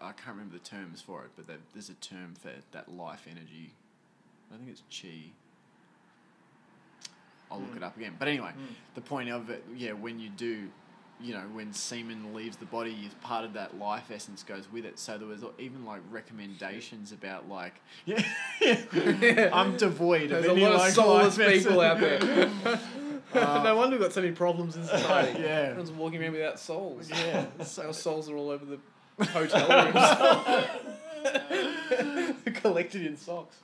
I can't remember the terms for it, but there's a term for that life energy. I think it's chi. I'll look it up again. But anyway, the point of it, when you do, when semen leaves the body, part of that life essence goes with it. So there was even like recommendations about like, I'm devoid of There's any a lot of like soulless life people out essence. there. No wonder we've got so many problems in society. Yeah. Everyone's walking around without souls. Yeah. Our souls are all over the hotel rooms. Collected in socks.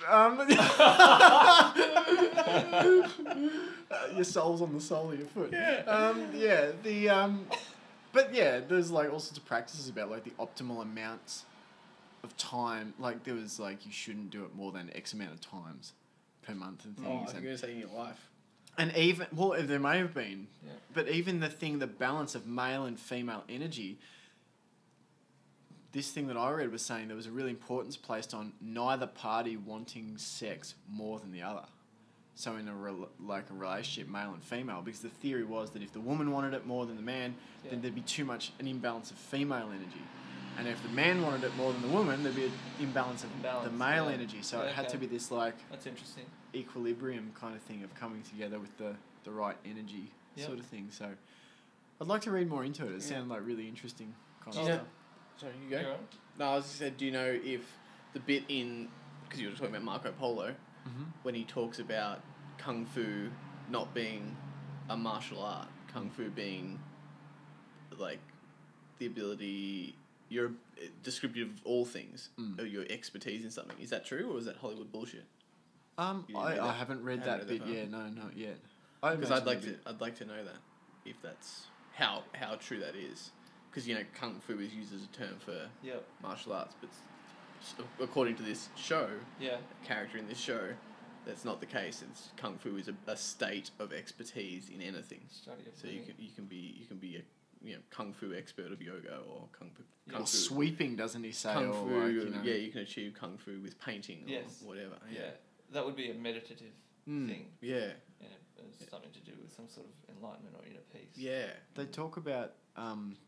Your soul's on the sole of your foot. Yeah. But yeah, there's like all sorts of practices about like the optimal amounts of time. Like there was like you shouldn't do it more than X amount of times per month and Oh, things. I'm going to say in your life. And even, there may have been, but even the balance of male and female energy, this thing that I read was saying there was a real importance placed on neither party wanting sex more than the other. So in a relationship, male and female, because the theory was that if the woman wanted it more than the man, then there'd be an imbalance of female energy. And if the man wanted it more than the woman, there'd be an imbalance of the male energy. So it had to be this like... That's interesting. Equilibrium kind of thing of coming together with the right energy sort of thing. So I'd like to read more into it. It sounded like really interesting kind of stuff. Sorry, you go. You're on? No, I was just saying, do you know if the bit in... Because you were talking about Marco Polo, when he talks about Kung Fu not being a martial art, Kung Fu being like the ability... You're descriptive of all things, or your expertise in something. Is that true, or is that Hollywood bullshit? I haven't read that bit. Yeah, no, not yet. Because I'd like to know that, if that's how true that is. Because Kung Fu is used as a term for martial arts, but according to this show, character in this show, that's not the case. It's Kung Fu is a state of expertise in anything. So you can be a Kung Fu expert of yoga or Kung Fu. Sweeping, doesn't he say? Kung Fu, like, you can achieve Kung Fu with painting or whatever. Yeah, that would be a meditative thing. Yeah. And it's something to do with some sort of enlightenment or inner peace. Yeah. They talk about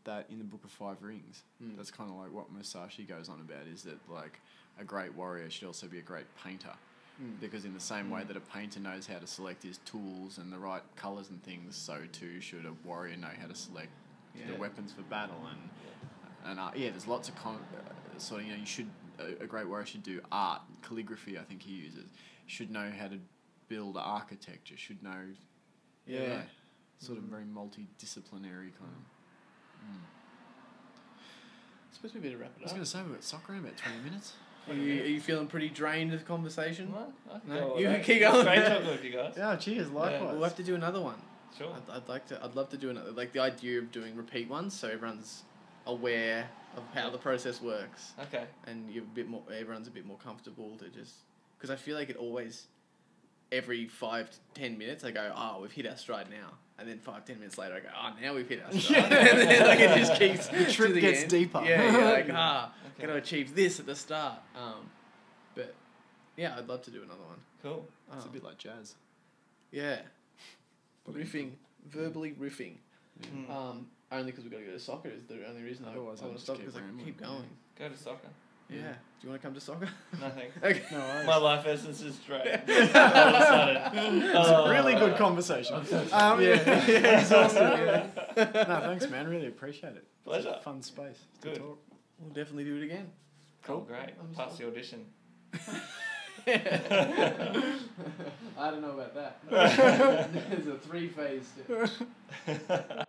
that in the Book of Five Rings. That's kind of like what Musashi goes on about, is that like a great warrior should also be a great painter. Because in the same way that a painter knows how to select his tools and the right colours and things, so too should a warrior know how to select the weapons for battle. And there's lots of a great warrior should do art, calligraphy. I think he uses, should know how to build architecture, should know, sort of very multidisciplinary kind of. Supposed to be a bit to wrap it up. I was going to say we've got soccer in about 20 minutes. Are you feeling pretty drained of conversation? Well, No? You can keep going. Great talking with you guys. Yeah, cheers. Likewise. We'll have to do another one. Sure. I'd love to do another. Like the idea of doing repeat ones, so everyone's aware of how the process works. Okay. And everyone's a bit more comfortable to just, because I feel like it always, every 5 to 10 minutes I go, oh, we've hit our stride now, and then 5-10 minutes later I go, oh, now we've hit our stride. And then like it just keeps the trip gets deeper. Yeah, you're like gotta achieve this at the start. But yeah, I'd love to do another one. Cool. It's a bit like jazz. Yeah. Riffing, verbally riffing. Only because we've got to go to soccer is the only reason I want to stop, because I can keep going. Go to soccer. Yeah. Do you want to come to soccer? Nothing. Okay. No worries. My life essence is drained. All of a sudden. It's a really good conversation. Exhausted. No, thanks, man. Really appreciate it. Pleasure. It's a fun space. Good. To talk. We'll definitely do it again. Cool. Great. Pass the audition. I don't know about that. There's a 3-phase step.